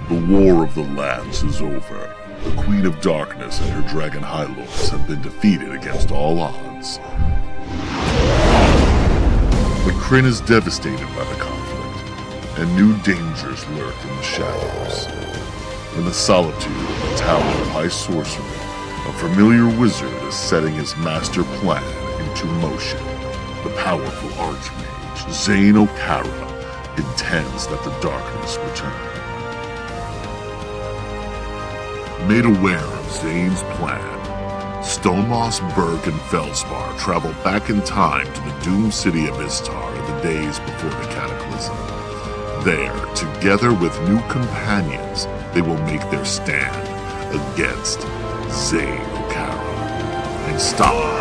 The War of the Lands is over. The Queen of Darkness and her dragon high lords have been defeated against all odds. The Kryn is devastated by the conflict, and new dangers lurk in the shadows. In the solitude of the Tower of High Sorcery, a familiar wizard is setting his master plan into motion. The powerful archmage, Zane O'Cara, intends that the darkness return. Made aware of Zane's plan, Stonemoss, Berg, and Felspar travel back in time to the doomed city of Istar in the days before the Cataclysm. There, together with new companions, they will make their stand against Zane O'Cara and stop one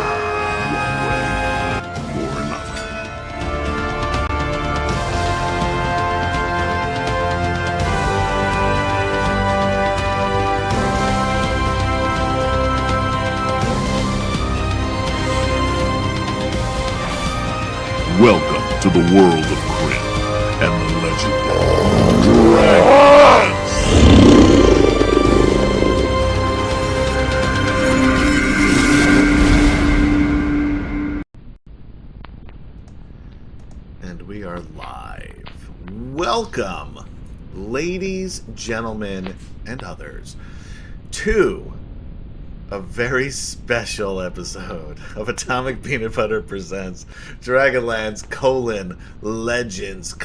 way or another. Welcome to the world of Kryn and the legendary DragonLance. And we are live. Welcome, ladies, gentlemen, and others, to a very special episode of Atomic Peanut Butter Presents DragonLance: Legends,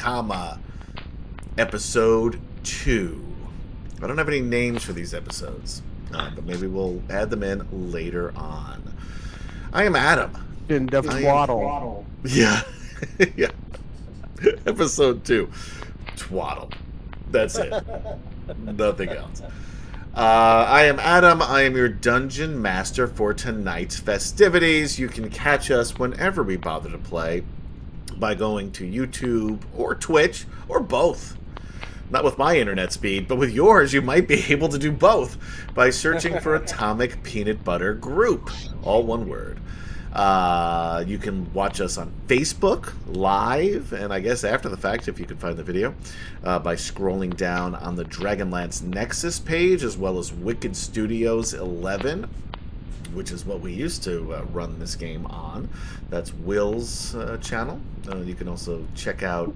Episode 2. I don't have any names for these episodes, but maybe we'll add them in later on. I am Adam. And Twaddle. Yeah. Yeah. Episode 2. Twaddle. That's it. Nothing else. I am Adam. I am your dungeon master for tonight's festivities. You can catch us whenever we bother to play by going to YouTube or Twitch or both. Not with my internet speed, but with yours, you might be able to do both by searching for Atomic Peanut Butter Group. All one word. You can watch us on Facebook live, and I guess after the fact, if you can find the video, by scrolling down on the DragonLance Nexus page, as well as Wicked Studios 11, which is what we used to run this game on. That's Will's channel. You can also check out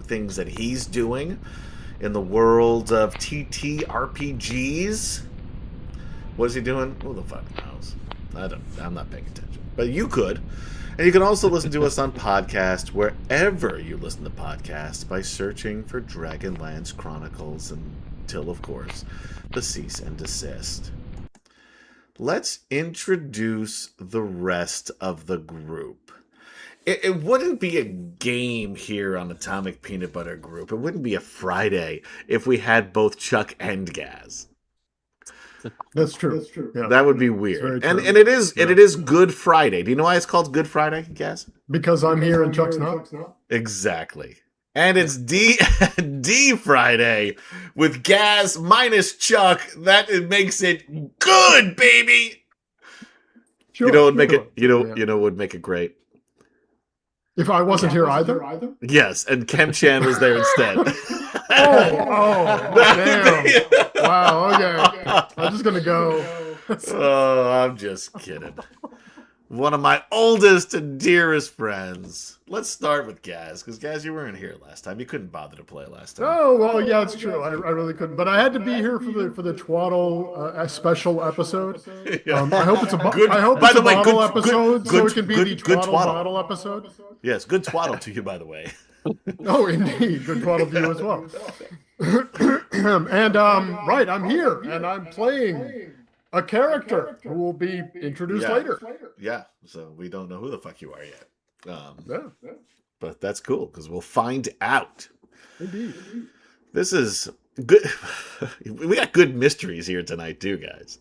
things that he's doing in the world of TTRPGs. What is he doing? Who the fuck knows? I'm not paying attention. But you could. And you can also listen to us on podcast wherever you listen to podcasts by searching for DragonLance Chronicles until, of course, the cease and desist. Let's introduce the rest of the group. It wouldn't be a game here on Atomic Peanut Butter Group. It wouldn't be a Friday if we had both Chuck and Gaz. That's true. Yeah. That would be weird. And it is Good Friday. Do you know why it's called Good Friday, Gaz? Because I'm here and Chuck's not. Exactly. And it's D Friday with Gaz minus Chuck. That makes it good, baby. Sure, you know what would make it would make it great? If I wasn't here either? Yes, and Kemchan was there instead. Oh, damn. Wow, okay. I'm just going to go. Oh, I'm just kidding. One of my oldest and dearest friends. Let's start with Gaz, because Gaz, you weren't here last time. You couldn't bother to play last time. Oh, well, yeah, it's true. I really couldn't. But I had to be here for the Twaddle special episode. Yeah. I hope it's a good bottle episode, so it can be the good Twaddle bottle episode. Yes, good twaddle to you, by the way. Oh, indeed. Good twaddle to you as well. And, right, I'm here, and I'm playing a character who will be introduced later. Yeah, so we don't know who the fuck you are yet. Yeah. But that's cool, because we'll find out. Indeed. This is good. We got good mysteries here tonight, too, guys.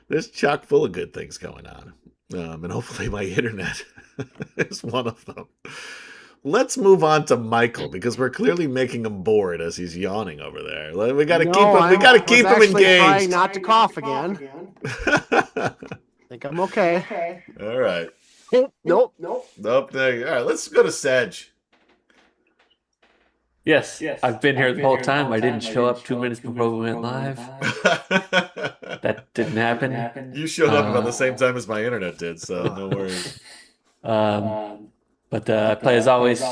There's chock full of good things going on. And hopefully my internet is one of them. Let's move on to Michael, because we're clearly making him bored as he's yawning over there. We got to keep him. We got to keep him engaged. Trying not to cough again. I think I'm okay. All right. Nope. Nope. There. All right. Let's go to Sedg. Yes, I've been here the whole time. I didn't show up 2 minutes before we went live. That didn't happen. You showed up about the same time as my internet did, so no worries. But I play as always.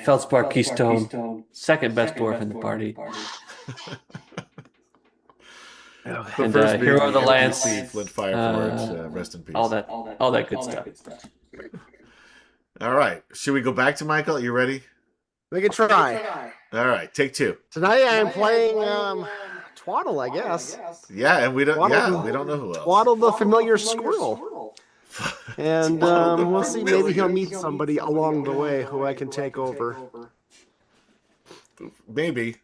Feldspar Keystone, second best dwarf in the party. The first Hero of the Lance, Flint Fireforge, rest in peace. All that good stuff. All right, should we go back to Michael? You ready? We can try. All right, take two. Tonight I'm playing Twaddle, I guess. Yeah, and we don't know who else. Twaddle the familiar squirrel. And we'll see, maybe he'll meet somebody along the way who I can take over. Maybe.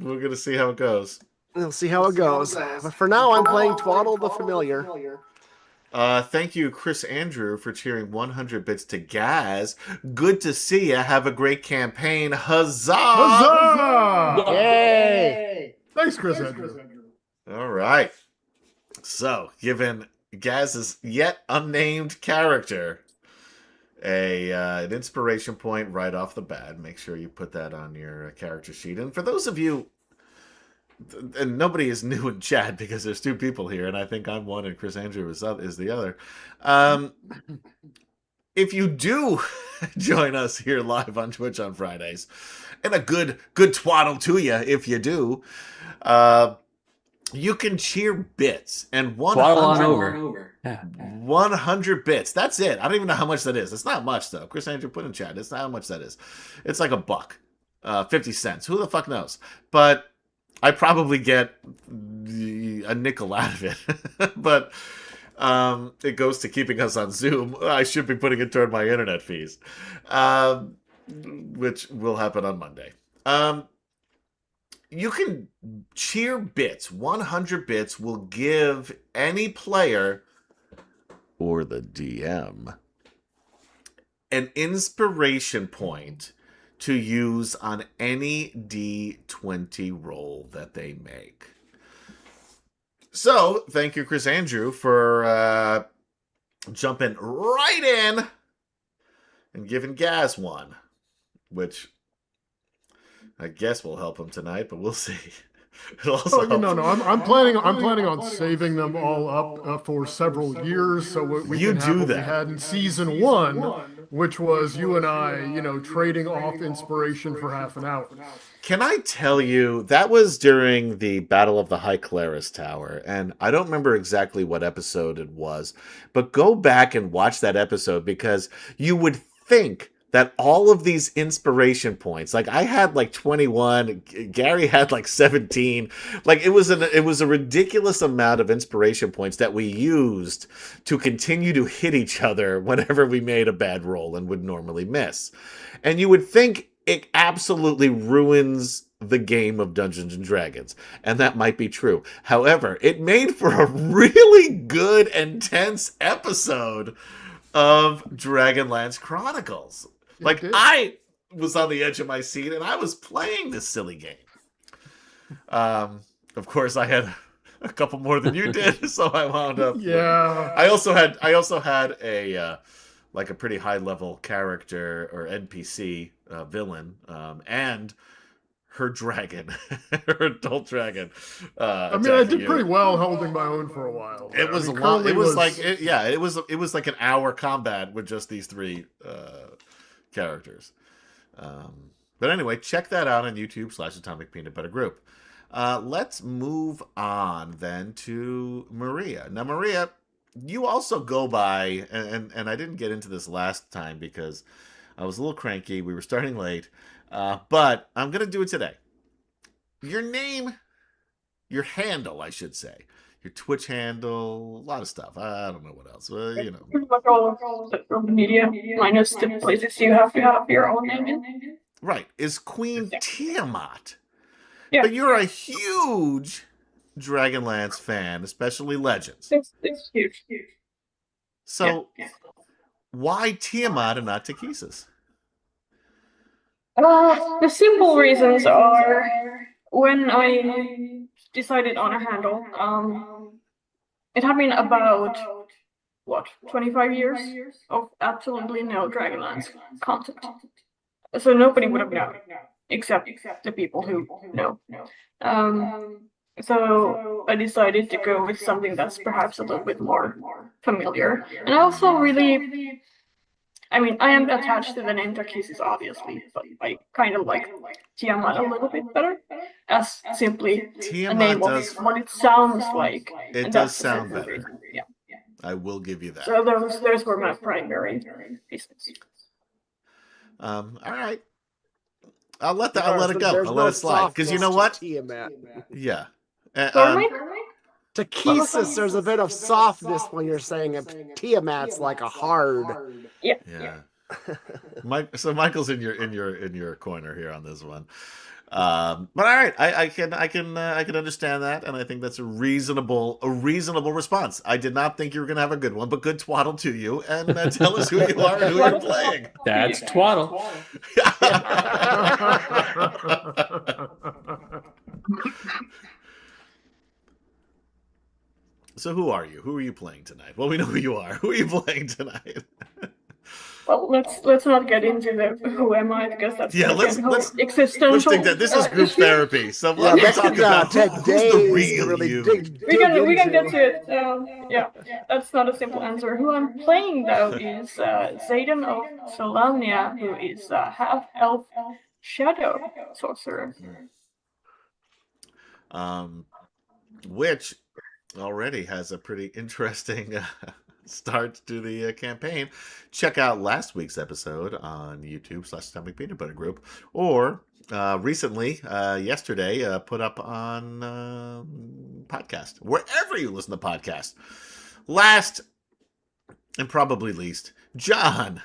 We're going to see how it goes. We'll see how it goes. But for now, I'm playing Twaddle the familiar. Thank you, Chris Andrew, for cheering 100 bits to Gaz. Good to see you. Have a great campaign. Huzzah! Huzzah! Yay! Thanks, Chris Andrew. All right. So, given Gaz's yet unnamed character an inspiration point right off the bat, make sure you put that on your character sheet. And for those of you, and nobody is new in chat because there's two people here, and I think I'm one and Chris Andrew is the other. If you do join us here live on Twitch on Fridays, and a good twaddle to you if you do, you can cheer bits and 100 bits. That's it. I don't even know how much that is. It's not much though. Chris Andrew put in chat. It's not how much that is. It's like $1, 50 cents. Who the fuck knows? But I probably get a nickel out of it. But it goes to keeping us on Zoom. I should be putting it toward my internet fees, which will happen on Monday. You can cheer bits. 100 bits will give any player or the DM an inspiration point to use on any D20 roll that they make. So, thank you, Chris Andrew, for jumping right in and giving Gaz one, which I guess will help him tonight, but we'll see. I'm planning on saving them all up for several years, so we can have what we had in season 1, which was you and I, trading off inspiration for half an hour. Can I tell you, that was during the Battle of the High Claris Tower, and I don't remember exactly what episode it was, but go back and watch that episode, because you would think that all of these inspiration points, like I had like 21, Gary had like 17, like it was a ridiculous amount of inspiration points that we used to continue to hit each other whenever we made a bad roll and would normally miss. And you would think it absolutely ruins the game of Dungeons and Dragons, and that might be true. However, it made for a really good and tense episode of Dragonlance Chronicles. Like, I was on the edge of my seat, and I was playing this silly game. Of course, I had a couple more than you did, so I wound up. Yeah. I also had a like a pretty high level character or NPC villain, and her dragon, her adult dragon. I did pretty well holding my own for a while. It was a lot. It was like it was like an hour combat with just these three characters. But anyway, check that out on YouTube/Atomic Peanut Butter Group. Let's move on then to Maria. Now, Maria, you also go by, and I didn't get into this last time because I was a little cranky. We were starting late. But I'm going to do it today. Your name, your handle, I should say. Your Twitch handle, a lot of stuff. I don't know what else. Pretty much all of social media, minus the places you have to have your own name in. Right, is Queen Tiamat. Yeah. But you're a huge Dragonlance fan, especially Legends. It's huge. So, why Tiamat and not Takesis? The simple reasons are when I decided on a handle, it had been about 25 years of absolutely no Dragonlance content. So nobody would have known, except the people who know. So I decided to go with something that's perhaps a little bit more familiar. And I also really, I mean, I am attached to the name Takesis, obviously, but I kind of like Tiamat a little bit better, as simply a name of what it sounds like. It does sound better. Reason. Yeah. I will give you that. So those were my primary reasons. All right. I'll let it go. I'll let it slide. Because you know what? Tiamat. Yeah. Takesis, there's a bit of softness when you're saying it. Tiamat's like a hard. Yeah. So Michael's in your corner here on this one. But all right, I can understand that, and I think that's a reasonable response. I did not think you were gonna have a good one, but good twaddle to you, and tell us who you are and who you're playing. That's twaddle. So who are you? Who are you playing tonight? Well, we know who you are. Who are you playing tonight? Well, let's not get into the who am I, because that's let's existential. think that this is group therapy. So let's talk about who's the real you. We can get to it. That's not a simple answer. Who I'm playing though is Zayden of Solamnia, who is a half-elf shadow sorcerer. Which already has a pretty interesting start to the campaign. Check out last week's episode on YouTube/Stomach Peanut Butter Group, or recently, yesterday, put up on podcast, wherever you listen to podcasts. Last and probably least, John.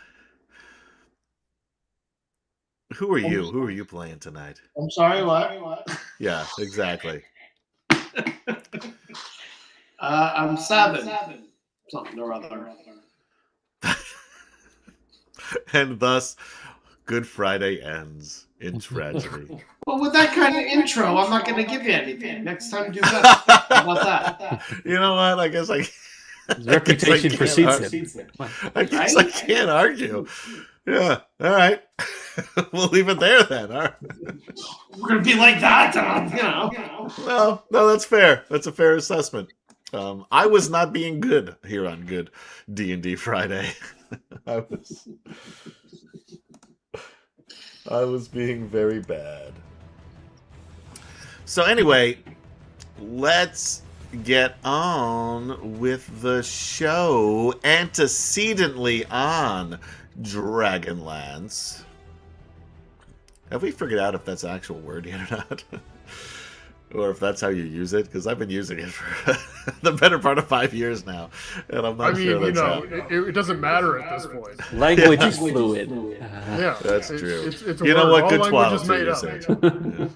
Who are you? Who are you playing tonight? I'm sorry, what? Yeah, exactly. I'm Sabin. Something or other. And thus, Good Friday ends in tragedy. Well, with that kind of intro, I'm not going to give you anything. Next time, do better. How about that? You know what? I guess His reputation precedes him. I guess I can't argue. Yeah. All right. We'll leave it there then. All right. We're going to be like that, you know. No, that's fair. That's a fair assessment. I was not being good here on Good D&D Friday. I was being very bad. So anyway, let's get on with the show. Antecedently on DragonLance. Have we figured out if that's an actual word yet or not? Or if that's how you use it, because I've been using it for the better part of 5 years now, and I'm not sure that's how. It doesn't matter at this point. Language is fluid. Yeah, that's true. It's a you know word. what? Good twaddle to you, Sedg.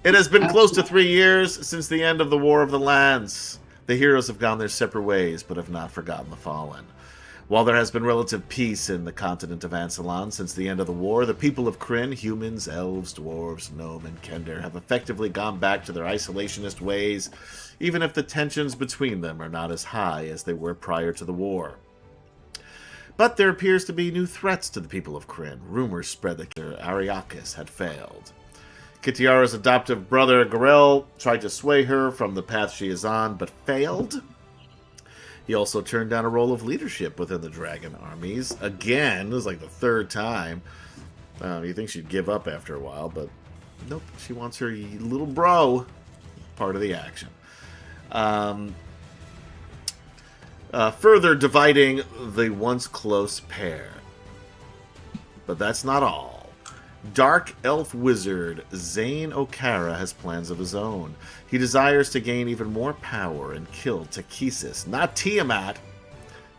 It has been close to 3 years since the end of the War of the Lands. The heroes have gone their separate ways, but have not forgotten the fallen. While there has been relative peace in the continent of Ansalon since the end of the war, the people of Kryn, humans, elves, dwarves, gnome, and kender, have effectively gone back to their isolationist ways, even if the tensions between them are not as high as they were prior to the war. But there appears to be new threats to the people of Kryn. Rumors spread that Ariakis had failed. Kitiara's adoptive brother, Garel, tried to sway her from the path she is on, but failed. He also turned down a role of leadership within the dragon armies. Again, it was like the third time. You think she'd give up after a while, but nope. She wants her little bro part of the action. Further dividing the once close pair. But that's not all. Dark elf wizard Zane O'Cara has plans of his own. He desires to gain even more power and kill Takesis, not Tiamat,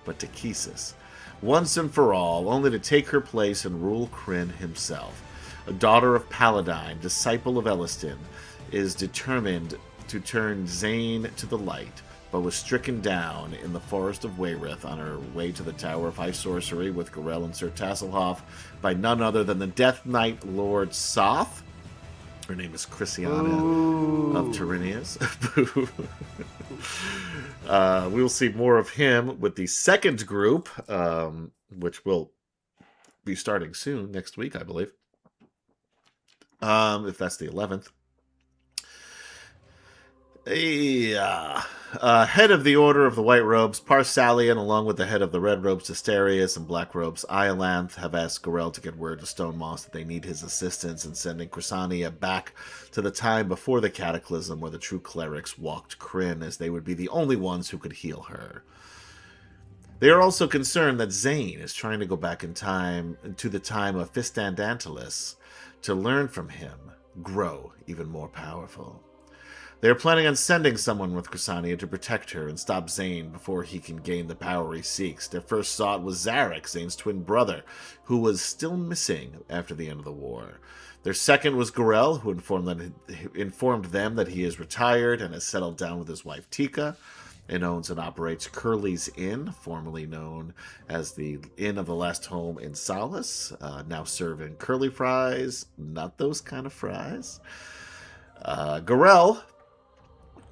but Takesis, once and for all, only to take her place and rule Kryn himself. A daughter of Paladine, disciple of Elistin, is determined to turn Zane to the light, but was stricken down in the forest of Wayreth on her way to the Tower of High Sorcery with Garel and Sir Tasselhoff by none other than the Death Knight Lord Soth. Her name is Christiana of Tyrinius. We'll see more of him with the second group, which will be starting soon, next week, I believe. If that's the 11th. Head of the Order of the White Robes, Parsalian, along with the head of the Red Robes, Asterius, and Black Robes, Iolanth, have asked Gorel to get word to Stonemoss that they need his assistance in sending Chrysania back to the time before the Cataclysm where the true clerics walked Krynn, as they would be the only ones who could heal her. They are also concerned that Zane is trying to go back in time to the time of Fistandantilus to learn from him, grow even more powerful. They are planning on sending someone with Chrysania to protect her and stop Zane before he can gain the power he seeks. Their first thought was Zarek, Zane's twin brother, who was still missing after the end of the war. Their second was Gorel, who informed them that he is retired and has settled down with his wife Tika, and owns and operates Curly's Inn, formerly known as the Inn of the Last Home in Solace, now serving curly fries, not those kind of fries. Gorel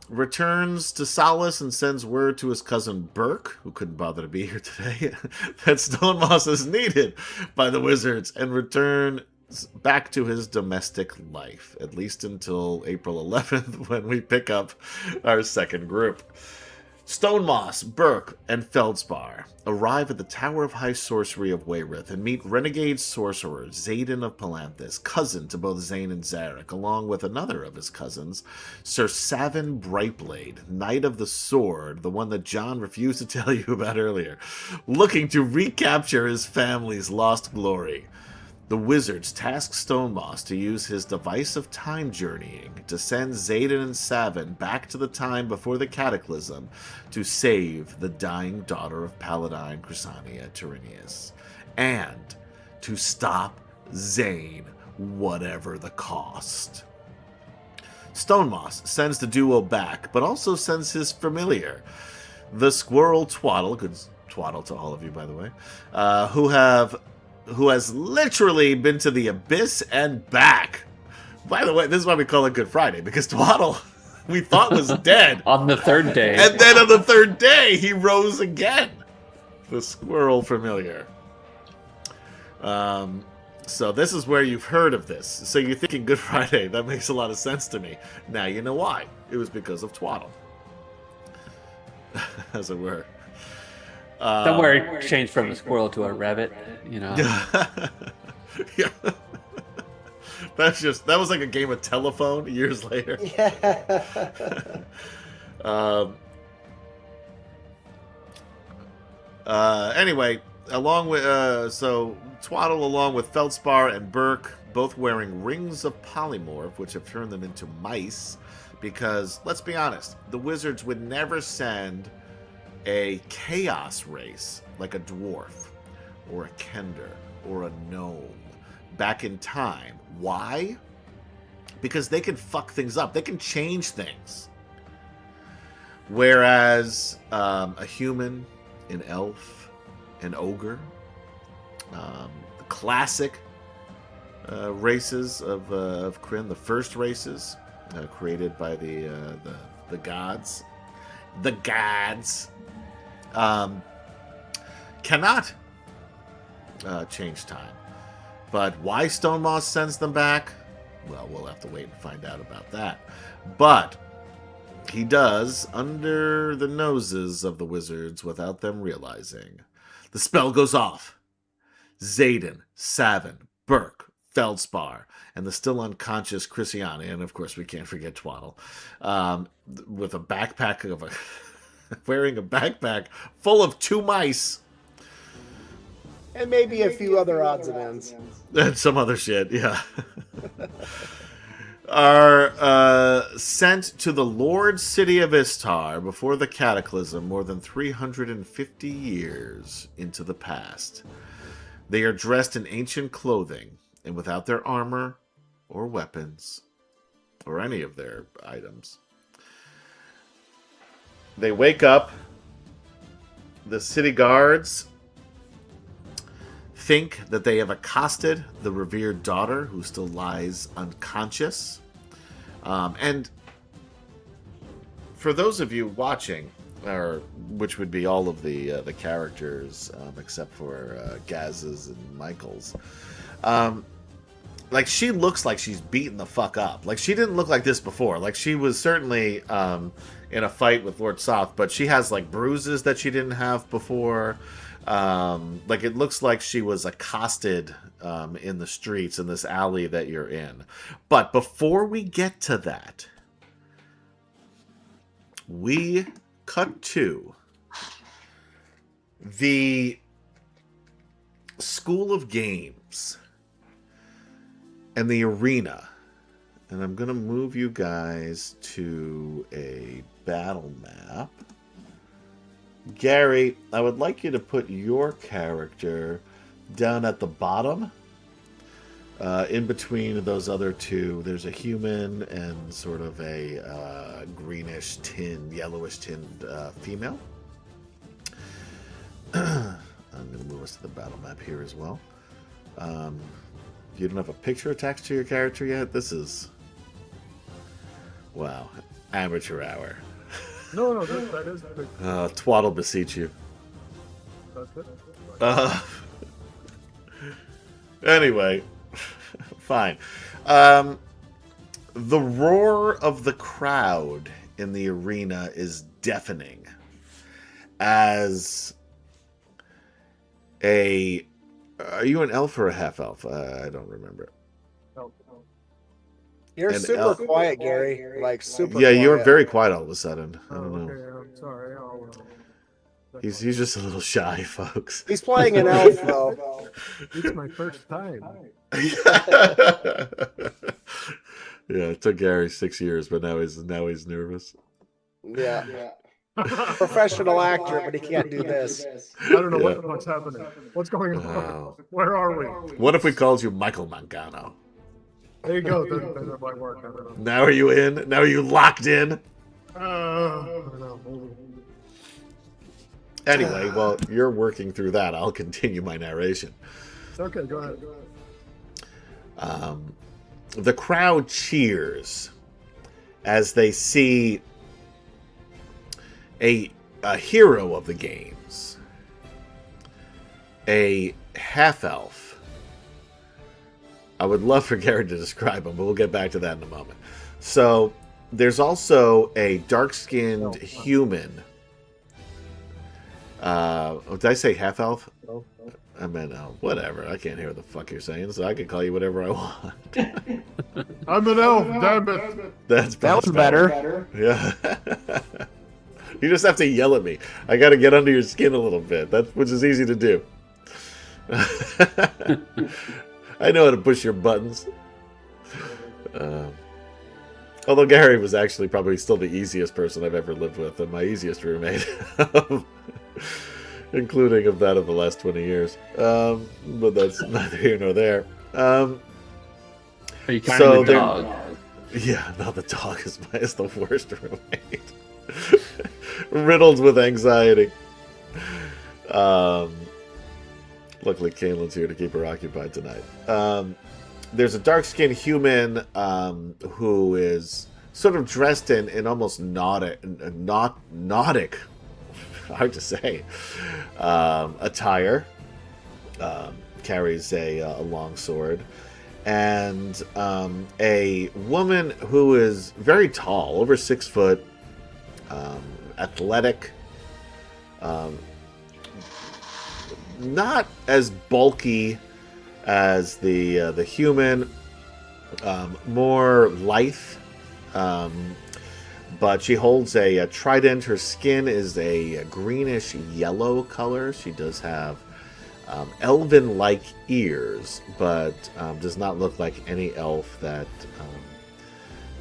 returns to Solace and sends word to his cousin Burke, who couldn't bother to be here today, that Stonemoss is needed by the wizards and returns back to his domestic life, at least until April 11th when we pick up our second group. Stonemoss, Burke, and Feldspar arrive at the Tower of High Sorcery of Wayrith and meet renegade sorcerer Xaden of Palanthas, cousin to both Zane and Zarek, along with another of his cousins, Sir Savin Brightblade, Knight of the Sword, the one that John refused to tell you about earlier, looking to recapture his family's lost glory. The wizards task Stonemoss to use his device of time journeying to send Xaden and Savin back to the time before the Cataclysm to save the dying daughter of Paladine Chrysania Tyrrhenius, and to stop Zane, whatever the cost. Stonemoss sends the duo back, but also sends his familiar, the squirrel Twaddle, good twaddle to all of you, by the way, who has literally been to the abyss and back. By the way, this is why we call it Good Friday, because Twaddle, we thought was dead. On the third day. And then on the third day, he rose again. The squirrel familiar. So this is where you've heard of this. So you're thinking Good Friday. That makes a lot of sense to me. Now you know why. It was because of Twaddle. As it were. Somewhere it changed from a squirrel to a rabbit, you know. Yeah. That was like a game of telephone years later. Yeah. Anyway, along with so Twaddle along with Feldspar and Burke, both wearing rings of polymorph, which have turned them into mice, because let's be honest, the wizards would never send a chaos race like a dwarf or a kender or a gnome back in time. Why? Because they can fuck things up. They can change things. Whereas a human, an elf, an ogre, the classic races of Krynn, the first races created by the gods. The gods cannot change time. But why Stonemoss sends them back? Well, we'll have to wait and find out about that. But he does under the noses of the wizards without them realizing. The spell goes off. Xaden, Savin, Burke, Feldspar, and the still unconscious Chrysania, and of course we can't forget Twaddle, with a backpack of a... wearing a backpack full of 2 mice. And maybe a few other odds and ends. And some other shit, yeah. Are sent to the Lord City of Istar before the Cataclysm more than 350 years into the past. They are dressed in ancient clothing and without their armor or weapons or any of their items. They wake up. The city guards think that they have accosted the revered daughter who still lies unconscious. And for those of you watching, or which would be all of the characters except for Gaz's and Michael's. Like, she looks like she's beaten the fuck up. Like, she didn't look like this before. Like, she was certainly in a fight with Lord Soth, but she has, like, bruises that she didn't have before. Like, it looks like she was accosted in the streets in this alley that you're in. But before we get to that, we cut to the School of Games and the arena. And I'm going to move you guys to a battle map. Gary, I would like you to put your character down at the bottom. In between those other two, there's a human and sort of a greenish tin, yellowish tinned female. I'm going to move us to the battle map here as well. You don't have a picture attached to your character yet? This is... Wow. Amateur hour. No, that is big. Twaddle beseech you. That's it. Anyway, fine. The roar of the crowd in the arena is deafening as a... Are you an elf or a half-elf? I don't remember. You're super quiet, Gary. Like, super Yeah, quiet. you're very quiet all of a sudden. I don't know. Okay, I'm sorry. He's just a little shy, folks. He's playing an elf, though. It's my first time. Yeah, it took Gary 6 years, but now he's nervous. Yeah. Professional actor, but he can't do this. I don't know what's happening. What's going on? Wow. Where are we? What if we called you Michael Mangano? There you go. That might work. I don't know. Now are you in? Now are you locked in? I don't know. Anyway, well, you're working through that. I'll continue my narration. Okay, go ahead. The crowd cheers as they see a hero of the games, a half-elf. I would love for Gary to describe him, but we'll get back to that in a moment. So, there's also a dark-skinned human. Did I say half-elf? No. I meant, whatever. I can't hear what the fuck you're saying, so I can call you whatever I want. I'm an elf, damn it. That was better. Yeah. You just have to yell at me. I got to get under your skin a little bit, which is easy to do. I know how to push your buttons. Although Gary was actually probably still the easiest person I've ever lived with, and my easiest roommate, including of that of the last 20 years. But that's neither here nor there. Are you counting the dog? Yeah, no, the dog is the worst roommate. Riddled with anxiety. Luckily, Caitlin's here to keep her occupied tonight. There's a dark-skinned human who is sort of dressed in almost nautic, hard to say, attire. Carries a long sword. And a woman who is very tall, over 6 foot, athletic, not as bulky as the human, more lithe, but she holds a trident. Her skin is a greenish yellow color. She does have elven-like ears, but does not look like any elf that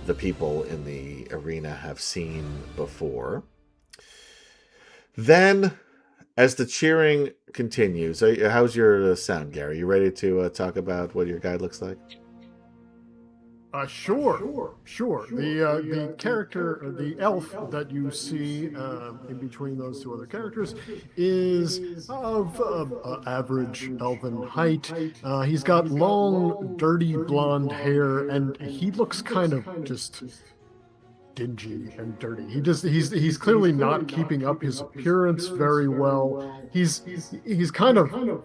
the people in the arena have seen before. Then, as the cheering continues, how's your sound, Gary? You ready to talk about what your guy looks like? Sure. The character, the elf that you see in between those two other characters is of average elven height. He's got long, dirty blonde hair, and he looks kind of just dingy and dirty. He's clearly not keeping up his appearance very well. He's kind of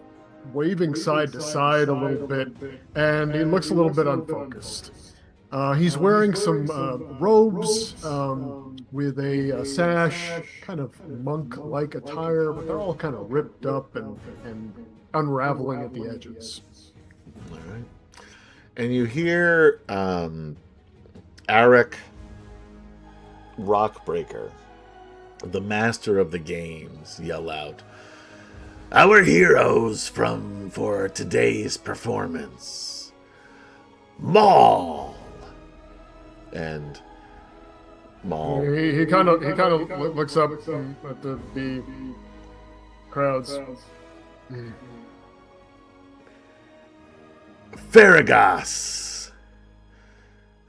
waving side to side a little bit, and he looks a little bit unfocused. He's wearing some robes with a sash, kind of monk-like attire, but they're all kind of ripped up and unraveling at the edges. All right. And you hear Arik Rockbreaker, the master of the games, yell out, "Our heroes for today's performance, Maul!" And Maul. He kind of looks up at the crowds. Farragas.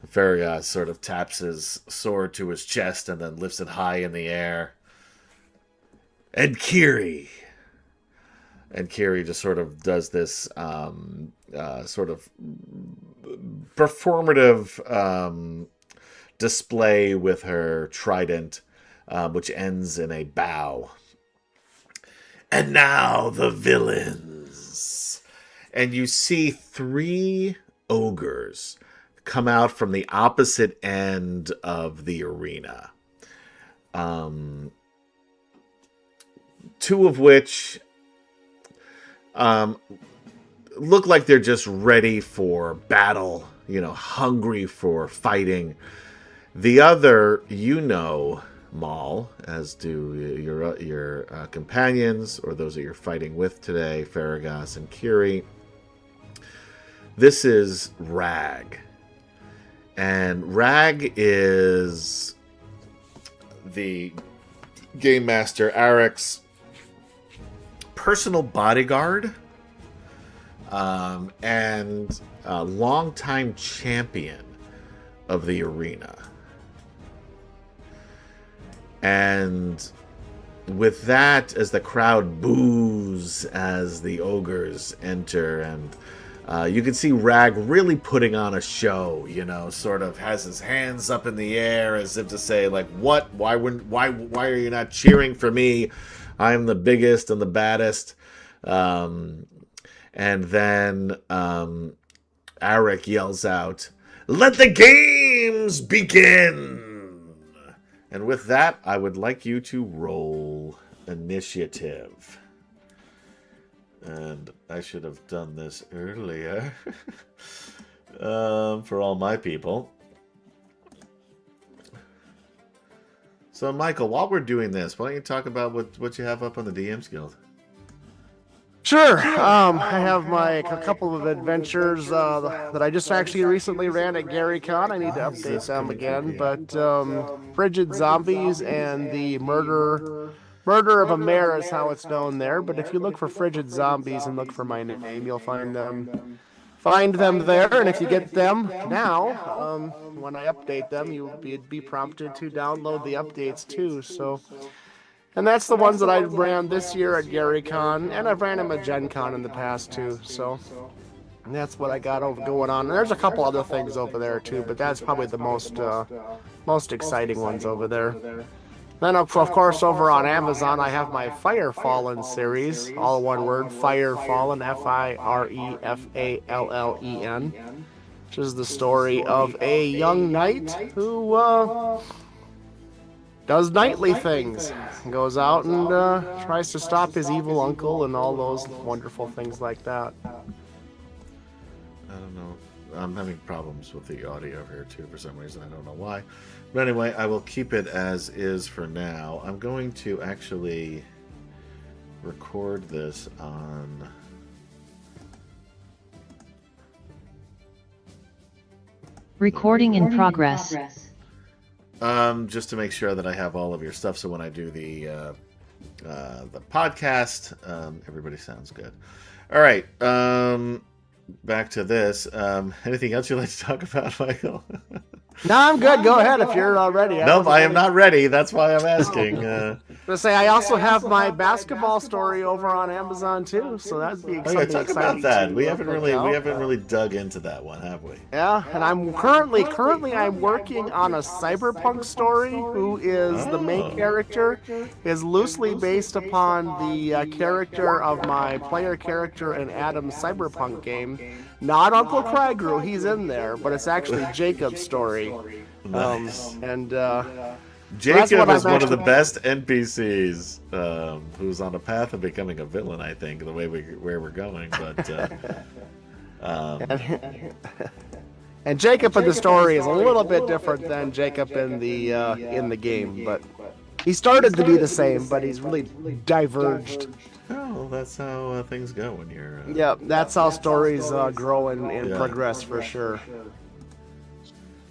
Farragas sort of taps his sword to his chest and then lifts it high in the air. And Kiri. And Kiri just sort of does this sort of performative display with her trident, which ends in a bow. And now the villains. And you see 3 ogres come out from the opposite end of the arena. 2 of which look like they're just ready for battle, hungry for fighting. The other, Maul, as do your companions, or those that you're fighting with today, Farragas and Kiri. This is Rag. And Rag is the Game Master Arik's personal bodyguard and a longtime champion of the arena. And with that, as the crowd boos as the ogres enter, and you can see Rag really putting on a show, sort of has his hands up in the air as if to say, like, what? Why are you not cheering for me? I'm the biggest and the baddest. And then Arik yells out, "Let the games begin!" And with that, I would like you to roll initiative. And I should have done this earlier for all my people. So, Michael, while we're doing this, why don't you talk about what you have up on the DM's Guild? Sure. I have a couple of adventures that I just actually recently ran at GaryCon. I need to update them again. But Frigid Zombies and the Murder of a Mare is how it's known there. But if you look for Frigid Zombies and look for my name, you'll find them there. And if you get them now, when I update them, you'll be prompted to download the updates too. So. And that's the ones that I ran this year at GaryCon, and I've ran them at Gen Con in the past too, so that's what I got going on. And there's a couple other things over there too, but that's probably the most exciting ones over there. Then of course over on Amazon I have my Fire Fallen series, all one word, Fire Fallen, Firefallen, which is the story of a young knight who does knightly things, goes out and tries to stop his evil uncle and all those wonderful things like that. I don't know. I'm having problems with the audio here too for some reason. I don't know why. But anyway, I will keep it as is for now. I'm going to actually record this on... Recording in progress. Just to make sure that I have all of your stuff, so when I do the podcast, everybody sounds good. All right, back to this. Anything else you'd like to talk about, Michael? No, I'm good. Go ahead if you're ready. Nope, I am not ready. That's why I'm asking. To say I also have my basketball story over on Amazon too, so that'd be Oh, yeah, something talk exciting. about that. We haven't check really out. dug into that one, have we? Yeah, and I'm currently I'm working on a cyberpunk story. Who is the main character? Is loosely based upon the character of my player character in Adam's cyberpunk game. Not Uncle Crygrew, he's in there, but it's actually Jacob's story. Nice. Jacob is one of the best NPCs, who's on the path of becoming a villain. I think the way where we're going, but. And Jacob in the story is a little bit different than Jacob in the game, but he started to be the same, but he's really diverged. Oh, well, that's how things go when you're. Yeah, that's how stories grow and progress for sure.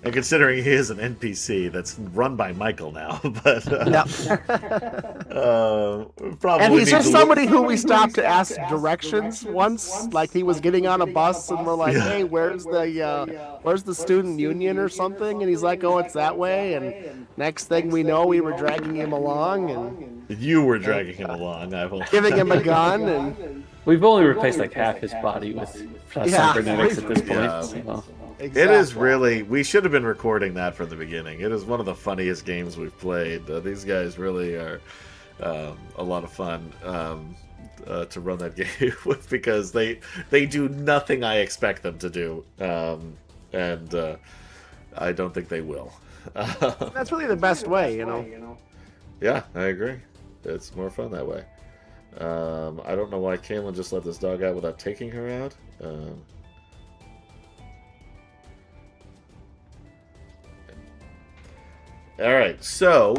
And considering he is an NPC that's run by Michael now, but probably. And he's just somebody who we stopped to ask directions once, like he was getting on a bus, and we're like, "Hey, where's the student union or something?" And he's like, "Oh, it's that way." And next thing we know, we were dragging him along, and you were dragging him along. Giving him a gun, and we've only replaced like half his body with cybernetics at this point. Yeah. So. Exactly. It is really. We should have been recording that from the beginning. It is one of the funniest games we've played. These guys really are a lot of fun to run that game with because they do nothing I expect them to do, and I don't think they will. That's really the best way, you know. Yeah, I agree. It's more fun that way. I don't know why Kaylin just let this dog out without taking her out. All right, so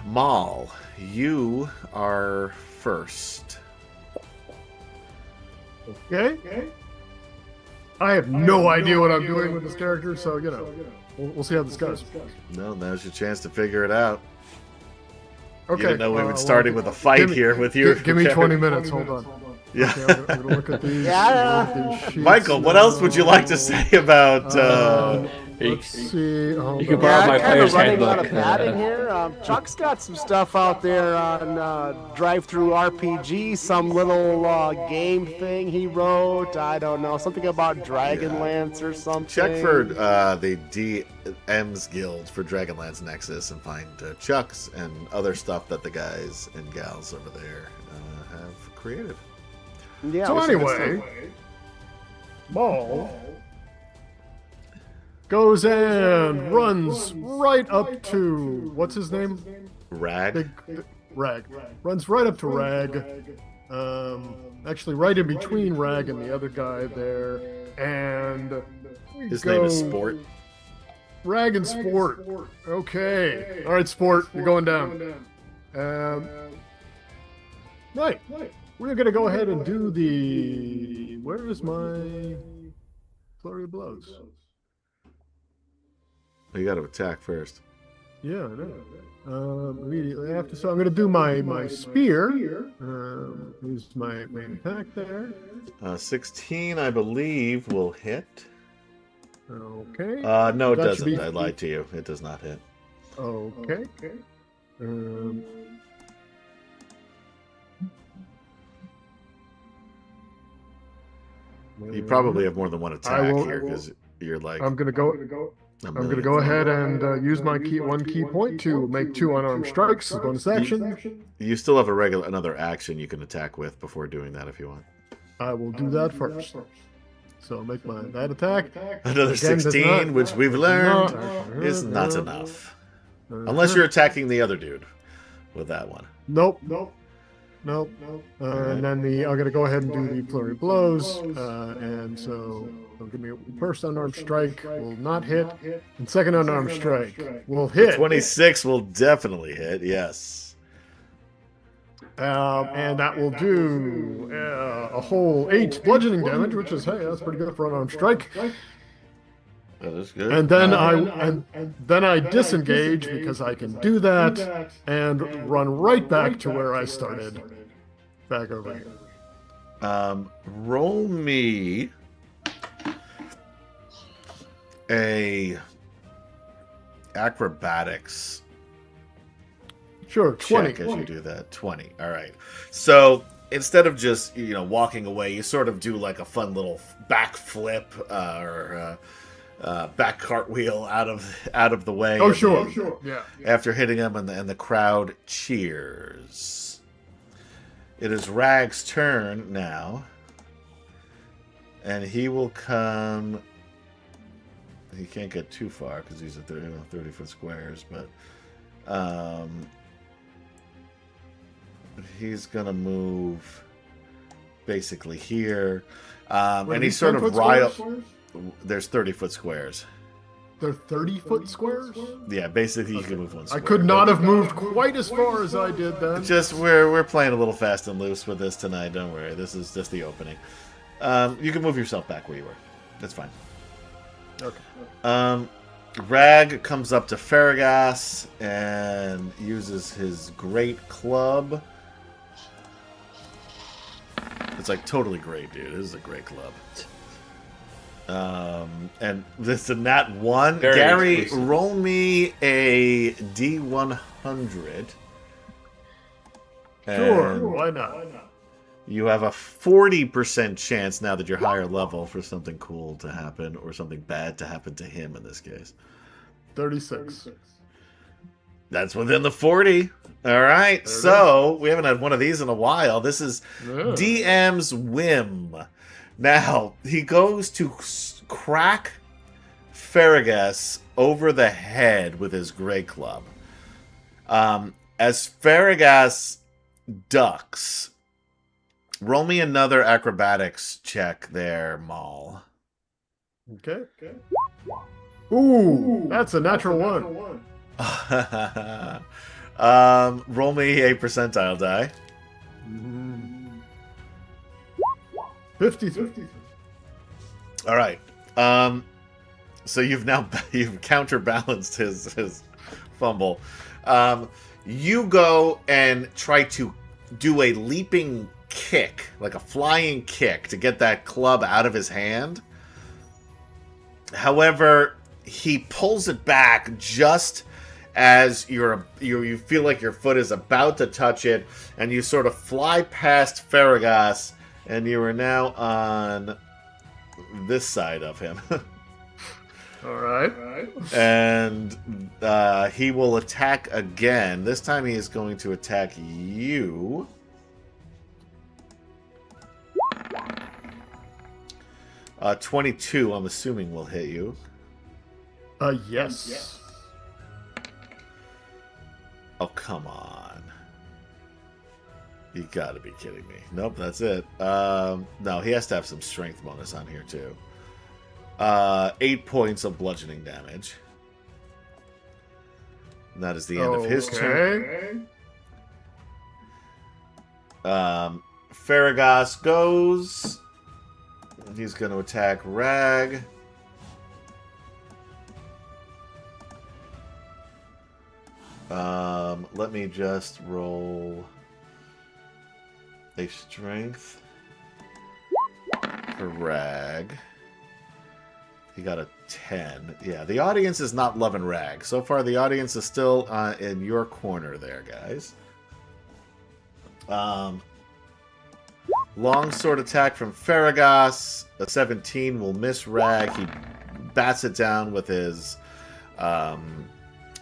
Mal, you are first. Okay. I have no idea what I'm doing with this character, so we'll see how this goes. No, now's your chance to figure it out. Okay. You didn't know we were starting with a fight here with you. Give me 20 minutes. Hold on. Yeah. Okay, I'm gonna look at these. Michael, what else would you like to say about? Let's see. You can borrow my player's handbook. Out of padding here. Chuck's got some stuff out there on Drive-Through RPG. Some little game thing he wrote. I don't know, something about DragonLance or something. Check for the DM's Guild for DragonLance Nexus and find Chuck's and other stuff that the guys and gals over there have created. Yeah. So anyway, Maul goes and runs right up to what's his name? Rag. Rag. Runs right up to Rag. Actually, right in between Rag and the other guy there, and his name is Sport. Rag and Sport. Okay. All right, Sport, you're going down. Right. We're going to go ahead and do the... Where is my flurry of blows? You got to attack first. Yeah, I know. Immediately after. So I'm going to do my spear. Use my main attack there. 16, I believe, will hit. Okay. No, it doesn't. I lied to you. It does not hit. Okay. You probably have more than one attack here because you're like. I'm gonna go ahead and use my one key point to make 2 unarmed strikes. Bonus action. You still have another action you can attack with before doing that if you want. I will do that first. So I'll make that attack. Another 16, which we've learned is not enough, unless you're attacking the other dude with that one. Nope. And then I'm going to go ahead and do the flurry blows. And so it'll give me a first unarmed strike will not hit, and second unarmed strike will hit. 26 will definitely hit, yes. And that will do a whole 8 bludgeoning damage, which is, hey, that's pretty good for an unarmed strike. That is good. And then I disengage because I can do that and run right back to where I started. Back over here. Roll me a acrobatics Sure, 20. check as you do that. 20. All right. So instead of just walking away, you sort of do like a fun little back flip or back cartwheel out of the way. Oh, sure. Yeah. After hitting him, and the crowd cheers. It is Rag's turn now, and he will come. He can't get too far because he's at 30-foot squares, but he's gonna move basically here, and he's sort of riled. There's 30-foot squares. They're 30-foot squares? Yeah, basically you can move one square. I could not have moved quite as far as I did then. Just we're playing a little fast and loose with this tonight. Don't worry. This is just the opening. You can move yourself back where you were. That's fine. Okay. Rag comes up to Farragas and uses his great club. It's like totally great, dude. This is a great club. And this is nat 1. Very Gary, exclusive. roll me a D100. Sure, And why not? you have a 40% chance now that you're higher level for something cool to happen or something bad to happen to him in this case. 36. That's within the 40. All right. There it So we haven't had one of these in a while. This is Yeah. DM's whim. Now, he goes to crack Farragas over the head with his great club. As Farragas ducks, roll me another acrobatics check there, Maul. Okay. Ooh, that's a natural one. Roll me a percentile die. 50. All right. So you've counterbalanced his fumble. You go and try to do a leaping kick, like a flying kick, to get that club out of his hand. However, he pulls it back just as you feel like your foot is about to touch it, and you sort of fly past Farragas, and you are now on this side of him. All right. And he will attack again. This time he is going to attack you. Uh, 22, I'm assuming, will hit you. Yes. Oh, come on. You gotta be kidding me. Nope, that's it. No, he has to have some strength bonus on here, too. 8 points of bludgeoning damage. And that is the end of his turn. Farragas goes. He's going to attack Rag. Let me just roll a strength for Rag. He got a 10. Yeah, the audience is not loving Rag. So far, the audience is still in your corner there, guys. Long sword attack from Farragas. A 17 will miss Rag. He bats it down with his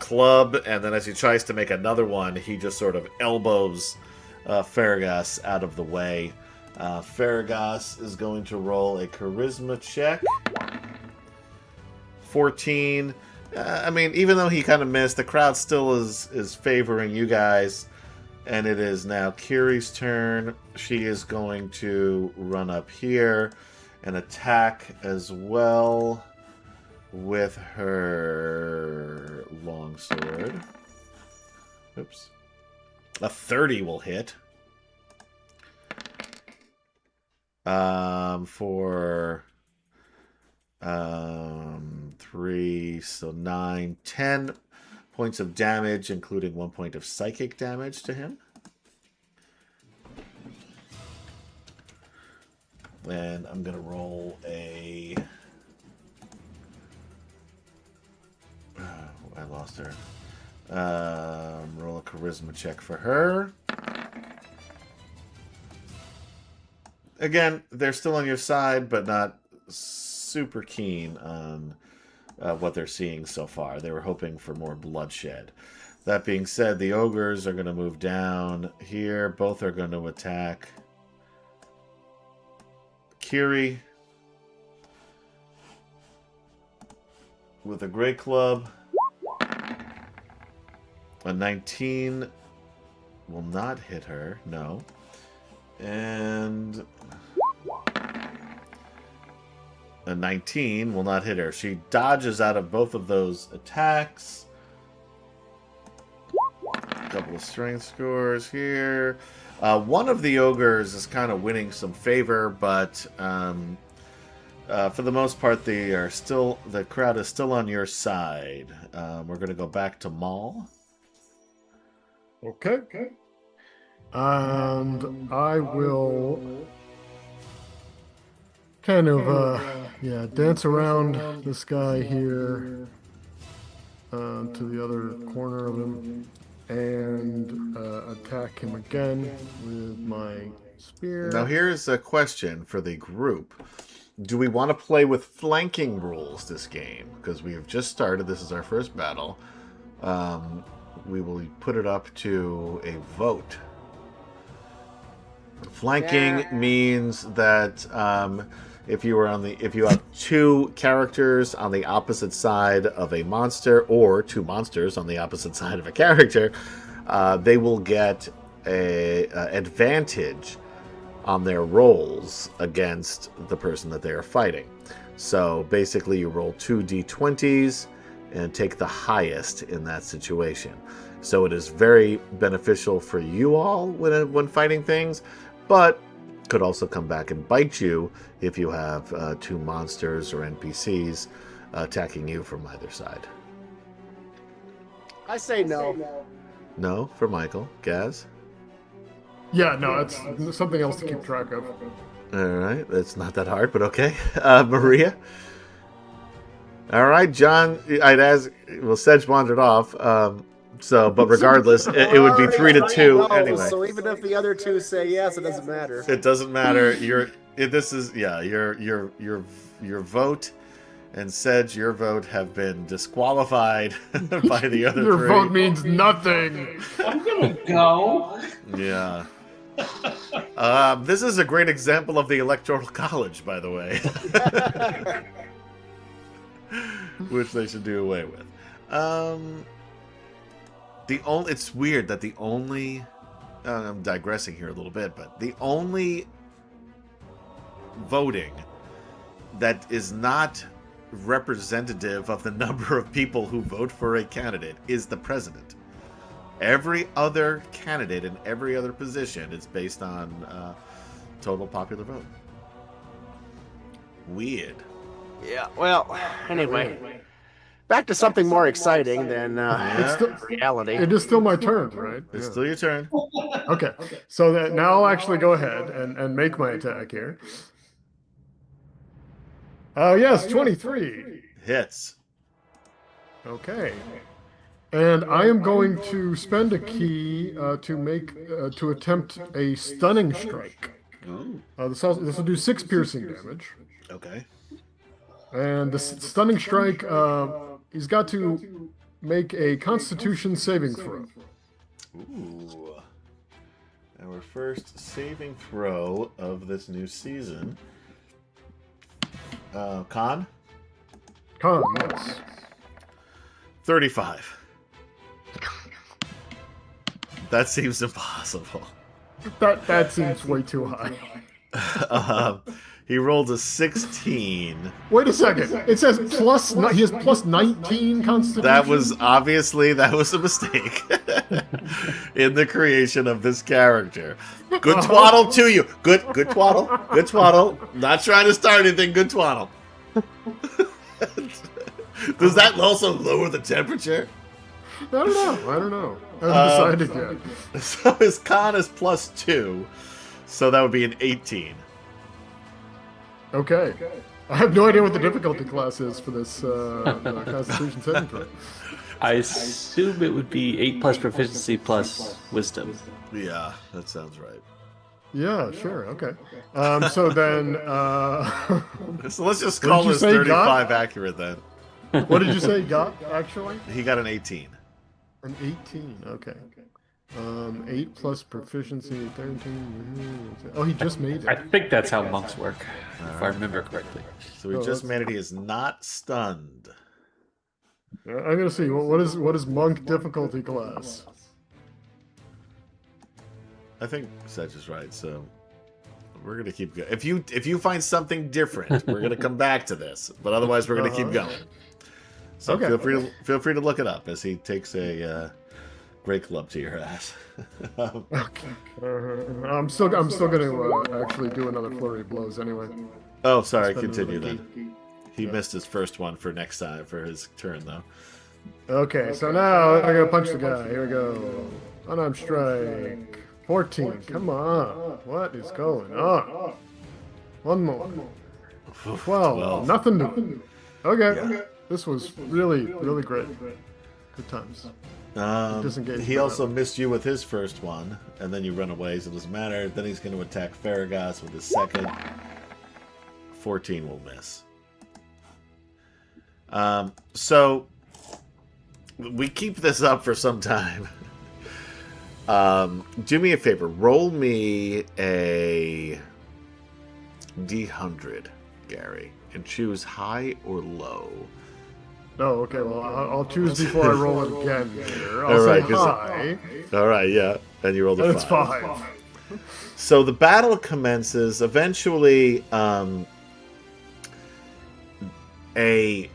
club, and then as he tries to make another one, he just sort of elbows Farragas out of the way. Farragas is going to roll a charisma check. 14. I mean, even though he kind of missed, the crowd still is favoring you guys. And it is now Kiri's turn. She is going to run up here and attack as well with her longsword. Oops. A 30 will hit. For 3, so 9, 10 points of damage, including 1 point of psychic damage to him. And I'm going to roll a... I lost her. Roll a charisma check for her. Again, they're still on your side, but not super keen on what they're seeing so far. They were hoping for more bloodshed. That being said, the ogres are going to move down here. Both are going to attack Kiri with a great club. A 19 will not hit her, no. And a 19 will not hit her. She dodges out of both of those attacks. Couple of strength scores here. One of the ogres is kind of winning some favor, but for the most part, the crowd is still on your side. We're going to go back to Maul. Okay. And I will kind of, dance around this guy here to the other corner of him and attack him again with my spear. Now here's a question for the group. Do we want to play with flanking rules this game? Because we have just started. This is our first battle. We will put it up to a vote. Flanking means that if you have two characters on the opposite side of a monster, or two monsters on the opposite side of a character, they will get a advantage on their rolls against the person that they are fighting. So basically, you roll 2 d20s and take the highest in that situation. So it is very beneficial for you all when fighting things, but could also come back and bite you if you have two monsters or NPCs attacking you from either side. I say no. No for Michael. Gaz? Yeah, no, it's something else to keep track of. All right, that's not that hard, but okay. Maria? All right, John, Sedg wandered off. But regardless, it would be 3-2 anyway. So even if the other two say yes, it doesn't matter. It doesn't matter. Your vote and Sedg, your vote have been disqualified by the other Your three. vote means nothing. I'm gonna go. Yeah. This is a great example of the Electoral College, by the way. Which they should do away with. It's weird that the only I'm digressing here a little bit, but the only voting that is not representative of the number of people who vote for a candidate is the president. Every other candidate in every other position is based on total popular vote. Weird. Yeah, well, anyway. Back to something more exciting than reality. It is still my turn, right? It's still your turn. Okay, so now I'll actually go ahead and make my attack here. Yes, 23. Hits. Okay. And I am going to spend a key to attempt a stunning strike. This will do 6 piercing damage. Okay. And the stunning strike, he's got to make a Constitution saving throw. Ooh. Our first saving throw of this new season. Con? Con, yes. 35. That seems impossible. That seems way too high. He rolled a 16. Wait a second. It says he has plus 19 Constitution. That was a mistake in the creation of this character. Good twaddle to you. Good twaddle. Good twaddle. Not trying to start anything. Good twaddle. Does that also lower the temperature? I don't know. I haven't decided yet. So his con is +2, so that would be an 18. Okay. I have no idea what the difficulty class is for this Constitution saving throw. I assume it would be 8 plus proficiency plus wisdom. Yeah, that sounds right. Yeah, sure. Okay. So then, So let's just call this 35 accurate then. what did you say he got, actually? He got an 18. An 18. Okay. 8 plus proficiency, 13. Oh, he just made I it. think that's how monks work, if I remember correctly. So he just made it. He is not stunned. I'm gonna see. What is monk difficulty class? I think Sedg is right, so we're gonna keep going. If you find something different, we're gonna come back to this. But otherwise, we're gonna keep going. So Okay. feel free to look it up as he takes a great club to your ass. Okay. I'm still gonna actually do another flurry of blows anyway. Oh, sorry. Spend Continue another then. key. He missed his first one for next time for his turn though. Okay, so now I gotta punch the guy. Here we go. Unarmed strike. 14. Come on. What is going on? One more. 12. Nothing new. Okay. Yeah. This was really great. Good times. Disengage He from also that. missed you with his first one, and then you run away, so it doesn't matter. Then he's going to attack Farragas with his second. 14 will miss. So we keep this up for some time. Do me a favor. Roll me a D100, Gary, and choose high or low. Oh, okay. Well, I'll choose before I roll it again here. I'll All say right, 'cause- high. All right, yeah. And you rolled a And it's 5. 5. So the battle commences. Eventually, a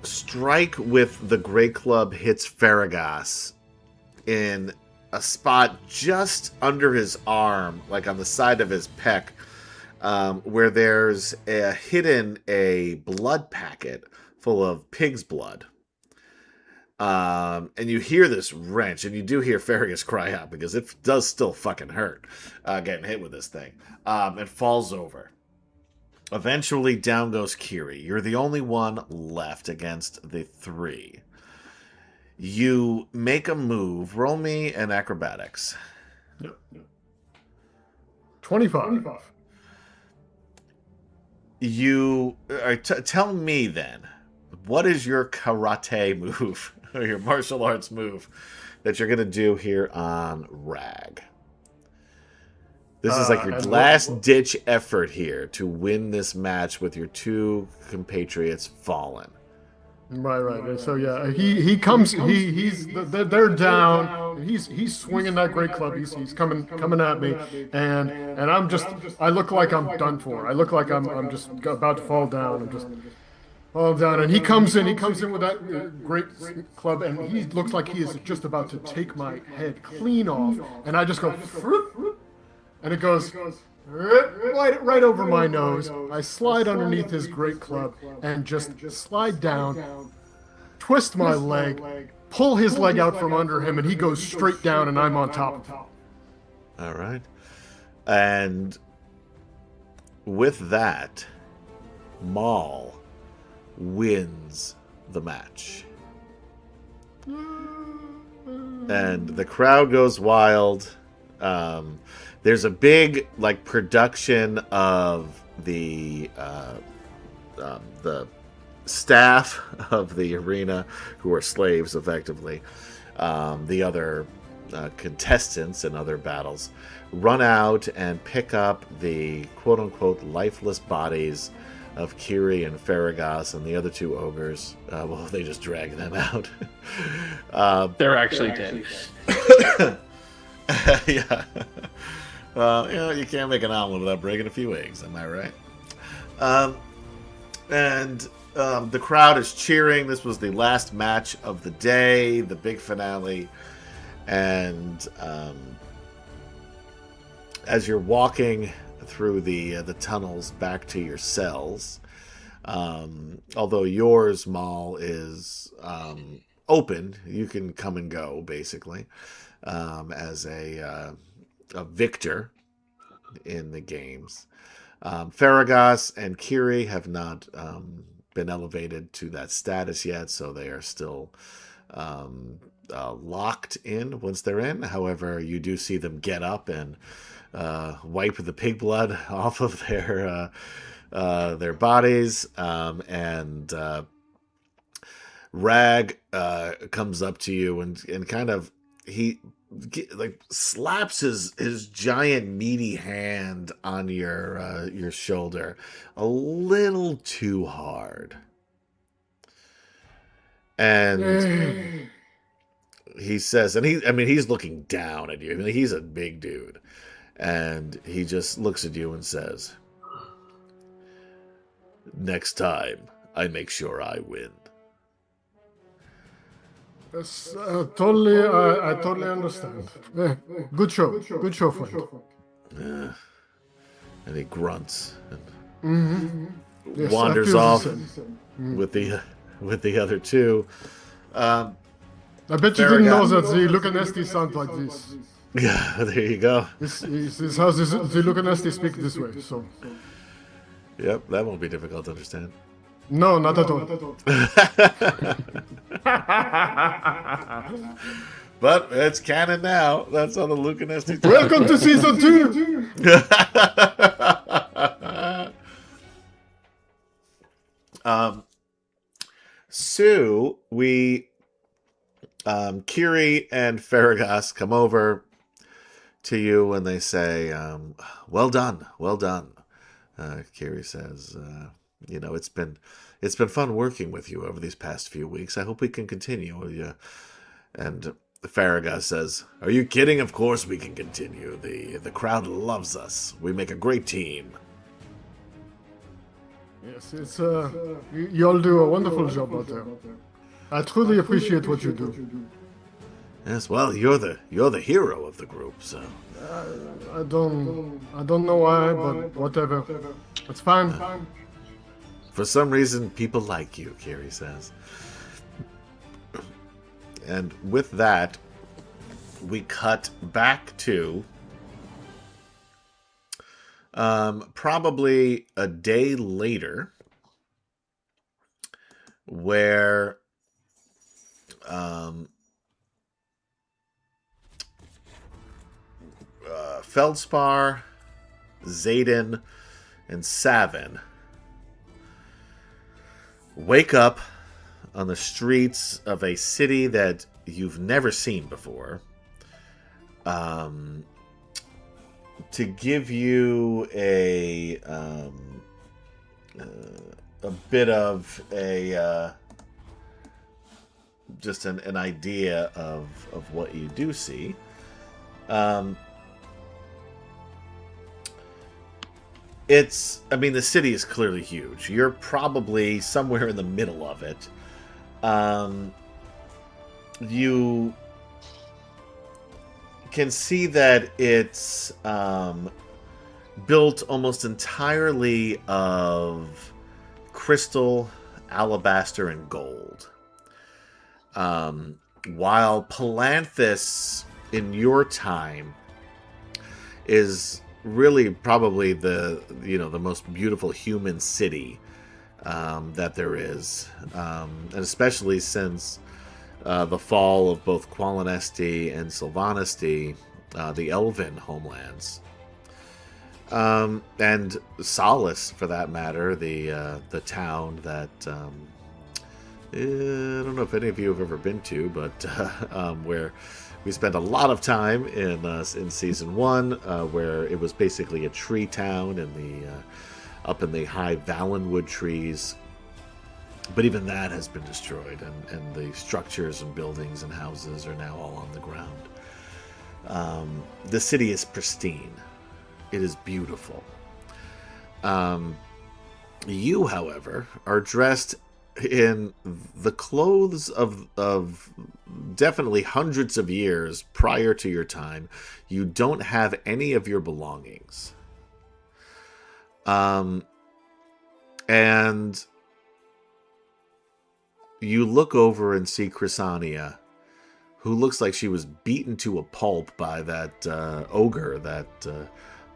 strike with the Great Club hits Farragas in a spot just under his arm, like on the side of his pec, where there's hidden a blood packet full of pig's blood. And you hear this wrench, and you do hear Farragus cry out because it does still fucking hurt getting hit with this thing. It falls over. Eventually, down goes Kiri. You're the only one left against the 3. You make a move. Roll me an acrobatics. 25. You tell me then, what is your karate move or your martial arts move that you're gonna do here on Rag? This is like your last-ditch effort here to win this match with your 2 compatriots fallen. Right. So yeah, he comes. They're down. He's swinging that great club. He's coming at me, and I look like I'm done for. I look like I'm just about to fall down. I'm just fall down, and he comes in with that great club, and he looks like he is just about to take my head clean off, and I just go, and it goes right over my nose. I slide underneath his great club and just slide down, twist my leg, pull his leg out from under him, and he goes straight down, and I'm on top of him. All right. And with that, Maul wins the match. And the crowd goes wild. There's a big production of the staff of the arena, who are slaves effectively. The other contestants in other battles run out and pick up the quote-unquote lifeless bodies of Kiri and Farragas and the other 2 ogres. Well, they just drag them out. They're actually dead. Yeah. Well, you can't make an omelet without breaking a few eggs, am I right? And the crowd is cheering. This was the last match of the day, the big finale. And as you're walking through the tunnels back to your cells, although yours, Maul, is open, you can come and go, basically, as a victor in the games. Farragas and Kiri have not been elevated to that status yet, so they are still locked in once they're in. However, you do see them get up and wipe the pig blood off of their bodies, and Rag comes up to you and kind of slaps his giant meaty hand on your shoulder a little too hard, and he says, and he's looking down at you. I mean, he's a big dude, and he just looks at you and says, "Next time, I make sure I win." Yes, totally. I totally understand. Good show, friend. And he grunts Mm-hmm. and Yes, wanders off with the other two. I bet you didn't know that the Lucanesty sound like this. Yeah, there you go. This is how the Lucanesty speak this way. So. Yep, that won't be difficult to understand. No, not at all. But it's canon now. That's on the Lucanesty. Welcome to season 2. Sue, Kiri and Farragas come over to you and they say, well done. Kiri says, it's been fun working with you over these past few weeks. I hope we can continue. And Farragas says, "Are you kidding? Of course we can continue. The crowd loves us. We make a great team." Yes, it's you all do a wonderful job out there. I truly appreciate what you do. Yes, well, you're the hero of the group, so. I don't know why, but whatever. It's fine. For some reason, people like you, Kiri says. And with that, we cut back to probably a day later, where Feldspar, Zayden, and Savin wake up on the streets of a city that you've never seen before, to give you a bit of just an idea of what you do see. The city is clearly huge. You're probably somewhere in the middle of it. You can see that it's built almost entirely of crystal, alabaster, and gold. While Palanthus, in your time, is really probably the most beautiful human city that there is, and especially since the fall of both Qualinesti and Sylvanesti, the Elven homelands, and Solace, for that matter, the town that I don't know if any of you have ever been to, but where we spent a lot of time in season 1, where it was basically a tree town up in the high Valenwood trees. But even that has been destroyed, and the structures and buildings and houses are now all on the ground. The city is pristine. It is beautiful. You, however, are dressed in the clothes of definitely hundreds of years prior to your time. You don't have any of your belongings. And you look over and see Chrysania, who looks like she was beaten to a pulp by that ogre that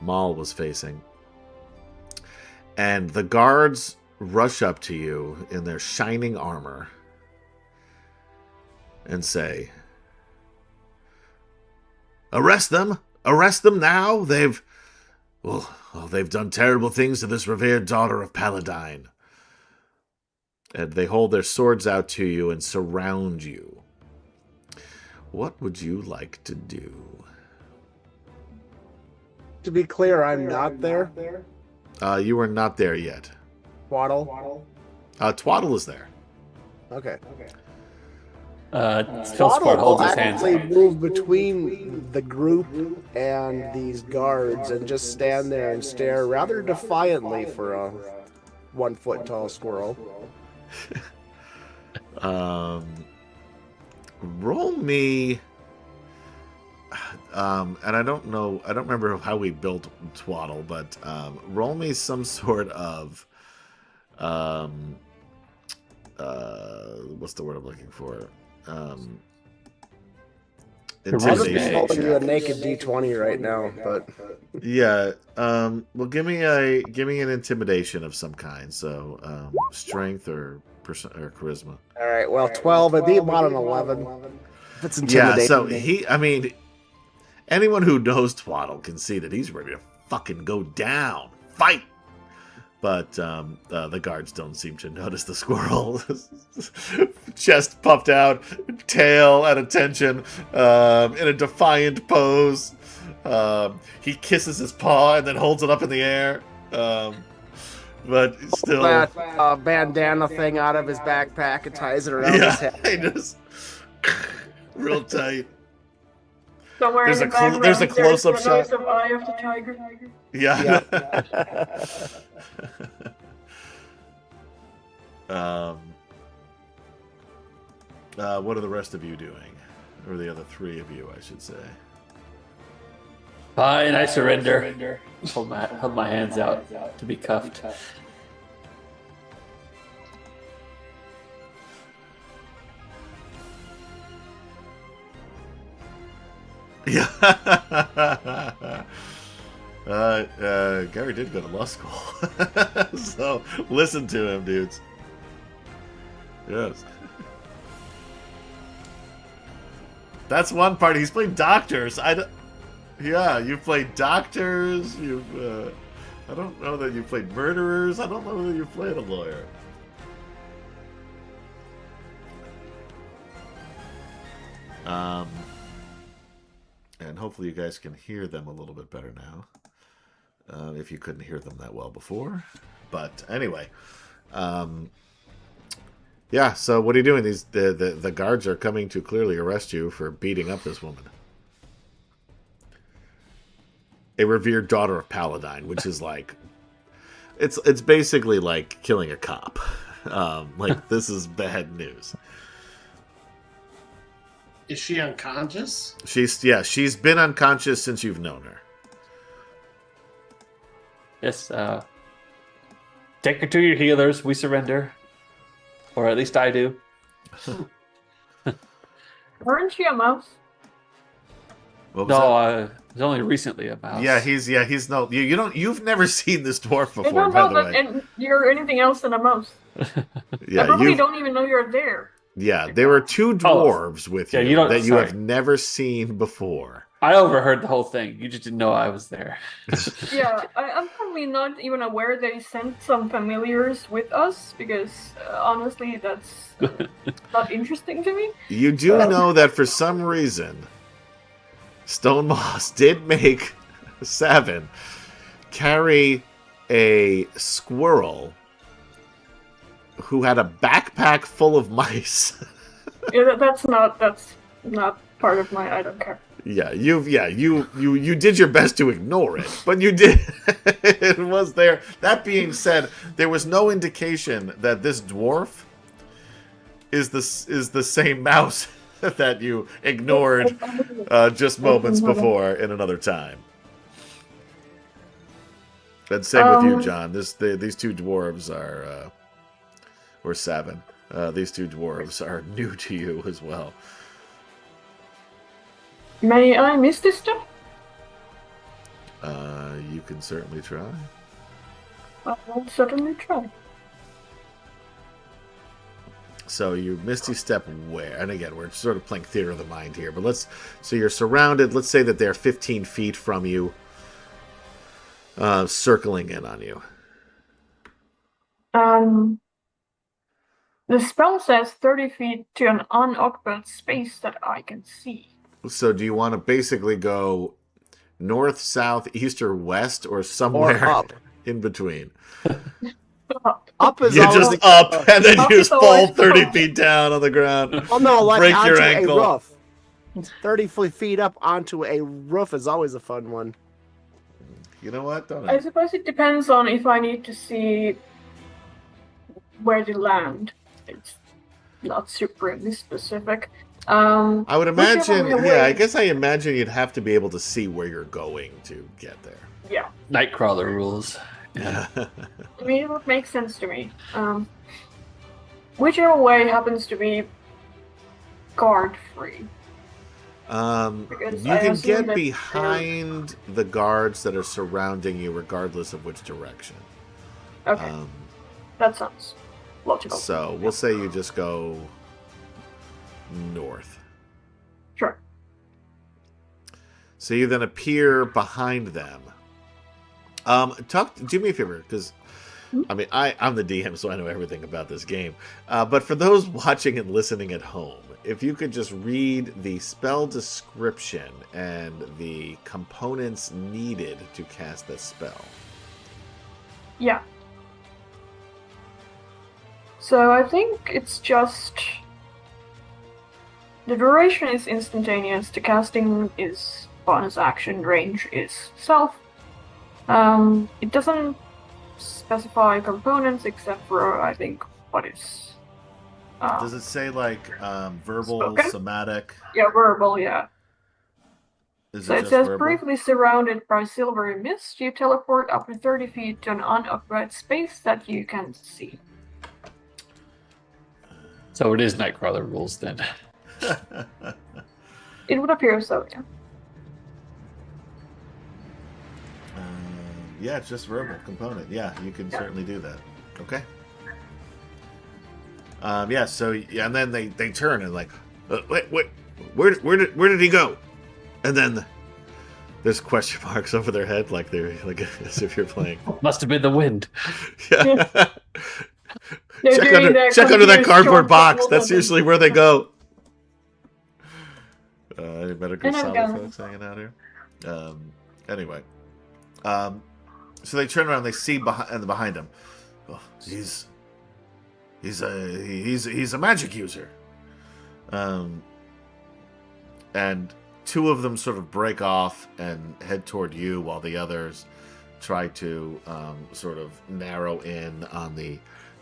Maul was facing. And the guards rush up to you in their shining armor and say, "Arrest them! Arrest them now! They've done terrible things to this revered daughter of Paladine." And they hold their swords out to you and surround you. What would you like to do? To be clear, I'm not there. You are not there yet. Twaddle. Twaddle is there. Okay. Felsport holds his hands actually out. move between the group and these guards and just stand there and stare rather defiantly for a 1 foot tall squirrel. Roll me. And I don't remember how we built Twaddle, but roll me some sort of what's the word I'm looking for? I'll just be Intimidation. rolling you a naked D20 right now, but Yeah. Well, give me an intimidation of some kind. So strength or charisma. all right. Well, 12. It'd be about an 11. That's intimidating. Yeah. So anyone who knows Twaddle can see that he's ready to fucking go down, fight. But the guards don't seem to notice the squirrel. Chest puffed out, tail at attention, in a defiant pose. He kisses his paw and then holds it up in the air. But still... that bandana thing out of his backpack and ties it around his head. he just... real tight. Somewhere There's in a the background, there's a close-up there's the noise shot. of Eye of the Tiger. Yeah. What are the rest of you doing? Or the other three of you, I should say. Fine, I surrender. Hold my hands out to be cuffed. Yeah. Gary did go to law school. So listen to him, dudes. Yes. That's one part. He's played doctors. Yeah, you've played doctors. I don't know that you've played murderers. I don't know that you've played a lawyer. And hopefully you guys can hear them a little bit better now. If you couldn't hear them that well before. But anyway. Yeah, so what are you doing? The guards are coming to clearly arrest you for beating up this woman. A revered daughter of Paladine, which is like... It's basically like killing a cop. Like, this is bad news. Is she unconscious? She's been unconscious since you've known her. Yes, take her to your healers. We surrender. Or at least I do. Weren't she a mouse? What was that? No, it's only recently a mouse. Yeah, he's no. You've never seen this dwarf I before, don't by know the that way. and you're anything else than a mouse. I Yeah, probably don't even know you're there. yeah. There were two dwarves with Yeah, you, you don't- that you sorry. have never seen before. I overheard the whole thing. You just didn't know I was there. Yeah, I'm probably not even aware they sent some familiars with us because honestly, that's not interesting to me. You do know that for some reason, Stone Moss did make Savin carry a squirrel who had a backpack full of mice. Yeah, that's not part of my. I don't care. Yeah, you did your best to ignore it, but you did. It was there. That being said, there was no indication that this dwarf is the same mouse that you ignored just moments before in another time. And same with you, John. These two dwarves are, or Savin. These two dwarves are new to you as well. May I miss this stuff? You can certainly try. I will certainly try. So you Misty Step where? And again, we're sort of playing theater of the mind here, but so you're surrounded. Let's say that they're 15 feet from you, circling in on you. The spell says 30 feet to an unoccupied space that I can see. So do you want to basically go north, south, east, or west, or somewhere Or up. in between? Up is You always just up, and then Up you is just fall always 30 up. feet down on the ground. Oh no, like break onto your ankle. a roof. 30 feet up onto a roof is always a fun one. You know what? Don't I suppose it depends on if I need to see where to land. It's not supremely specific. I would imagine, whichever yeah, way- I guess I imagine you'd have to be able to see where you're going to get there. Yeah, Nightcrawler rules. Yeah. I mean, it would make sense to me. Whichever way happens to be guard-free. Because You I can assume get that behind the guards that are surrounding you regardless of which direction. Okay, that sounds logical. So we'll say you just go north. Sure. So you then appear behind them. Do me a favor, because I mean I'm the DM, so I know everything about this game. But for those watching and listening at home, if you could just read the spell description and the components needed to cast this spell. Yeah. So I think it's just the duration is instantaneous. The casting is bonus action. Range is self. It doesn't specify components except for I think what is. Does it say like verbal, spoken? somatic? Yeah, verbal. Yeah. Is So it just says verbal? briefly surrounded by silvery mist, you teleport up to 30 feet to an unoccupied space that you can see. So it is Nightcrawler rules then. It would appear so, yeah. Yeah, it's just verbal component. Yeah, you can certainly do that. Okay. Yeah. So yeah, and then they turn and like, wait, where did he go? And then there's question marks over their head, like they're like as if you're playing. Must have been the wind. Yeah. They're check doing under, their check under that confused cardboard short box. football That's button. usually where they go. Any better And I'm Grisala gone. folks hanging out here? Anyway. So they turn around, they see behind him. Oh, he's a magic user. And two of them sort of break off and head toward you, while the others try to sort of narrow in on the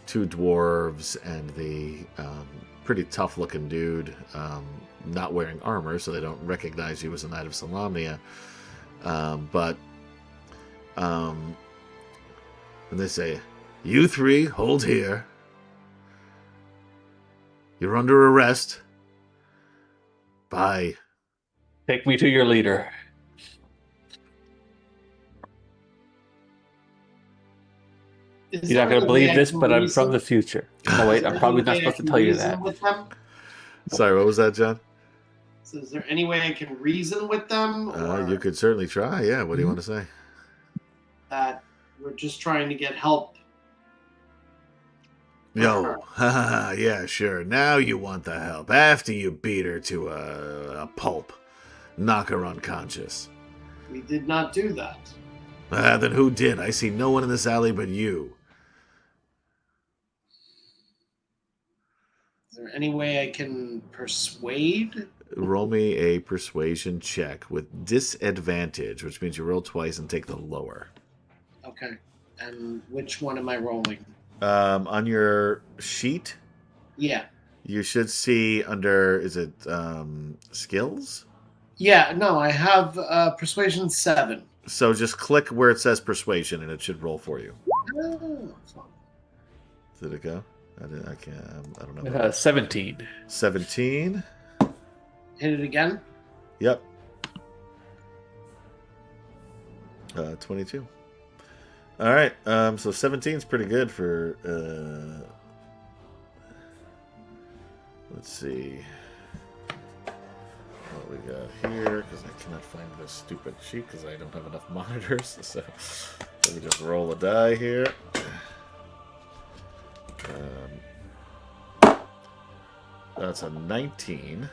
two dwarves and the pretty tough-looking dude, not wearing armor, so they don't recognize you as a Knight of Solamnia. And they say, "You three, hold here. You're under arrest by..." Take me to your leader. You're not going to believe this, but I'm from the future. No, wait, I'm probably not supposed to tell you that. Sorry, what was that, John? So is there any way I can reason with them? Or You could certainly try, yeah. What do you want to say? that we're just trying to get help? Yo, yeah, sure. Now you want the help. After you beat her to a pulp. Knock her unconscious. We did not do that. Then who did? I see no one in this alley but you. Is there any way I can persuade? Roll me a persuasion check with disadvantage, which means you roll twice and take the lower. Okay. And which one am I rolling? On your sheet, Yeah. you should see under, is it skills? Yeah, no, I have persuasion 7. So just click where it says persuasion and it should roll for you. Oh, fun. Did it go? I don't know. 17. 17. Hit it again. Yep. 22. All right. So 17 is pretty good for. Let's see what we got here, because I cannot find this stupid sheet because I don't have enough monitors. So let me just roll a die here. That's a 19.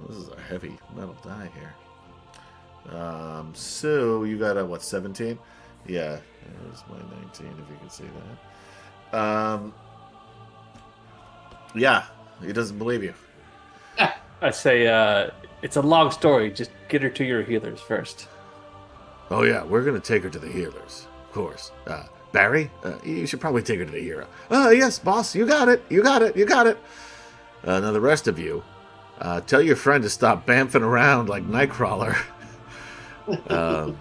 This is a heavy metal die here. So you got a what, 17? Yeah, there's my 19 if you can see that. Yeah, he doesn't believe you. I say, it's a long story. Just get her to your healers first. Oh yeah, we're gonna take her to the healers, of course. Barry, you should probably take her to the hero. Yes, boss, you got it. Now the rest of you, tell your friend to stop bamfing around like Nightcrawler. I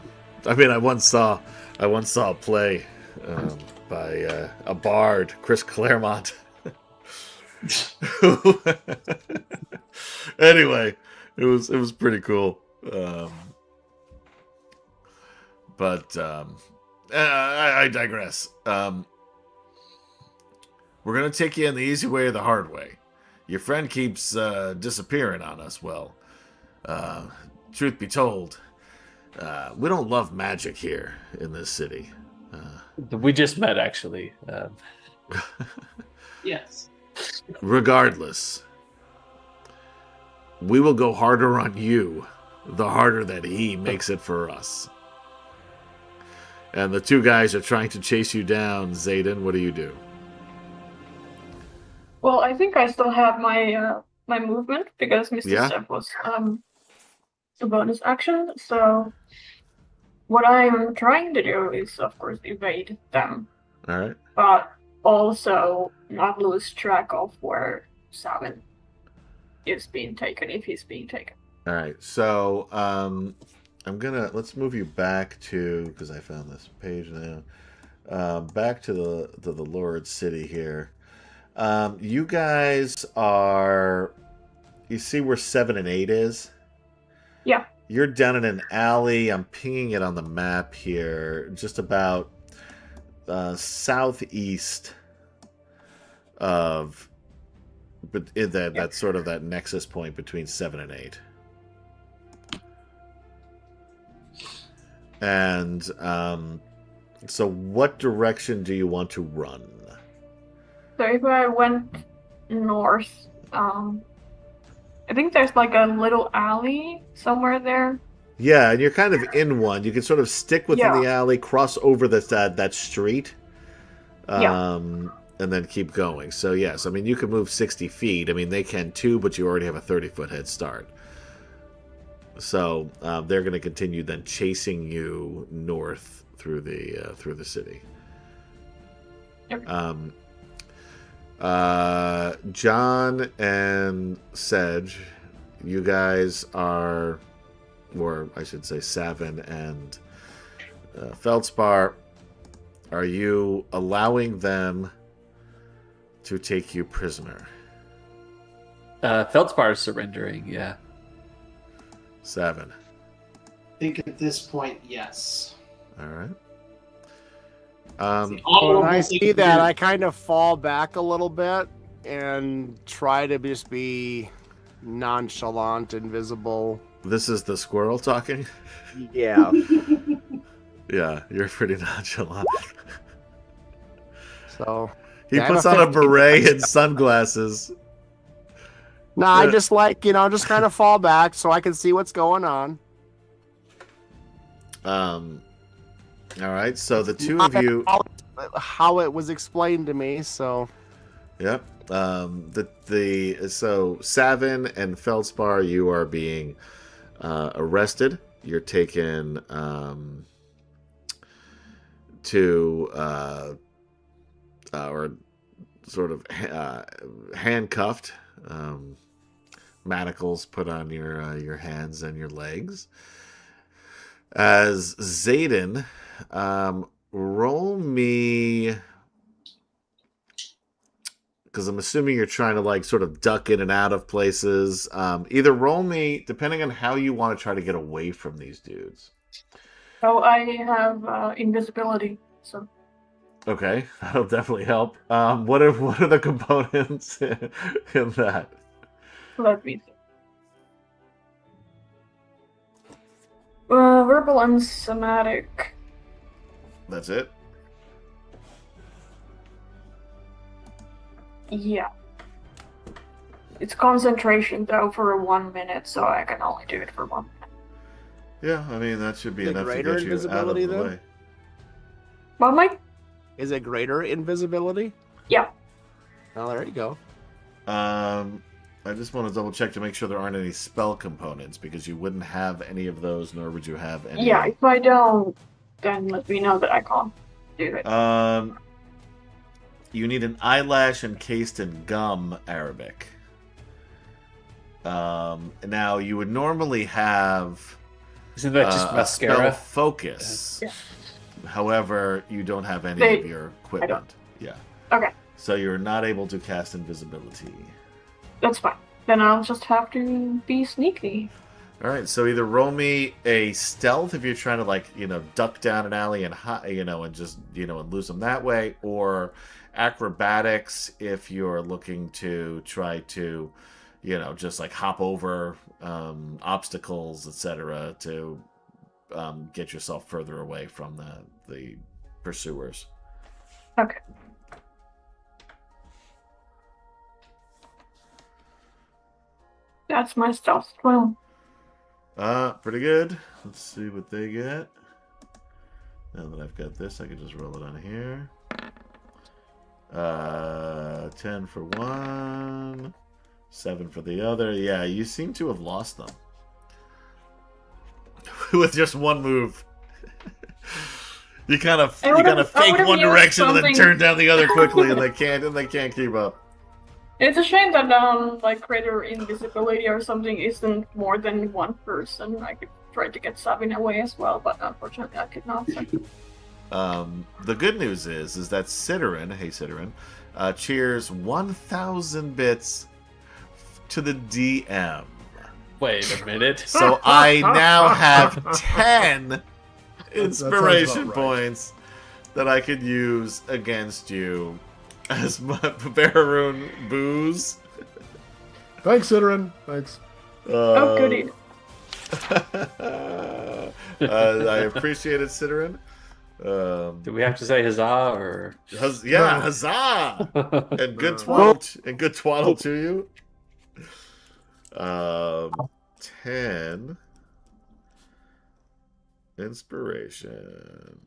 mean, I once saw a play by a bard, Chris Claremont. Anyway, it was pretty cool. But I digress. We're gonna take you in the easy way or the hard way. Your friend keeps disappearing on us. Well, truth be told, we don't love magic here in this city. We just met, actually. Yes. Regardless, we will go harder on you, the harder that he makes it for us. And the two guys are trying to chase you down. Zayden, what do you do? Well, I think I still have my my movement because Mr. Step was a bonus action. So what I'm trying to do is, of course, evade them. All right. But also not lose track of where Savin is being taken, if he's being taken. All right. So let's move you back to, because I found this page now. Back to the Lord City here. You guys are. You see where 7 and 8 is? Yeah. You're down in an alley. I'm pinging it on the map here. Just about southeast of, but in that's sort of that nexus point between 7 and 8. And so what direction do you want to run? So if I went north, I think there's like a little alley somewhere there. Yeah, and you're kind of in one. You can sort of stick within the alley, cross over that street, and then keep going. So yes, I mean you can move 60 feet. I mean they can too, but you already have a 30-foot head start. So they're going to continue then chasing you north through the city. Yep. John and Sedg, you guys are, or I should say Savin and Feldspar, are you allowing them to take you prisoner? Feldspar is surrendering, yeah. Savin. I think at this point, yes. All right. When I see that, I kind of fall back a little bit and try to just be nonchalant, invisible. This is the squirrel talking? Yeah. Yeah, you're pretty nonchalant. So he puts on a beret and sunglasses. No, I just just kind of fall back so I can see what's going on. All right, so the two of you, how it was explained to me, so. Yep. So Savin and Feldspar, you are being arrested. You're taken to or sort of handcuffed. Manacles put on your hands and your legs. As Zayden, roll me, because I'm assuming you're trying to sort of duck in and out of places. Either roll me, depending on how you want to try to get away from these dudes. Oh, I have invisibility, so Okay, that'll definitely help. What are the components in that? let me see. Verbal and somatic. That's it? Yeah. It's concentration though for 1 minute, so I can only do it for 1 minute. Yeah, I mean that should be The enough to greater get you out of invisibility, the then? way. Well, Mike? Is it greater invisibility? Yeah. Oh, there you go. I just want to double check to make sure there aren't any spell components because you wouldn't have any of those, nor would you have any. Yeah, if I don't, then let me know that I can't do it. You need an eyelash encased in gum Arabic. Now you would normally have Isn't that just a spell mascara? focus. Yeah. However, you don't have any of your equipment. Yeah. Okay, So you're not able to cast invisibility. that's fine. Then I'll just have to be sneaky. All right, so either roll me a stealth if you're trying to duck down an alley and and just and lose them that way, or acrobatics if you're looking to try to just hop over obstacles, etc., to get yourself further away from the pursuers. Okay. That's my stealth 12. Pretty good. Let's see what they get. Now that I've got this, I can just roll it on here. 10 for one, 7 for the other. Yeah, you seem to have lost them. With just one move. You kind of fake one direction and then turn down the other quickly, and they can't keep up. It's a shame that greater invisibility or something isn't more than one person. I could try to get Sabine away as well, but unfortunately I could not. The good news is that Sidorin, hey Sidorin, cheers 1,000 bits to the DM. Wait a minute. So I now have 10 inspiration points that I could use against you as my Baroon booze. Thanks, Sidorin. Thanks. Oh, goody. I appreciate it, Sidorin. Do we have to say huzzah or? Yeah, huzzah! And good twaddle to you. 10 inspiration.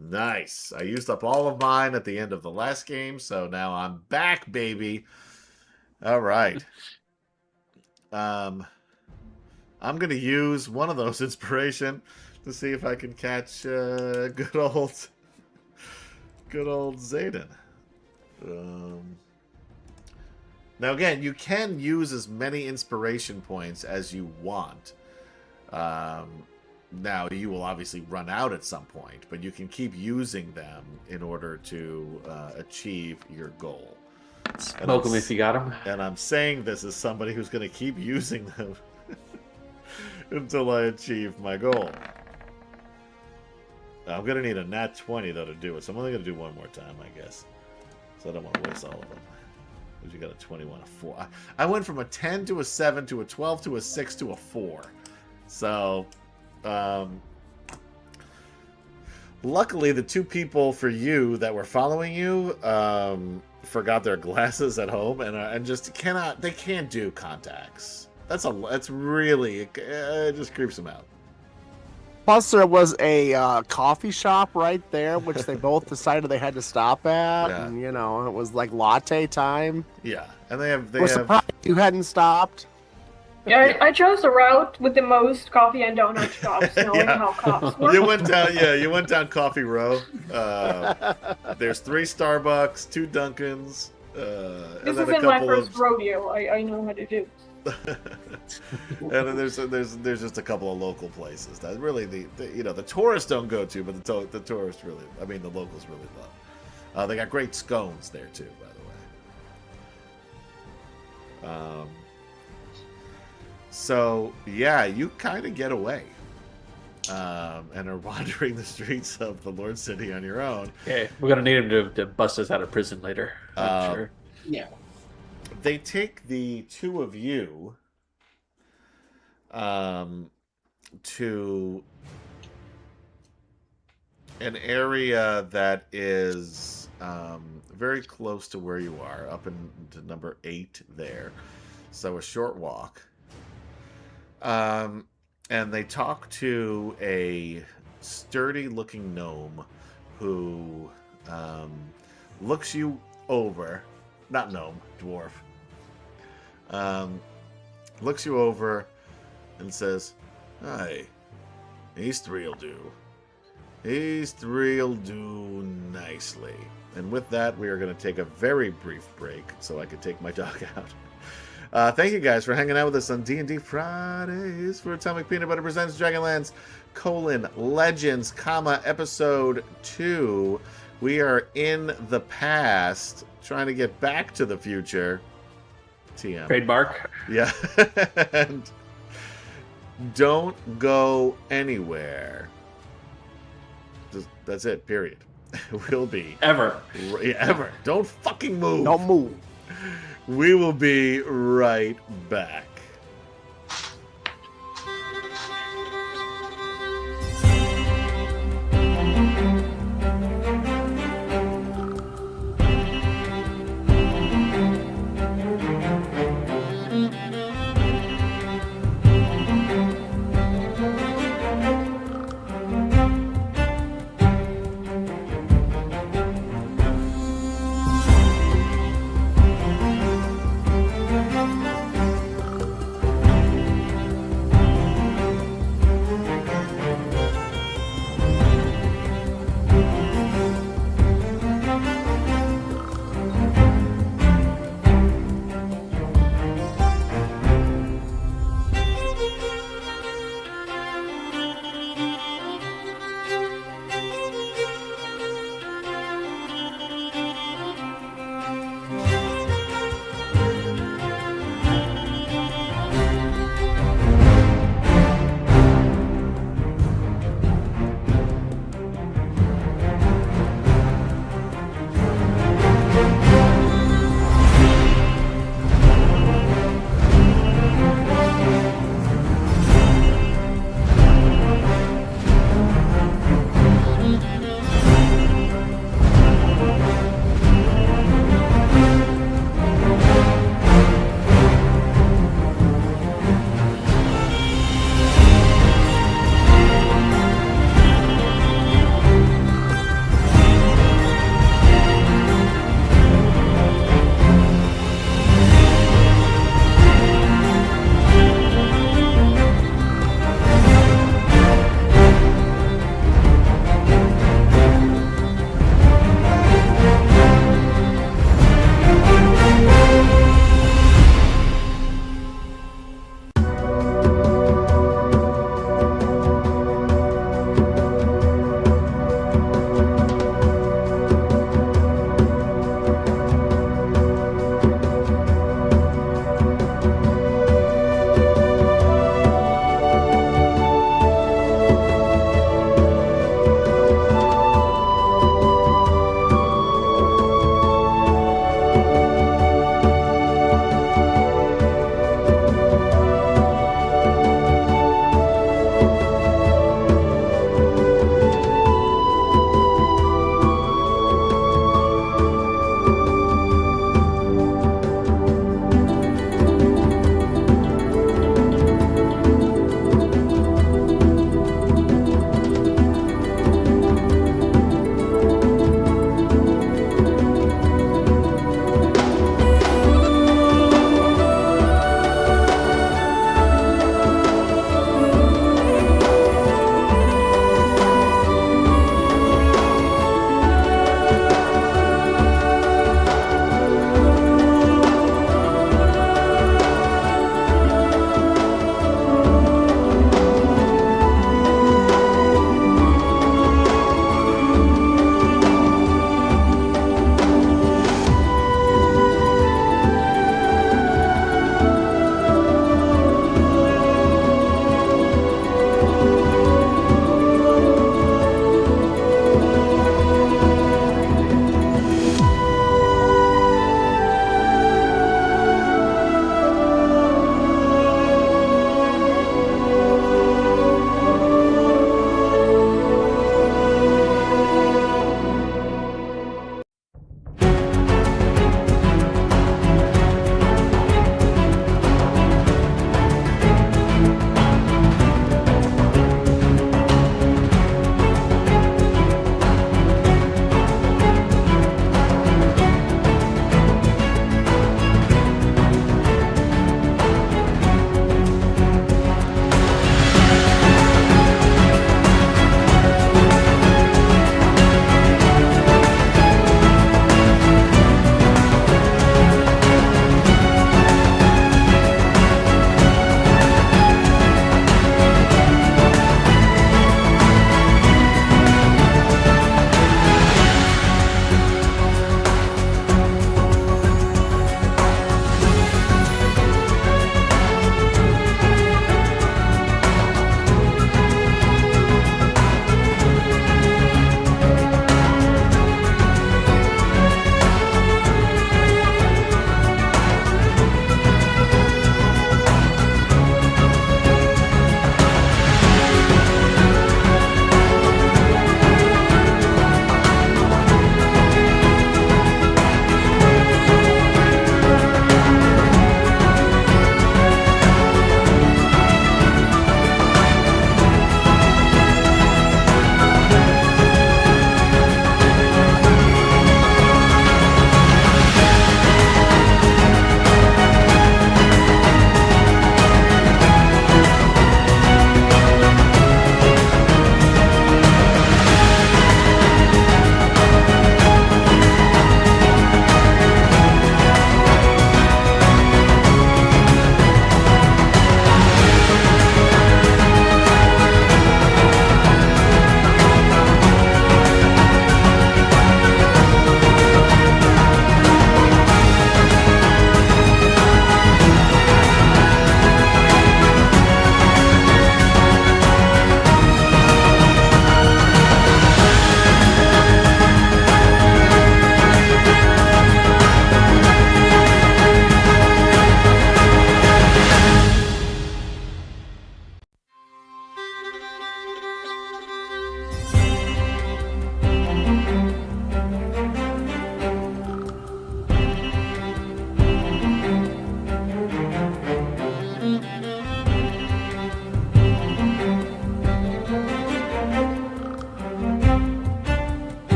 Nice. I used up all of mine at the end of the last game, so now I'm back, baby. All right. I'm going to use one of those inspiration to see if I can catch good old Zayden. Now, again, you can use as many inspiration points as you want. Now, you will obviously run out at some point, but you can keep using them in order to achieve your goal. Smoke them if you got them. And I'm saying this as somebody who's going to keep using them until I achieve my goal. I'm going to need a nat 20, though, to do it. So I'm only going to do one more time, I guess. So I don't want to waste all of them. Because you got a 21, a 4. I went from a 10 to a 7 to a 12 to a 6 to a 4. So, luckily, the two people for you that were following you forgot their glasses at home and just cannot. They can't do contacts. That's really it just creeps them out. Plus, there was a coffee shop right there, which they both decided they had to stop at. Yeah. And, it was like latte time. Yeah, and they have. We're surprised you hadn't stopped. Yeah, I chose the route with the most coffee and donut shops, knowing Yeah. how cops work. You went down. Yeah, you went down Coffee Row. There's 3 Starbucks, 2 Dunkins. This And then a isn't my couple first of. rodeo. I know how to do. And then there's just a couple of local places that really the tourists don't go to, but the tourists really, I mean the locals really love. They got great scones there too, by the way. So yeah, you kind of get away. and are wandering the streets of the Lord City on your own. Okay, we're gonna need him to bust us out of prison later. I'm sure. Yeah. They take the two of you to an area that is very close to where you are, up into number 8 there. So a short walk. And they talk to a sturdy-looking gnome who looks you over. Not gnome, dwarf. Looks you over and says, "Hi, these three'll do. These three'll do nicely." And with that, we are going to take a very brief break so I can take my dog out. Thank you guys for hanging out with us on D&D Fridays for Atomic Peanut Butter Presents Dragonlance, Legends, Episode 2. We are in the past, trying to get back to the future. TM. Trademark. Yeah. And don't go anywhere. That's it, period. We'll be... Ever. Ever. Don't fucking move. Don't move. We will be right back.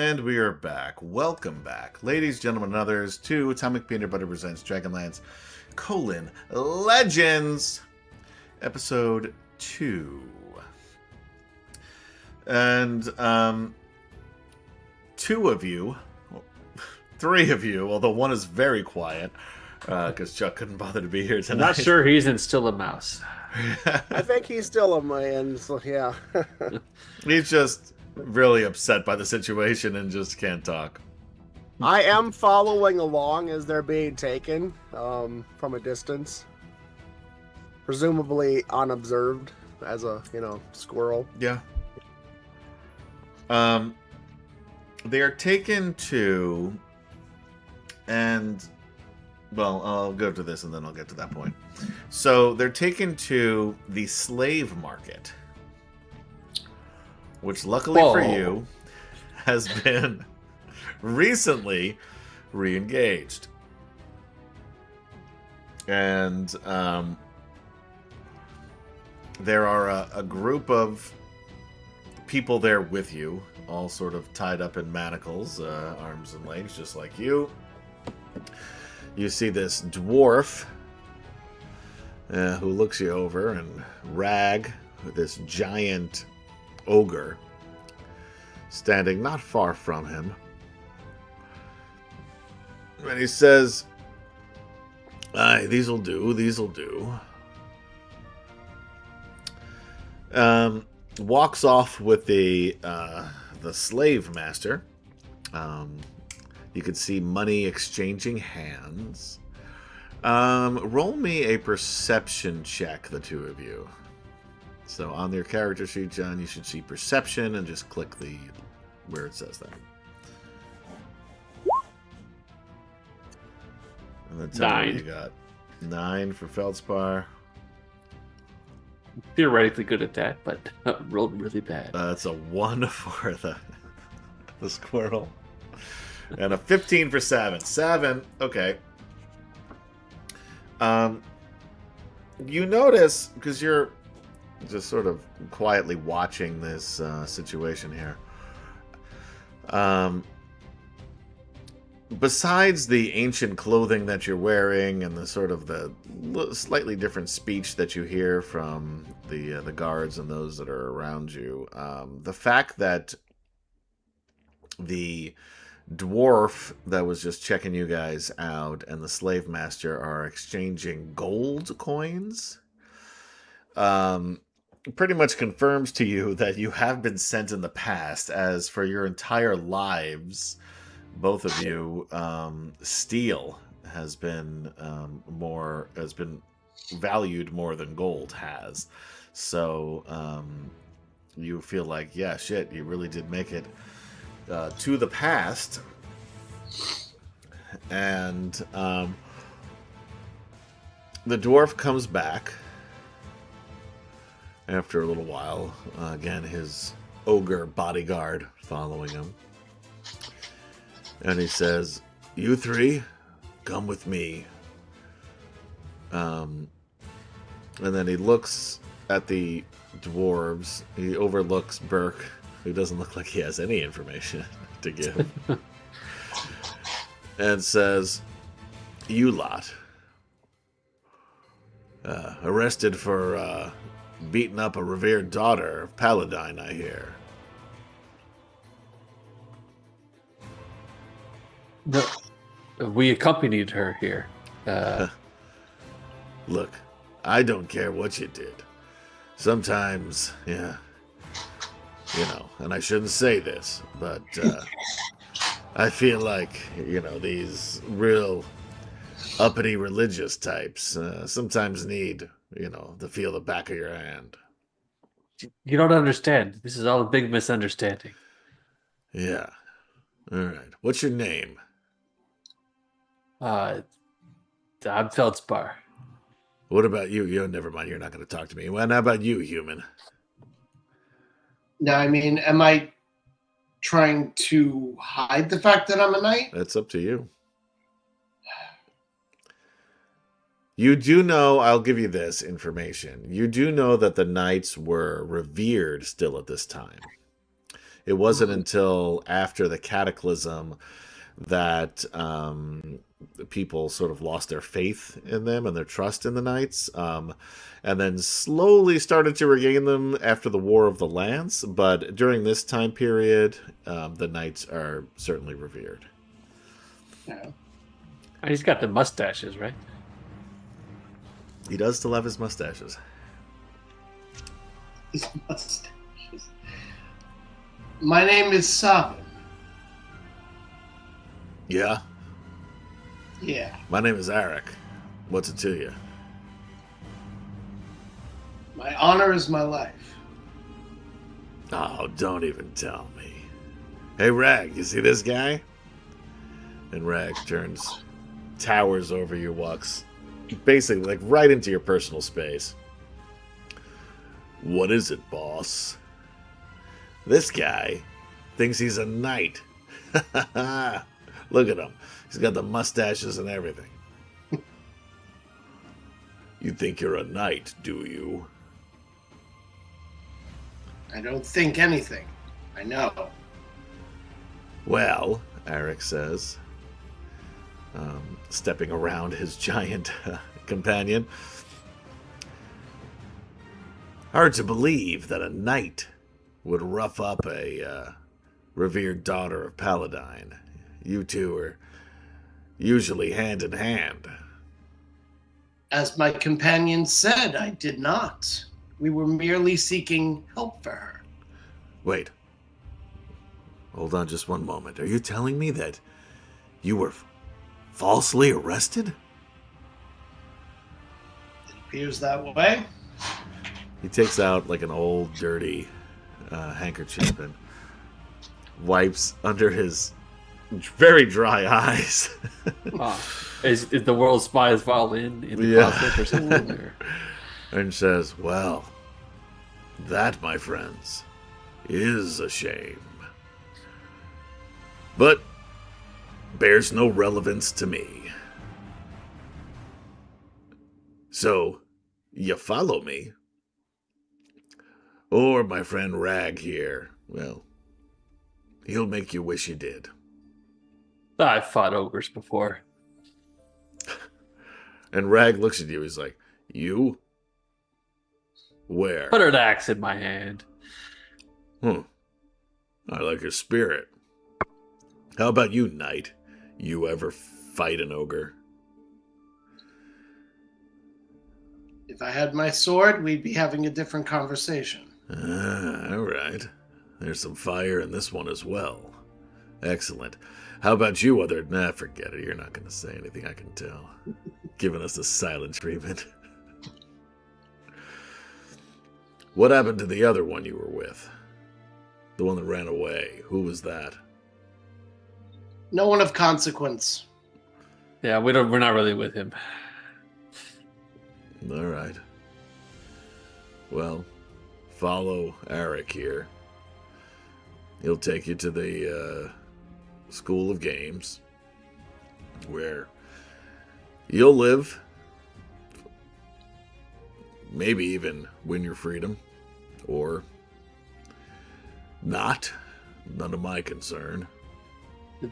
And we are back. Welcome back, ladies, gentlemen, and others, to Atomic Peanut Butter Presents DragonLance: Legends, Episode 2. And, 2 of you, 3 of you, although one is very quiet, because Chuck couldn't bother to be here tonight. I'm not sure he isn't still a mouse. I think he's still on my end, so yeah. He's just really upset by the situation and just can't talk. I am following along as they're being taken from a distance. Presumably unobserved as a, squirrel. Yeah. They are taken to, and, well, I'll go to this and then I'll get to that point. So they're taken to the slave market, which luckily for you has been recently re-engaged. And there are a group of people there with you, all sort of tied up in manacles, arms and legs, just like you. You see this dwarf who looks you over, and Rag, this giant ogre, standing not far from him. And he says, "Aye, these'll do, these'll do." Walks off with the slave master. You could see money exchanging hands. Roll me a perception check, the two of you. So on your character sheet, John, you should see perception and just click where it says that. And then tell me what you got. 9 for Feldspar. Theoretically good at that, but rolled really bad. That's a 1 for the squirrel. And a 15 for Savin. Savin, okay. You notice, because you're just sort of quietly watching this situation here. Besides the ancient clothing that you're wearing and the sort of the slightly different speech that you hear from the guards and those that are around you, the fact that the dwarf that was just checking you guys out and the slave master are exchanging gold coins, pretty much confirms to you that you have been sent in the past, as for your entire lives, both of you, steel has been valued more than gold has. So you feel like, yeah, shit, you really did make it to the past. And the dwarf comes back after a little while. Again, his ogre bodyguard following him. And he says, "You 3, come with me." And then he looks at the dwarves. He overlooks Burke, who doesn't look like he has any information to give. And says, "You lot, arrested for beating up a revered daughter of Paladine, I hear." No, we accompanied her here. Look, I don't care what you did. Sometimes, yeah, and I shouldn't say this, but I feel like, these real uppity religious types sometimes need, to feel the back of your hand. You don't understand. This is all a big misunderstanding. Yeah. All right. What's your name? I'm Feldspar. What about you? Never mind. You're not going to talk to me. Well, how about you, human? Now, I mean, am I trying to hide the fact that I'm a knight? That's up to you. You do know, I'll give you this information. You do know that the knights were revered still at this time. It wasn't until after the cataclysm that people sort of lost their faith in them and their trust in the knights, and then slowly started to regain them after the War of the Lance. But during this time period, the knights are certainly revered. Yeah. He's got the mustaches, right? He does still have his mustaches. His mustaches. My name is Sabin. Yeah? Yeah. My name is Eric. What's it to you? My honor is my life. Oh, don't even tell me. Hey, Rag, you see this guy? And Rag towers over you, walks basically like right into your personal space. What is it, boss? This guy thinks he's a knight. Look at him. He's got the mustaches and everything. You think you're a knight, do you? I don't think anything. I know. Well, Eric says, stepping around his giant companion. Hard to believe that a knight would rough up a revered daughter of Paladine. You two are usually hand in hand. As my companion said, I did not. We were merely seeking help for her. Wait. Hold on just one moment. Are you telling me that you were falsely arrested? It appears that way. He takes out like an old dirty handkerchief and wipes under his very dry eyes. Is the world's spies violin in the closet or something? Or? And says, well, that, my friends, is a shame. But bears no relevance to me. So, you follow me? Or my friend Rag here, well, he'll make you wish you did. I've fought ogres before. And Rag looks at you, he's like, you? Where? Put an axe in my hand. I like your spirit. How about you, knight? You ever fight an ogre? If I had my sword, we'd be having a different conversation. All right. There's some fire in this one as well. Excellent. How about you, other... Nah, forget it. You're not going to say anything, I can tell. Giving us the silent treatment. What happened to the other one you were with? The one that ran away. Who was that? No one of consequence. Yeah, we're not really with him. All right. Well, follow Eric here. He'll take you to the School of Games, where you'll live, maybe even win your freedom, or not. None of my concern.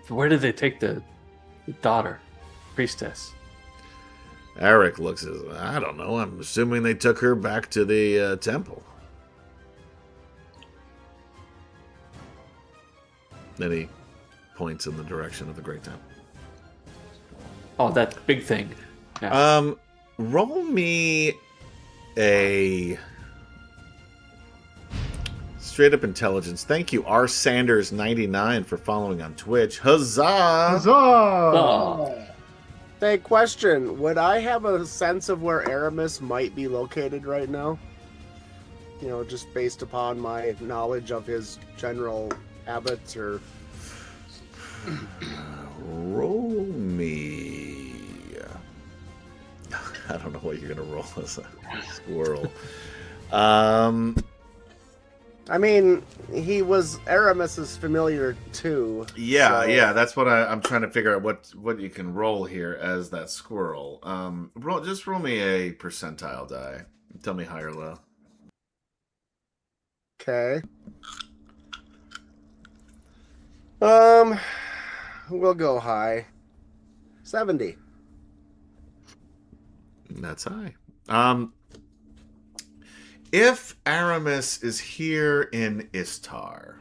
Where did they take the daughter, priestess? Eric looks as, I don't know, I'm assuming they took her back to the temple. Then he points in the direction of the Great Temple. Oh, that big thing. Yeah. Roll me a straight up intelligence. Thank you, R. Sanders 99 for following on Twitch. Huzzah! Huzzah! Oh. Hey, question. Would I have a sense of where Aramis might be located right now? You know, just based upon my knowledge of his general habits or... Roll me... I don't know what you're going to roll as a squirrel. I mean, he was Aramis's familiar too. Yeah, so... yeah, that's what I'm trying to figure out what you can roll here as that squirrel. Just roll me a percentile die. Tell me high or low. Okay. We'll go high. 70. That's high. If Aramis is here in Istar,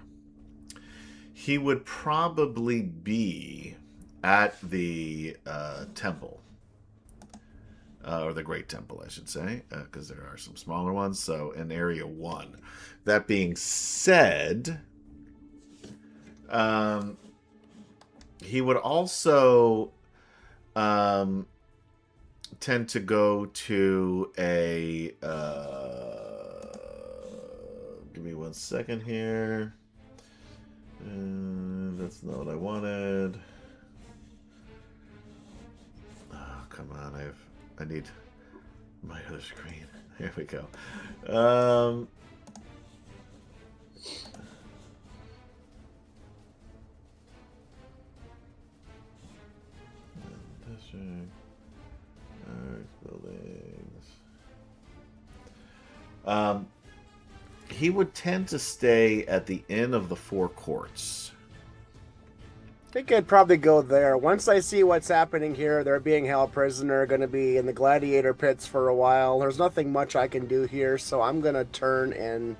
he would probably be at the temple. Or the Great Temple, I should say, because there are some smaller ones. So in Area 1. That being said, he would also tend to go to a... give me 1 second here. That's not what I wanted. Oh, come on, I need my other screen. Here we go. District, buildings. He would tend to stay at the Inn of the Four Courts. I think I'd probably go there. Once I see what's happening here, they're being held prisoner, going to be in the gladiator pits for a while. There's nothing much I can do here, so I'm going to turn and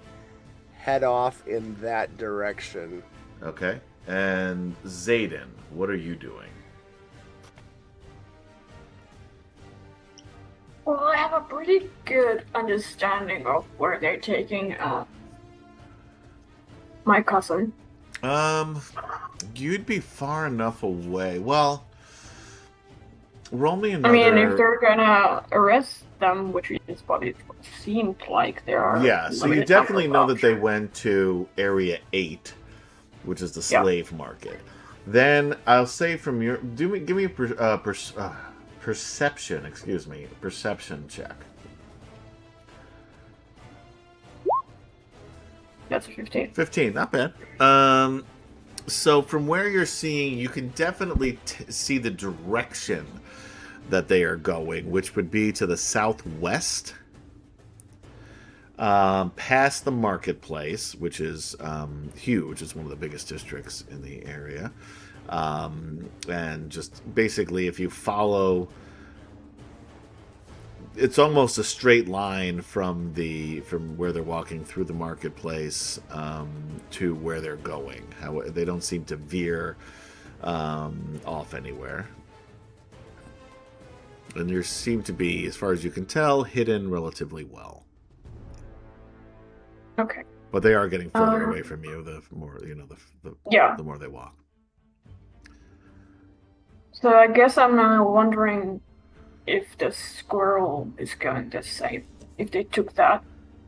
head off in that direction. Okay. And Zayden, what are you doing? Well, I have a pretty good understanding of where they're taking my cousin. You'd be far enough away. Well, roll me another... I mean, if they're gonna arrest them, which is what it seemed like, there are... Yeah, so you definitely know that they went to Area 8, which is the slave market. Then, I'll say from your... give me a perception check. That's a 15. 15, not bad. So from where you're seeing, you can definitely see the direction that they are going, which would be to the southwest, past the marketplace, which is huge. It's one of the biggest districts in the area. And just basically, if you follow, it's almost a straight line from where they're walking through the marketplace to where they're going. How they don't seem to veer off anywhere, and you seem to be, as far as you can tell, hidden relatively well. Okay. But they are getting further away from you. The more the more they walk. So I guess I'm wondering if the squirrel is going to say if they took that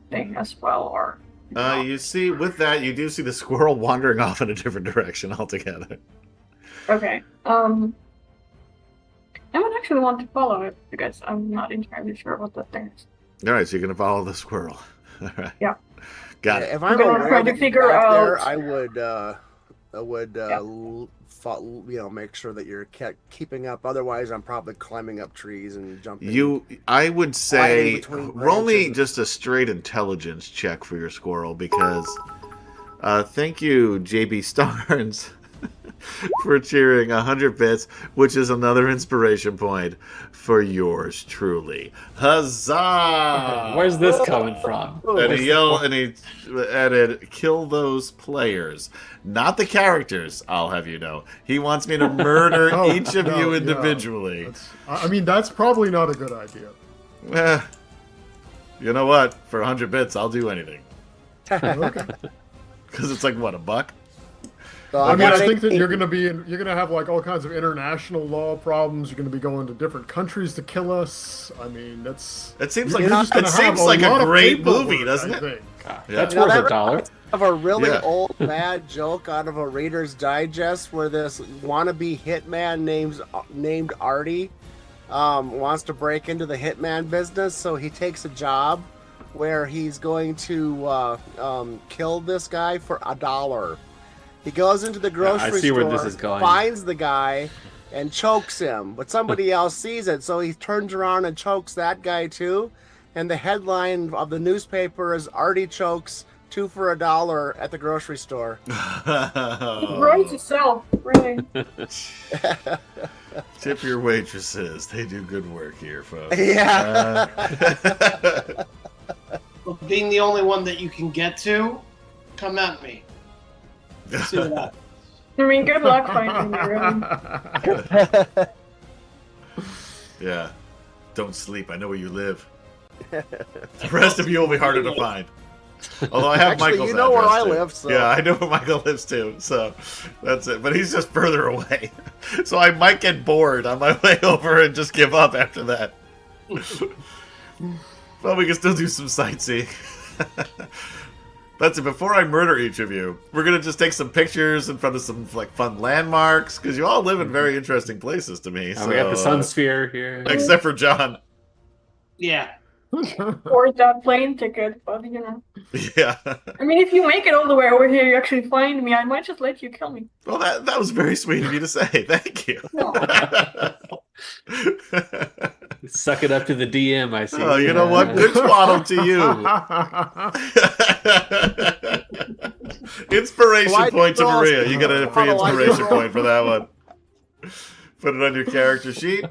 thing as well, or you see, with that, you do see the squirrel wandering off in a different direction altogether. Okay. I would actually want to follow it because I'm not entirely sure what that thing is. All right, so you're gonna follow the squirrel. All right. Yeah. Got it. If I'm gonna try to figure back out there, I would make sure that you're keeping up. Otherwise, I'm probably climbing up trees and jumping. I would say, roll me branches. just a straight intelligence check for your squirrel, because thank you, JB Starnes, for cheering 100 bits, which is another inspiration point for yours truly. Huzzah! Where's this coming from? And he yelled, and he added, "Kill those players, not the characters. I'll have you know, he wants me to murder each of you individually." I mean, that's probably not a good idea. You know what? For 100 bits, I'll do anything. Okay. Because it's like, what, $1? So I got think that 18. you're gonna have like all kinds of international law problems. You're gonna be going to different countries to kill us. I mean, It seems you're like just gonna have a lot of great paperwork, movie, doesn't I it? think. That's You know, worth that $1. Of a really Yeah. old bad joke out of a Reader's Digest where this wannabe hitman named Artie wants to break into the hitman business, so he takes a job where he's going to kill this guy for $1. He goes into the grocery I see store, where this is going. finds the guy, and chokes him, but somebody else sees it, so he turns around and chokes that guy too. And the headline of the newspaper is "Artie chokes 2 for $1 at the grocery store. Right to sell, really. Tip your waitresses. They do good work here, folks. Yeah. Well, being the only one that you can get to, come at me. See what happens. I mean, good luck finding me, really. Yeah. Don't sleep. I know where you live. The rest of you will be harder to find. Although I have Actually, Michael's you know where address, I too. live, so... Yeah, I know where Michael lives too, so that's it. But he's just further away. So I might get bored on my way over and just give up after that. Well, we can still do some sightseeing. That's it. Before I murder each of you, we're going to just take some pictures in front of some like fun landmarks, because you all live in very interesting places to me. So, we got the sun sphere here. Except for John. Yeah. Or that plane ticket, but you know. Yeah. I mean, if you make it all the way over here, you actually find me, I might just let you kill me. Well, that was very sweet of you to say. Thank you. No. Suck it up to the DM, I see. Oh, you know what? Good twaddle to you. Inspiration point to Maria. You get a free inspiration point for that one. Put it on your character sheet.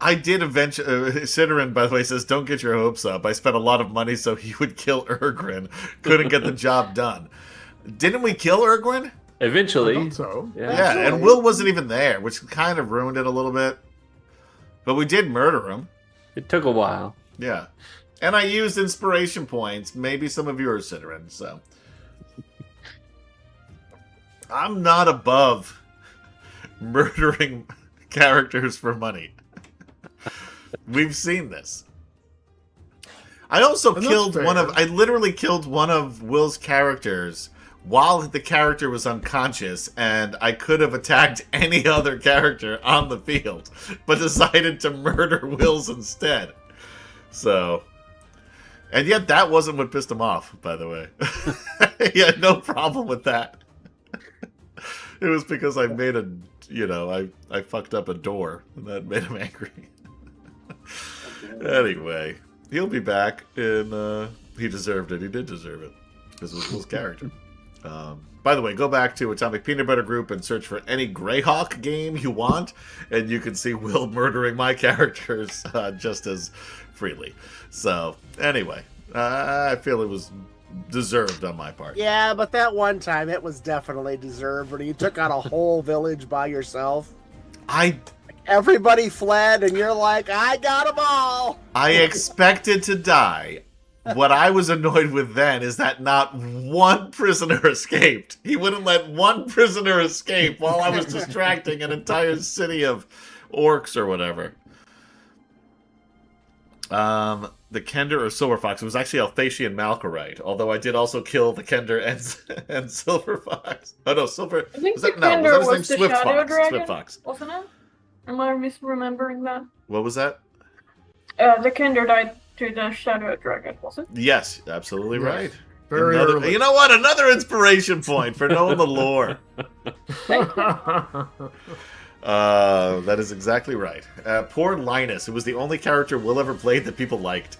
I did eventually. Ciderin, by the way, says, "Don't get your hopes up. I spent a lot of money so he would kill Ergrin. Couldn't get the job done. Didn't we kill Ergrin? Eventually. So. Yeah, and Will wasn't even there, which kind of ruined it a little bit. But we did murder him. It took a while. Yeah. And I used inspiration points. Maybe some of yours, Ciderin, so. I'm not above murdering characters for money. We've seen this. I also killed I literally killed one of Will's characters while the character was unconscious, and I could have attacked any other character on the field, but decided to murder Will's instead. So, and yet that wasn't what pissed him off, by the way. He had no problem with that. It was because I made I fucked up a door, and that made him angry. Anyway, he'll be back, and he deserved it. He did deserve it, because it was Will's character. By the way, go back to Atomic Peanut Butter Group and search for any Greyhawk game you want, and you can see Will murdering my characters just as freely. So, anyway, I feel it was deserved on my part. Yeah, but that one time it was definitely deserved when you took out a whole village by yourself. Everybody fled, and you're like, I got them all! I expected to die. What I was annoyed with then is that not one prisoner escaped. He wouldn't let one prisoner escape while I was distracting an entire city of orcs or whatever. The Kender or Silver Fox. It was actually Alphatian Malkorite, although I did also kill the Kender and Silver Fox. Oh no, Silver. I think the Kender was the Swift Shadow Fox. Dragon, Swift Fox. wasn't it? Am I misremembering that? What was that? The Kender died to the Shadow Dragon, was it? Yes, absolutely right. Very early. You know what? Another inspiration point for knowing the lore. That is exactly right. Poor Linus, who was the only character Will ever played that people liked.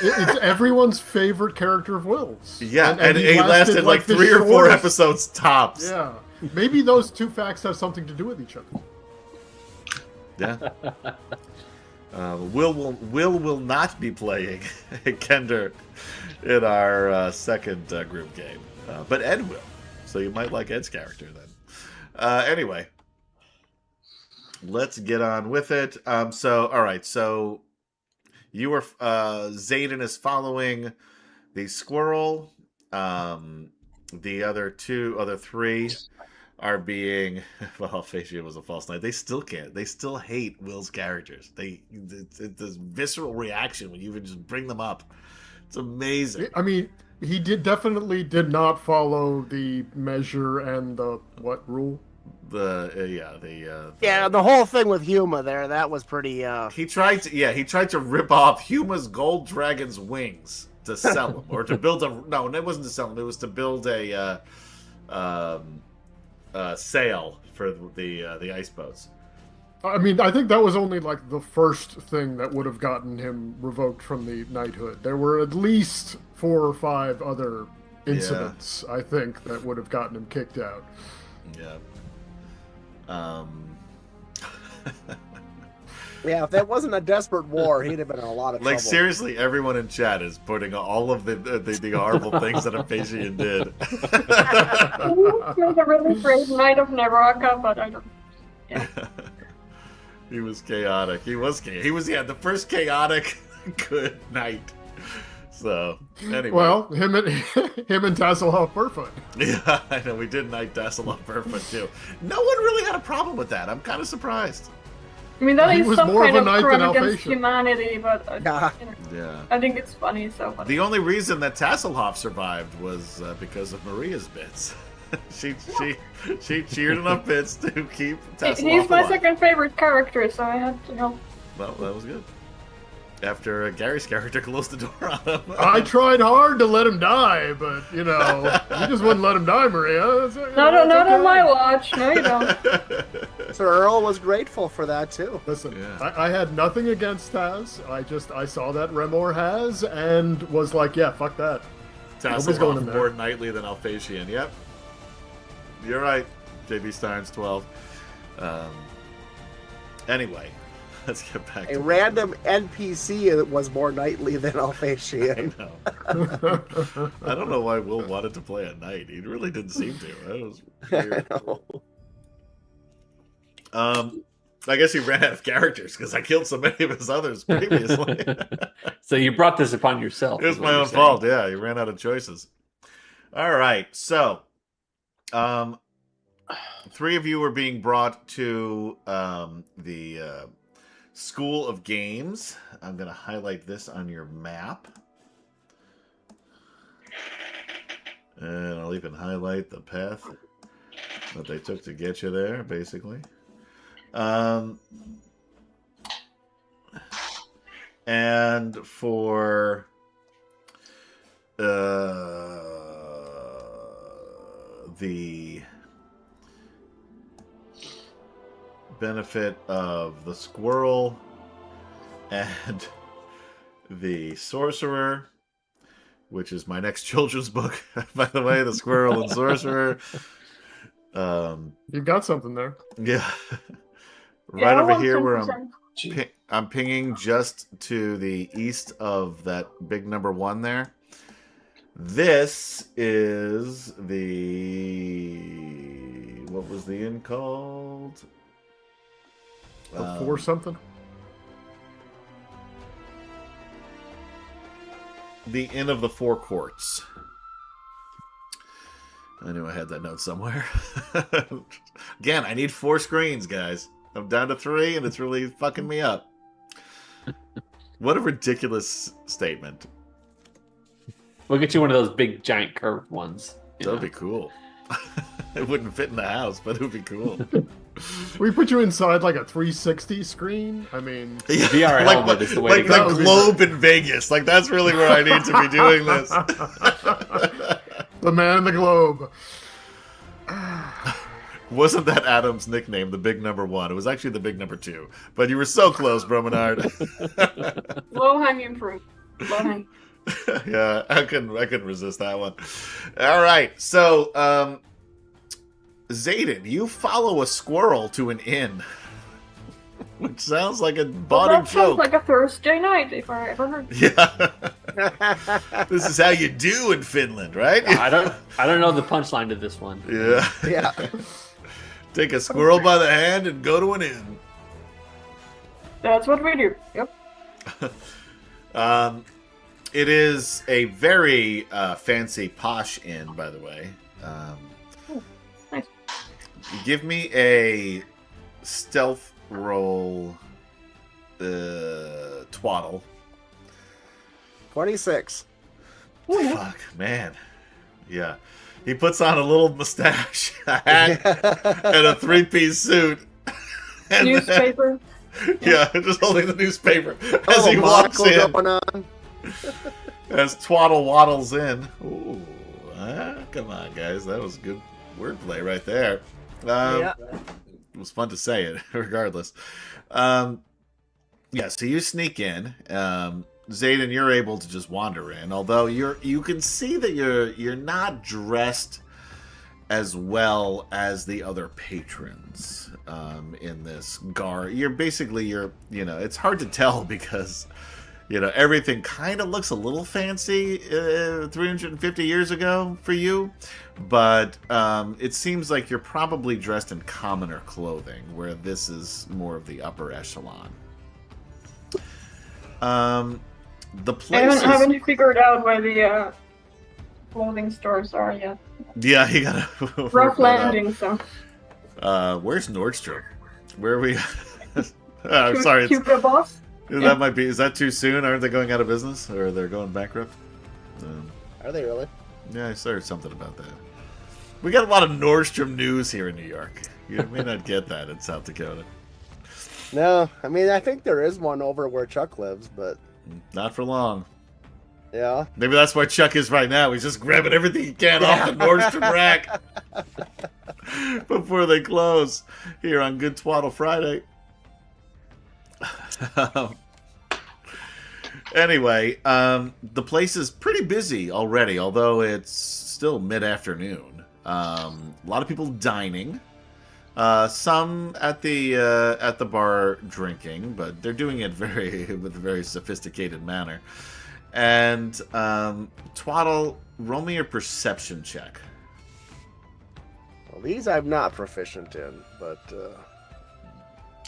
It's everyone's favorite character of Will's. Yeah, and he lasted like 3 or 4 episodes tops. Yeah. Maybe those two facts have something to do with each other. Yeah. Will will not be playing Kender in our second group game, but Ed will. So you might like Ed's character then. Anyway, let's get on with it. So all right, so you were Zayden is following the squirrel. The other 3 are being, well, Fascia was a false knight. They still can't. They still hate Will's characters. It's this visceral reaction when you even just bring them up. It's amazing. I mean, he definitely did not follow the measure and the what rule? The whole thing with Huma there, that was pretty. He tried to rip off Huma's gold dragon's wings to sell them, or to build a. No, it wasn't to sell them. It was to build a. Sail for the ice boats. I mean, I think that was only like the first thing that would have gotten him revoked from the knighthood. There were at least 4 or 5 other incidents, I think, that would have gotten him kicked out. Yeah. Yeah, if that wasn't a desperate war, he'd have been in a lot of trouble. Like, seriously, everyone in chat is putting all of the horrible things that Aphasia did. He was a really great knight of Naraka, but I don't. Yeah. He was chaotic. He was the first chaotic good knight. So anyway, well, him and Tasselhoff Burfoot. Yeah, I know we did knight Tasselhoff Burfoot too. No one really had a problem with that. I'm kind of surprised. I mean, that He is was some more of kind a of knight crime than against Alphatia. humanity, but Yeah. I think it's funny. So The only reason that Tasselhoff survived was because of Maria's bits. she cheered enough bits to keep Tasselhoff he's my alive. second favorite character, so I had to help. Well, that was good. After Gary's character closed the door on him. I tried hard to let him die, but you just wouldn't let him die, Maria. Not on my watch. No, you don't. So Earl was grateful for that too. Listen, Yeah. I had nothing against Taz. I saw that Remor has and was like, yeah, fuck that. Nobody's going in Tasselhoff there. more knightly than Alphasian. Yep. You're right, JB Steins 12. Anyway, let's get back A to random NPC was more knightly than Alphasian. I know. I don't know why Will wanted to play a knight. He really didn't seem to. That was weird. I guess he ran out of characters because I killed so many of his others previously. So you brought this upon yourself. It was is what my you're own saying. fault. Yeah, he ran out of choices. All right, so 3 of you are being brought to the School of Games. I'm going to highlight this on your map. And I'll even highlight the path that they took to get you there, basically. And for the benefit of the squirrel and the sorcerer, which is my next children's book, by the way, The Squirrel and Sorcerer. You got something there. Yeah. Right Yeah, over here where 100%. I'm pinging just to the east of that big number 1 there. This is the... What was the inn called? Or something. The Inn of the Four Courts. I knew I had that note somewhere. Again, I need 4 screens, guys. I'm down to 3, and it's really fucking me up. What a ridiculous statement. We'll get you one of those big, giant curved ones. That would be cool. It wouldn't fit in the house, but it would be cool. We put you inside like a 360 screen. I mean, VR helmet is the way like to go. the globe in Vegas. Like, that's really where I need to be doing this. the man in the globe. Wasn't that Adam's nickname, the big number 1? It was actually the big number 2. But you were so close, Bromenard. Low hanging fruit. Low hanging. Yeah, I couldn't resist that one. All right, so Zayden, you follow a squirrel to an inn, which sounds like a bawdy That sounds joke. like a Thursday night, if I ever heard. Yeah, this is how you do in Finland, right? I don't know the punchline to this one. Yeah, Yeah. Take a squirrel by the hand and go to an inn. That's what we do. Yep. It is a very fancy, posh inn, by the way. Nice. Give me a stealth roll, twaddle. 26. Fuck, man. Yeah. He puts on a little mustache, a hat, and a 3-piece suit. And Newspaper. then, yeah, just holding the newspaper as he walks monocle in. going on. As Twaddle waddles in. Ooh, come on, guys. That was good wordplay right there. Yeah. It was fun to say it, regardless. Yeah, so you sneak in. Zayden, you're able to just wander in, although you can see that you're not dressed as well as the other patrons in this gar. It's hard to tell because everything kind of looks a little fancy 350 years ago for you, but it seems like you're probably dressed in commoner clothing, where this is more of the upper echelon. The place I haven't figured out where the clothing stores are yet. Yeah, you gotta rough landing. So where's Nordstrom? Where are we? I'm sorry. Hugo Boss. That might be. Is that too soon? Aren't they going out of business, or they're going bankrupt? Are they really? Yeah, I heard something about that. We got a lot of Nordstrom news here in New York. You may not get that in South Dakota. No, I mean, I think there is one over where Chuck lives, but not for long. Yeah. Maybe that's where Chuck is right now. He's just grabbing everything he can off the Nordstrom rack before they close here on Good Twaddle Friday. Anyway, the place is pretty busy already, although it's still mid-afternoon. A lot of people dining. Some at the bar drinking, but they're doing it with a very sophisticated manner. And Twaddle, roll me your perception check. Well, these I'm not proficient in, but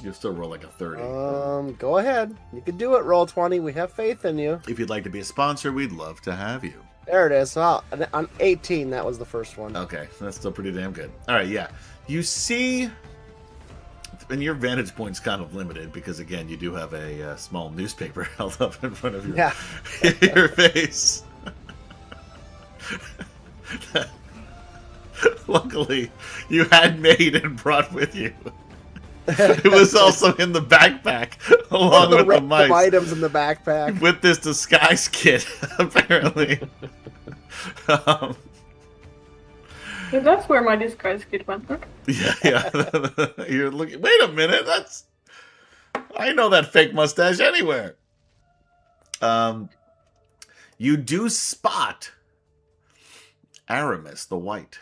you'll still roll like a 30. Go ahead. You can do it. Roll 20. We have faith in you. If you'd like to be a sponsor, we'd love to have you. There it is. On 18, that was the first one. Okay, that's still pretty damn good. All right, yeah. You see, and your vantage point's kind of limited because, again, you do have a small newspaper held up in front of your face. Luckily, you had made and brought with you. It was also in the backpack, along with the mice. Items in the backpack. With this disguise kit, apparently. Yeah, that's where my disguise kit went. Look. Yeah. You're looking. Wait a minute. I know that fake mustache anywhere. You do spot Aramis the White.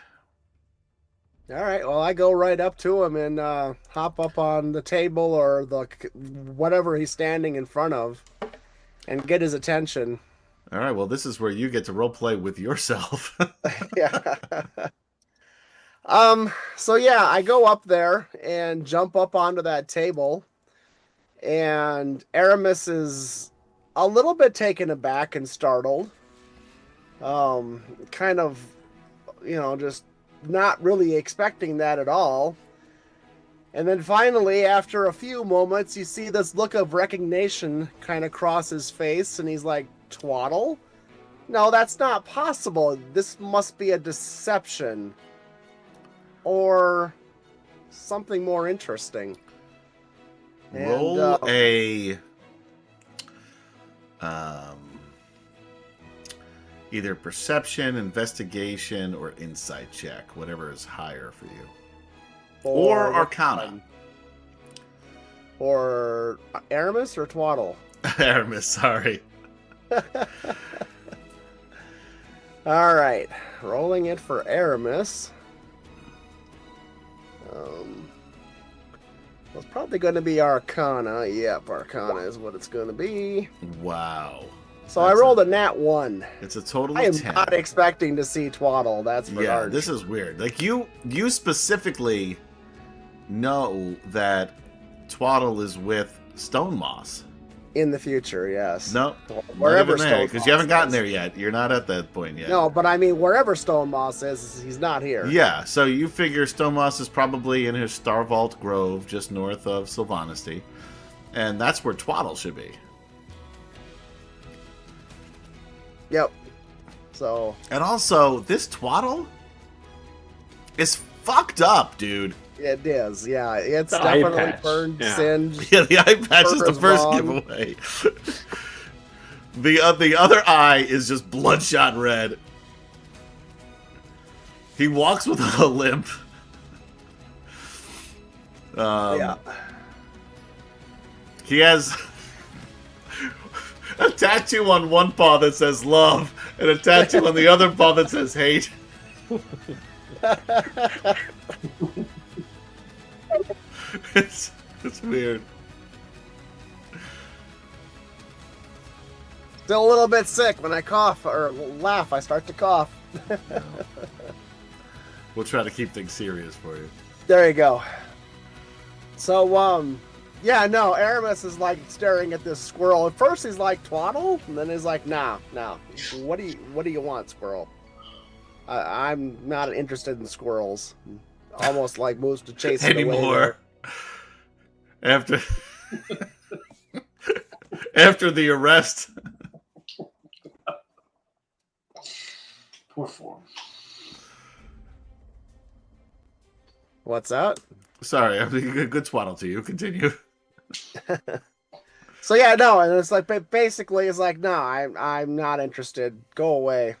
All right. Well, I go right up to him and hop up on the table or the whatever he's standing in front of, and get his attention. All right. Well, this is where you get to role play with yourself. Yeah. So yeah, I go up there and jump up onto that table, and Aramis is a little bit taken aback and startled. Kind of, just not really expecting that at all. And then finally, after a few moments, you see this look of recognition kind of cross his face, and he's like, "Twaddle? No, that's not possible. This must be a deception. Or something more interesting." Roll a either perception, investigation, or insight check, whatever is higher for you. Or Arcana. Or Aramis or Twaddle? Aramis, sorry. All right, rolling it for Aramis. It's probably going to be Arcana. Yep, Arcana is what it's going to be. Wow. So I rolled a nat 1. It's a total of 10. I am not expecting to see Twaddle. That's for darn. This is weird. Like you specifically know that Twaddle is with Stone Moss. In the future, yes. No, wherever Stone Moss, because you haven't gotten there yet. You're not at that point yet. No, but I mean, wherever Stone Moss is, he's not here. Yeah, so you figure Stone Moss is probably in his Star Vault Grove, just north of Sylvanesty, and that's where Twaddle should be. Yep. So. And also, this Twaddle is fucked up, dude. It is, yeah. It's the definitely burned, singed. Yeah, the eye patch is the first giveaway. The other eye is just bloodshot red. He walks with a limp. Yeah. He has a tattoo on one paw that says love, and a tattoo on the other paw that says hate. It's weird. Still a little bit sick. When I cough or laugh, I start to cough. We'll try to keep things serious for you. There you go. So, yeah, no, Aramis is like staring at this squirrel. At first he's like, twaddle, and then he's like, nah. What do you want, squirrel? I'm not interested in squirrels. Almost like moves to chase it away. Anymore. After the arrest. Poor form. What's that? Sorry, I'm a good twaddle to you. Continue. So yeah, no, and it's like basically it's like, no, I'm not interested. Go away.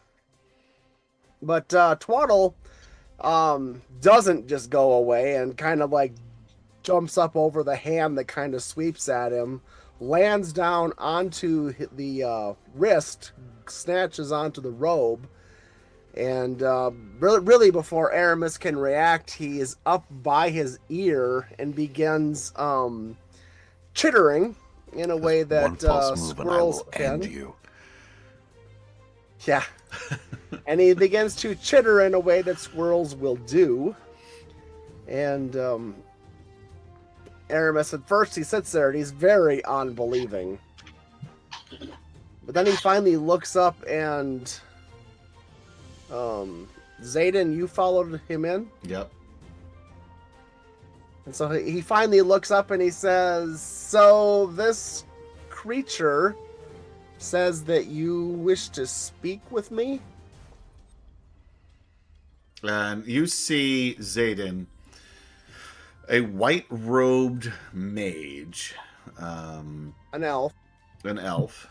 But Twaddle doesn't just go away and kind of like jumps up over the hand that kind of sweeps at him, lands down onto the wrist, snatches onto the robe, and really before Aramis can react, he is up by his ear and begins chittering in a way that squirrels can. Yeah. And he begins to chitter in a way that squirrels will do. And Aramis, at first, he sits there and he's very unbelieving. But then he finally looks up and... Zayden, you followed him in? Yep. And so he finally looks up and he says, so this creature says that you wish to speak with me? And you see Zayden, a white-robed mage. An elf. An elf.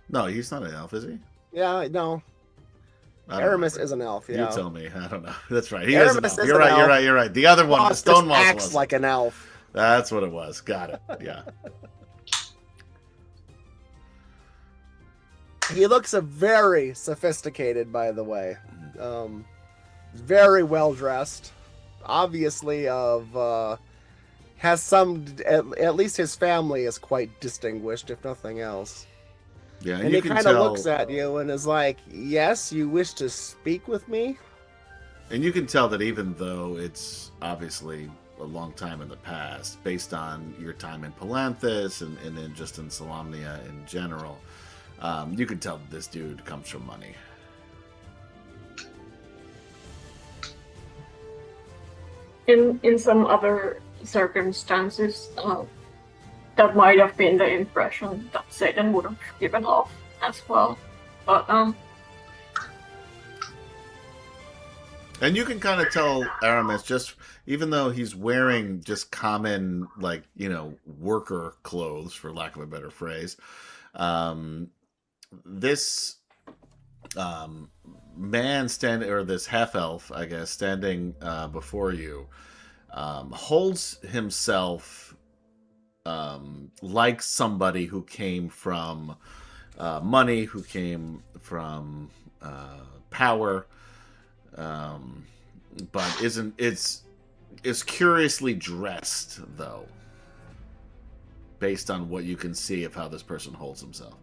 No, he's not an elf, is he? Yeah, no. Aramis is an elf, yeah. You tell me. I don't know. That's right. He Aramis is an elf. You're right. The other one, the stone moss, acts like an elf. That's what it was. Got it. Yeah. He looks very sophisticated, by the way. Very well dressed. Obviously, has some. At least his family is quite distinguished, if nothing else. Yeah, and he kind of looks at you and is like, "Yes, you wish to speak with me." And you can tell that even though it's obviously a long time in the past, based on your time in Palanthus and then just in Solamnia in general, you can tell that this dude comes from money. In some other circumstances, that might have been the impression that Satan would have given off as well. But and you can kind of tell Aramis, just even though he's wearing just common, like, worker clothes, for lack of a better phrase, this man this half elf, I guess, standing before you, holds himself like somebody who came from money, who came from power, but is curiously dressed, though, based on what you can see of how this person holds himself.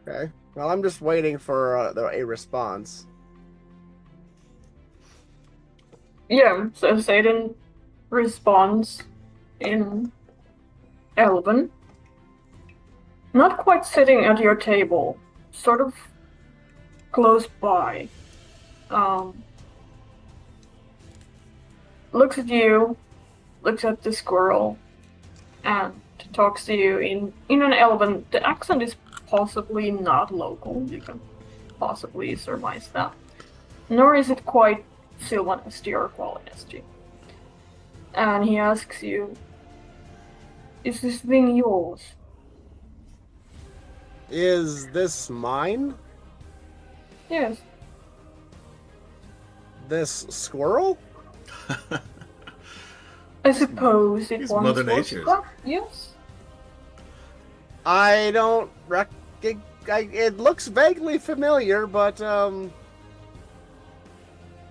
Okay. Well, I'm just waiting for a response. yeah, so Satan responds in Elven. Not quite sitting at your table, sort of close by. Looks at you, looks at the squirrel, and talks to you in an Elven. The accent is possibly not local, you can possibly surmise that. Nor is it quite Sylvanesty or Qualinesty. And he asks you, is this thing yours? Is this mine? Yes. This squirrel? I suppose it He's once Mother was Nature's. black, yes. I don't it looks vaguely familiar, but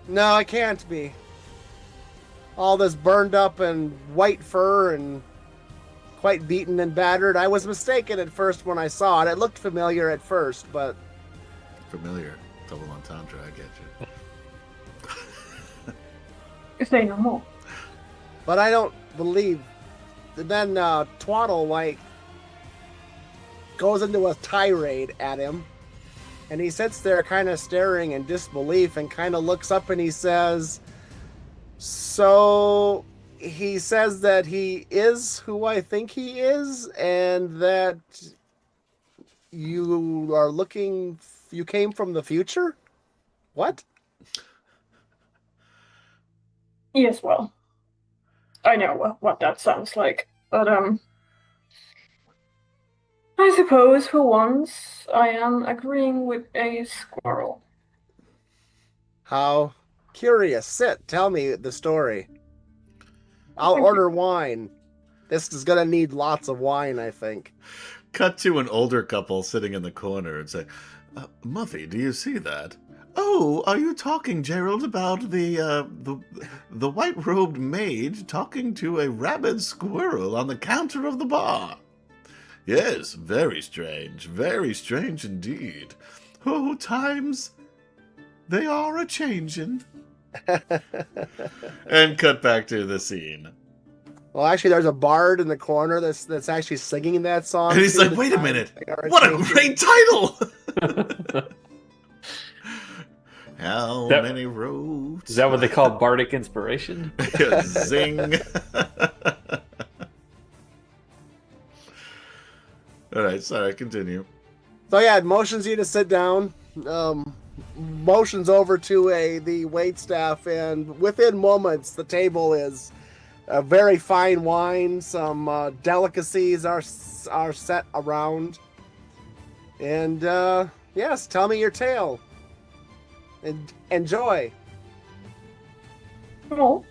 no, it can't be. All this burned up and white fur and quite beaten and battered. I was mistaken at first when I saw it. It looked familiar at first, but Familiar. Double entendre, I get you. Say no more. but I don't believe. And then Twaddle goes into a tirade at him, and he sits there kind of staring in disbelief and kind of looks up and he says, so he says that he is who I think he is, and that you came from the future? What? Yes, well, I know what that sounds like, but I suppose for once I am agreeing with a squirrel. How curious. Sit, tell me the story. I'll Thank you. order wine. This is gonna need lots of wine, I think. Cut to an older couple sitting in the corner and say, Muffy, do you see that? Oh, are you talking, Gerald, about the white-robed maid talking to a rabid squirrel on the counter of the bar? Yes, very strange indeed. Oh, times, they are a-changin'. And cut back to the scene. Well, actually, there's a bard in the corner that's actually singing that song. And he's like, wait a minute, what a great title! How many roads? Is that what they call bardic inspiration? Zing. Alright, sorry, continue. So yeah, it motions you to sit down. Motions over to the waitstaff, and within moments, the table is a very fine wine. Some delicacies are set around. And yes, tell me your tale. And enjoy. Well,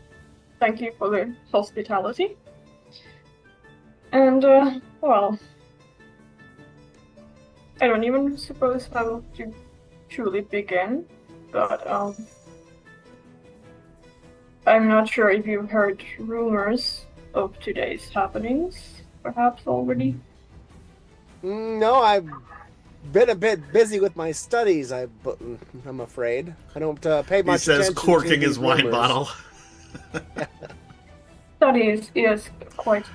thank you for the hospitality. And, well, I don't even suppose how to truly begin, but, I'm not sure if you've heard rumors of today's happenings, perhaps already. No, I've been a bit busy with my studies, I'm afraid. I don't pay much attention. He says, corking to his wine rumors. bottle. Studies, yes, quite.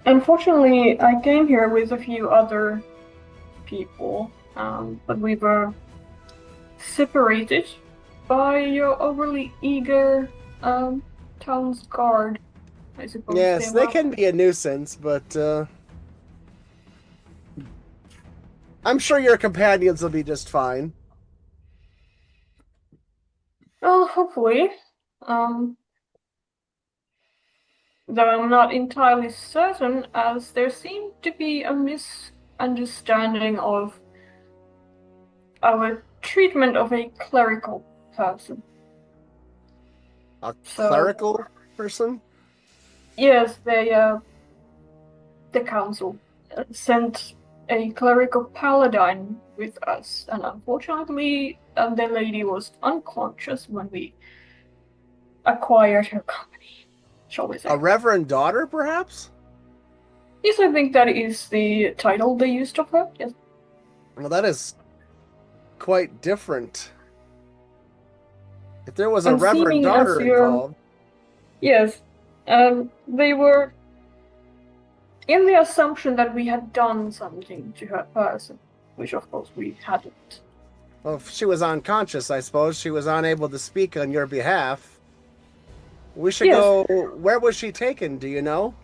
Unfortunately, I came here with a few other people, but we were separated by your overly eager town's guard, I suppose. Yes, they can be a nuisance, but I'm sure your companions will be just fine. Well, hopefully. Though I'm not entirely certain, as there seemed to be a misunderstanding of our treatment of a clerical person. A clerical person? Yes, the council sent a clerical paladin with us, and unfortunately, the lady was unconscious when we acquired her company, shall we say. A reverend daughter, perhaps? Yes, I think that is the title they used of her, yes. Well, that is quite different. If there was a And reverend seeming daughter as your- involved... Yes, they were in the assumption that we had done something to her person, which of course we hadn't. Well, if she was unconscious, I suppose. She was unable to speak on your behalf. We should Yes. go... Where was she taken, do you know?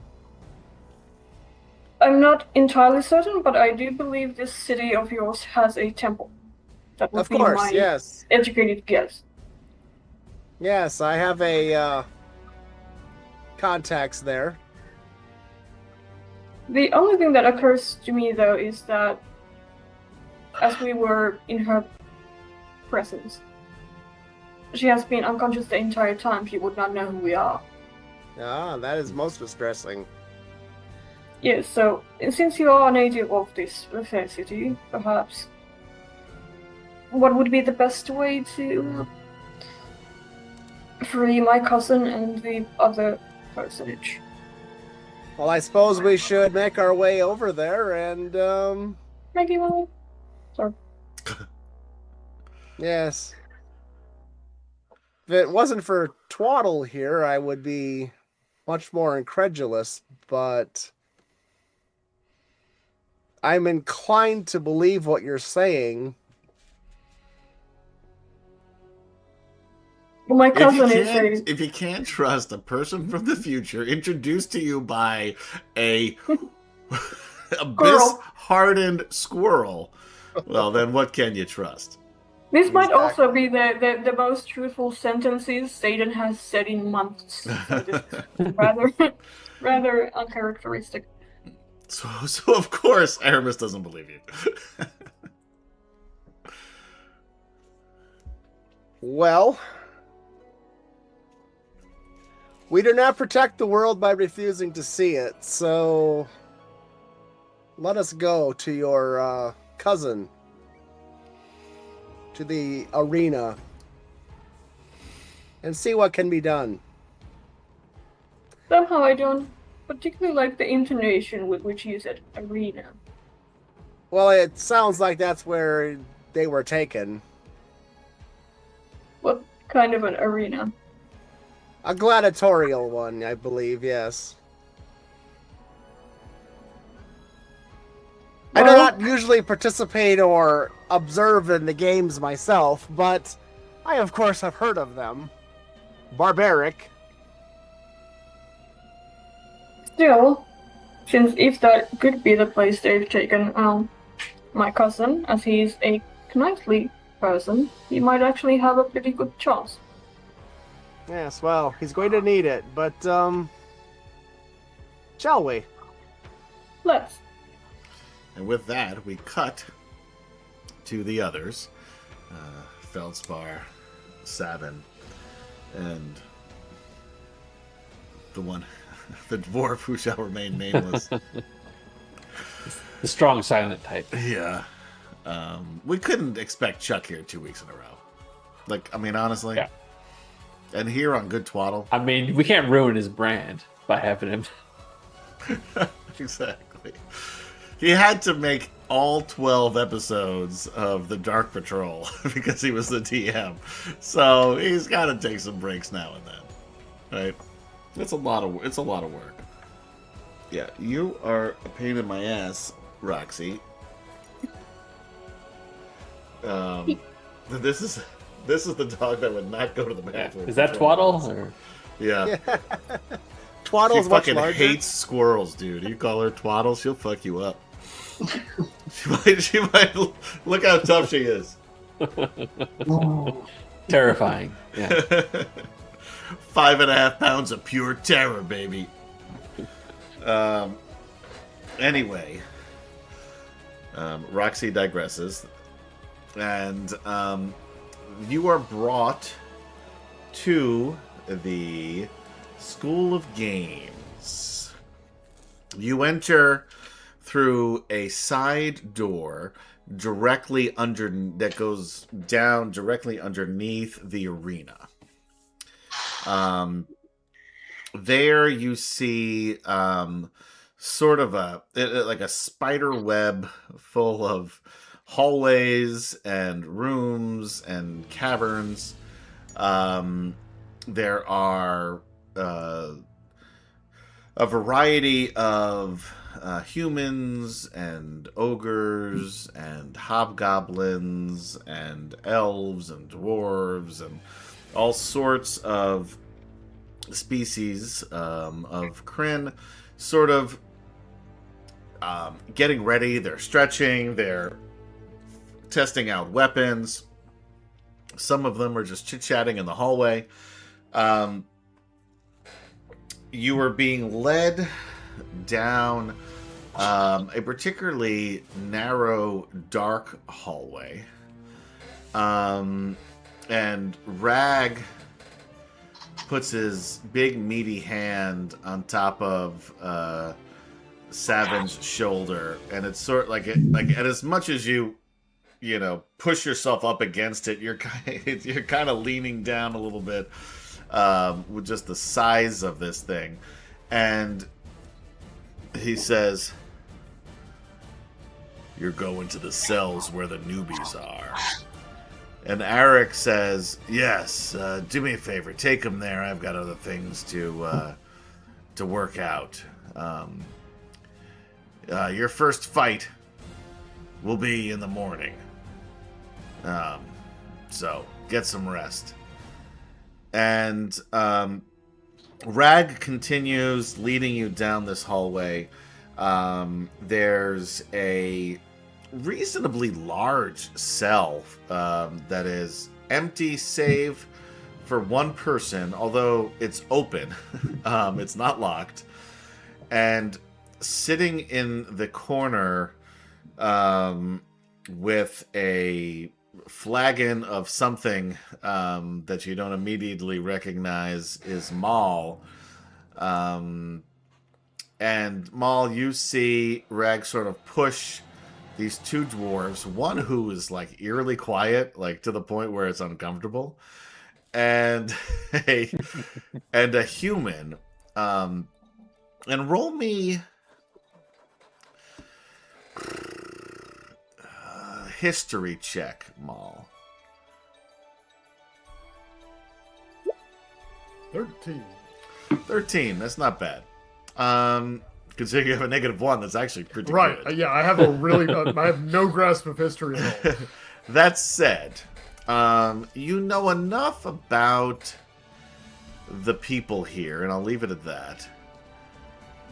I'm not entirely certain, but I do believe this city of yours has a temple. That would Of be course, my yes. educated guess. Yes, I have a contacts there. The only thing that occurs to me, though, is that as we were in her presence, she has been unconscious the entire time. She would not know who we are. Ah, that is most distressing. Yes, so since you are a native of this fair city, perhaps what would be the best way to free my cousin and the other personage? Well, I suppose we should make our way over there and, Maybe one. Sorry. Yes. If it wasn't for Twaddle here, I would be much more incredulous, but I'm inclined to believe what you're saying. Well, my cousin is if you can't trust a person from the future introduced to you by a abyss-hardened squirrel, well, then what can you trust? This might also be the most truthful sentences Satan has said in months. So this is rather uncharacteristic. So of course, Aramis doesn't believe you. Well, we do not protect the world by refusing to see it, so let us go to your cousin, to the arena, and see what can be done. Somehow I don't particularly like the intonation with which you said arena. Well, it sounds like that's where they were taken. What kind of an arena? A gladiatorial one, I believe, yes. I do not usually participate or observe in the games myself, but I, of course, have heard of them. Barbaric. Still, since if that could be the place they've taken my cousin, as he is a knightly person, he might actually have a pretty good chance. Yes, well, he's going to need it, but, shall we? Let's. And with that, we cut to the others. Feldspar, Sabin, and the dwarf who shall remain nameless. The strong silent type. Yeah. We couldn't expect Chuck here 2 weeks in a row. Like, I mean, honestly. Yeah. And here on Good Twaddle. I mean, we can't ruin his brand by having him. Exactly. He had to make all 12 episodes of the Dark Patrol because he was the DM. So he's got to take some breaks now and then. Right? It's a lot of work. Yeah, you are a pain in my ass, Roxy. This is the dog that would not go to the bathroom. Is that Twaddle? Or? Yeah. Twaddle's she much fucking larger. hates squirrels, dude. You call her Twaddle, she'll fuck you up. she might look how tough she is. Terrifying. Yeah. 5.5 pounds of pure terror, baby. Anyway, Roxy digresses, and you are brought to the School of Games. You enter through a side door that goes down directly underneath the arena. There you see sort of like a spider web full of hallways and rooms and caverns. There are a variety of humans and ogres and hobgoblins and elves and dwarves and all sorts of species of Kryn, sort of getting ready. They're stretching, they're testing out weapons. Some of them are just chit-chatting in the hallway. You are being led down a particularly narrow, dark hallway. And Rag puts his big meaty hand on top of Savin's shoulder, and it's sort of like and as much as you push yourself up against it, you're kind of leaning down a little bit with just the size of this thing, and he says, "You're going to the cells where the newbies are." And Eric says, "Yes, do me a favor, take him there. I've got other things to work out. Your first fight will be in the morning. So get some rest." And Rag continues leading you down this hallway. There's a reasonably large cell that is empty save for one person, although it's open. It's not locked. And sitting in the corner with a flagon of something that you don't immediately recognize is Maul. And Maul, you see Rag sort of push these two dwarves, one who is like eerily quiet, like to the point where it's uncomfortable, and a human. And roll me history check, Maul. 13. That's not bad. Considering you have a -1, that's actually pretty right. good. Yeah, I have I have no grasp of history at all. That said, you know enough about the people here, and I'll leave it at that,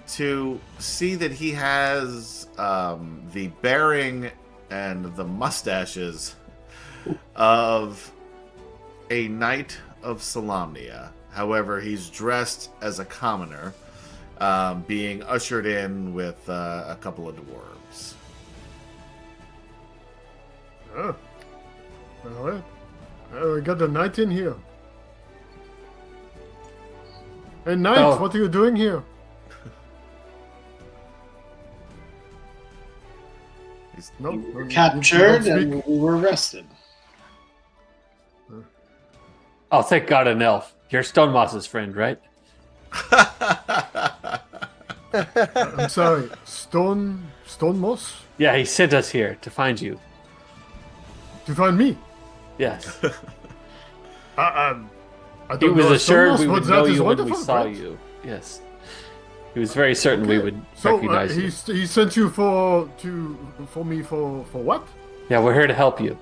to see that he has the bearing and the mustaches of a knight of Solamnia. However, he's dressed as a commoner, being ushered in with a couple of dwarves. Oh. All right. We got a knight in here. Hey, knight, what are you doing here? We were captured and we were arrested. Oh, thank God, an elf. You're Stonemoss's friend, right? I'm sorry, Stone Moss? Yeah, he sent us here to find you. To find me? Yes. I He don't was know assured we Stone Moss, would but know that is you when we wonderful, saw right? you. Yes. He was very certain we would So recognize you. he sent you for me for what? Yeah, we're here to help you.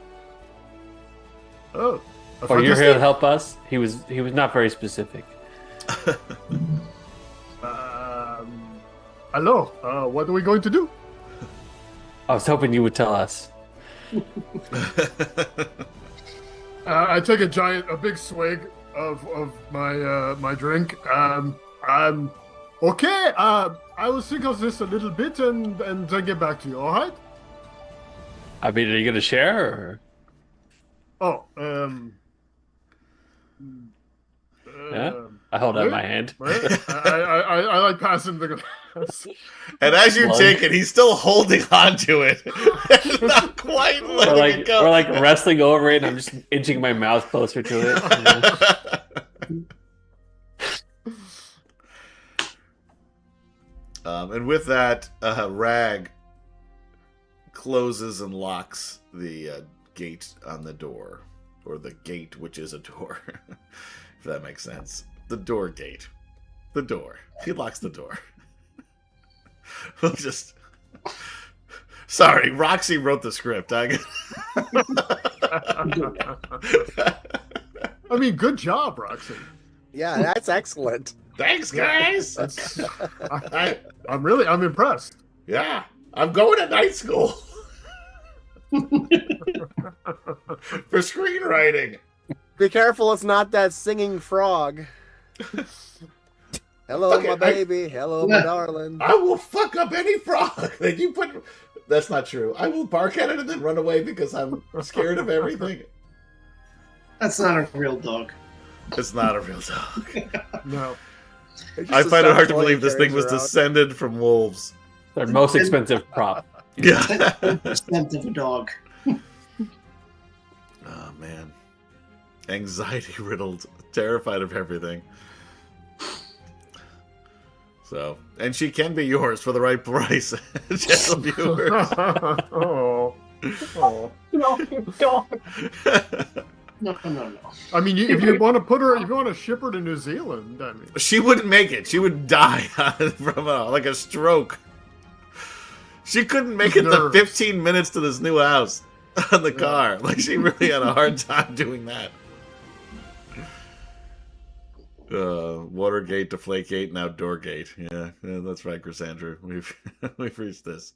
Oh, Or you're here to help us? He was not very specific. Hello. What are we going to do? I was hoping you would tell us. I take a big swig of my drink. Okay. I will think of this a little bit and then get back to you. All right? I mean, are you going to share? Or... Oh. Yeah? I hold out my hand. I like passing the glass. And as you take it, he's still holding on to it. Not quite letting it go. We're like wrestling over it, and I'm just inching my mouth closer to it. And with that, Rag closes and locks the gate on the door. Or the gate, which is a door. If that makes sense. The door gate. The door. He locks the door. We'll just... Sorry, Roxy wrote the script. I mean, good job, Roxy. Yeah, that's excellent. Thanks, guys. I'm impressed. Yeah, I'm going to night school. For screenwriting. Be careful, it's not that singing frog. Hello, Okay, my baby. Hello, my darling. I will fuck up any frog that you put. That's not true. I will bark at it and then run away because I'm scared of everything. That's not a real dog. It's not a real dog. No. I find it hard to believe this thing was descended from wolves. Their most expensive prop. Yeah. 10% of a dog. Oh, man. Anxiety-riddled, terrified of everything. So, and she can be yours for the right price, gentle viewers. Oh. No, you don't. No. I mean, if you want to put her, if you want to ship her to New Zealand, I mean, She wouldn't make it. She would die from like a stroke. She couldn't make it the Nerves. 15 minutes to this new house on the car. Like, she really had a hard time doing that. Watergate, Deflategate, and Outdoorgate. Yeah, that's right, Cassandra. We've reached this.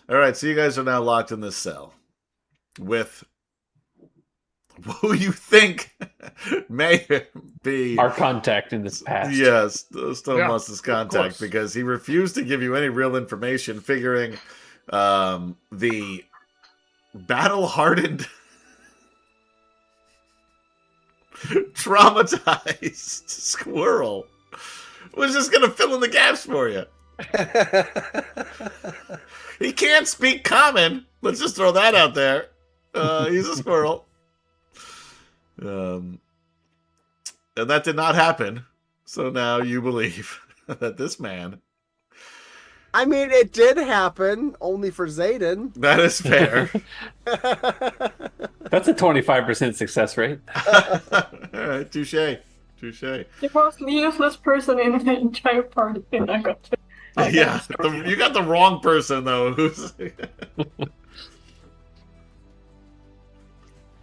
All right, so you guys are now locked in this cell with who you think may be Our contact in this past. Yes, Stone Yeah, lost his of contact course. because he refused to give you any real information, figuring the battle-hardened, traumatized squirrel was just going to fill in the gaps for you. He can't speak common. Let's just throw that out there. He's a squirrel. And that did not happen. So now you believe that this man... I mean, it did happen, only for Zayden. That is fair. That's a 25% success rate. All right, touche. The most useless person in the entire party. And I got to. Yeah, you got the wrong person, though. Who's...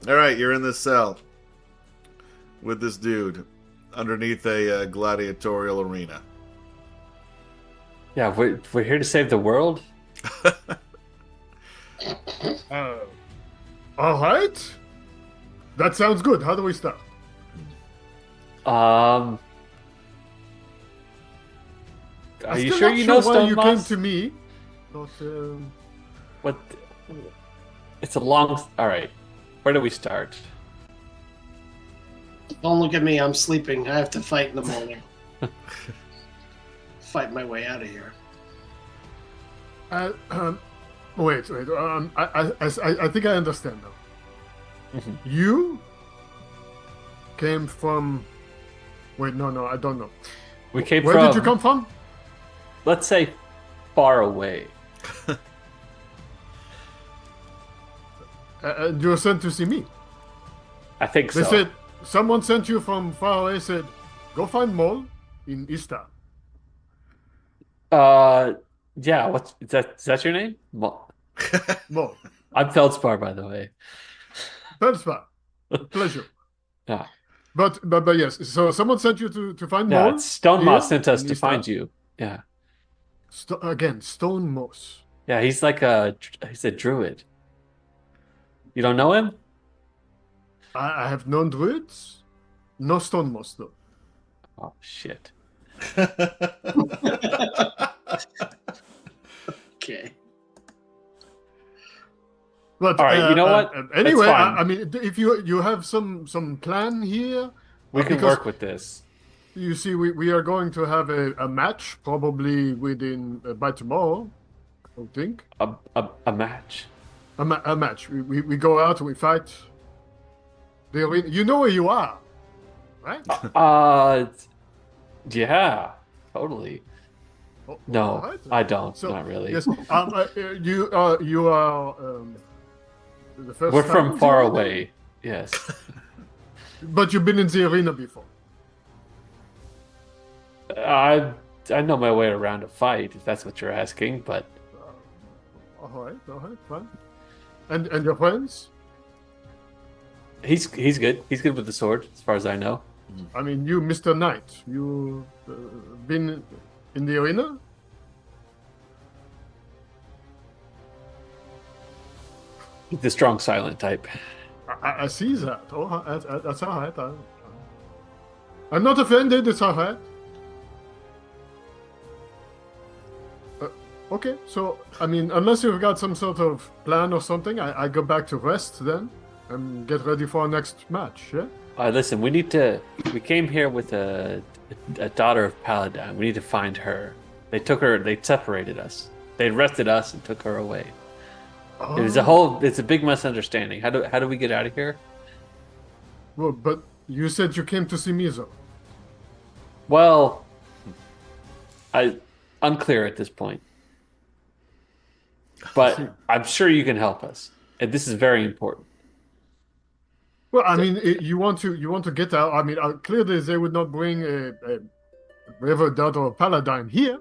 All right, you're in this cell with this dude underneath a gladiatorial arena. Yeah, we're here to save the world. all right. That sounds good. How do we start? Are I'm you still sure not you know why Stone you Moss? came to me? But, What? It's a long. All right. Where do we start? Don't look at me. I'm sleeping. I have to fight in the morning. Fight my way out of here. wait. I think I understand now. Mhm. You came from. Wait, no, I don't know. We came Where from. did you come from? Let's say far away. You were sent to see me. I think They so. said someone sent you from far away. Said, go find Mol in Ista. Yeah. What's is that your name? Mo- Mol. I'm Feldspar, by the way. Feldspar. Pleasure. Yeah. But yes. So someone sent you to find Yeah. Mol. It's Stone Moss here sent us in to Ista. find you. Yeah. Again, Stone Moss. Yeah. He's a druid. You don't know him? I have known druids. No Stone Moss though. Oh shit. Okay. But All right, you know what? Anyway, That's fine. I mean, if you have some plan here, We can because work with this. you see, we are going to have a match probably within by tomorrow. I think A match. a match. We go out, we fight. The arena. You know where you are, right? Yeah, totally. Oh, No, all right. I don't. So, Not really. Yes. You are the first. We're time from in far the arena? away. Yes. But you've been in the arena before. I know my way around a fight, if that's what you're asking, but All right, fine. And your friends? he's good. He's good with the sword, as far as I know. I mean, you, Mr. Knight, you been in the arena? He's the strong silent type. I see that. Oh, that's all right. I'm not offended. It's all right. Okay, so I mean, unless you've got some sort of plan or something, I go back to rest then, and get ready for our next match. Yeah. All right, listen. We came here with a daughter of Paladin. We need to find her. They took her. They separated us. They arrested us and took her away. It's a big misunderstanding. How do we get out of here? Well, but you said you came to see me, though. Well, unclear at this point. But I'm sure you can help us, and this is very important. Well, I mean, you want to get out. I mean, clearly they would not bring a revered daughter of Paladin here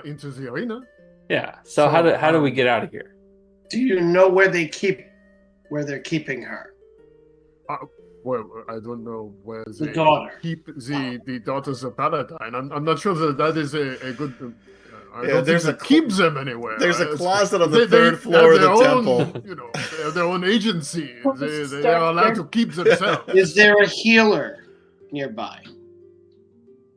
into the arena. Yeah. So how do we get out of here? Do you know where they're keeping her? Well, I don't know where The they daughter. keep the daughters of Paladin. I'm not sure that is a good. I don't there's think they keep them anywhere. There's a closet on They- the third they floor of have the their own, temple. You know, they have their own agency. They are allowed to keep themselves. Is there a healer nearby?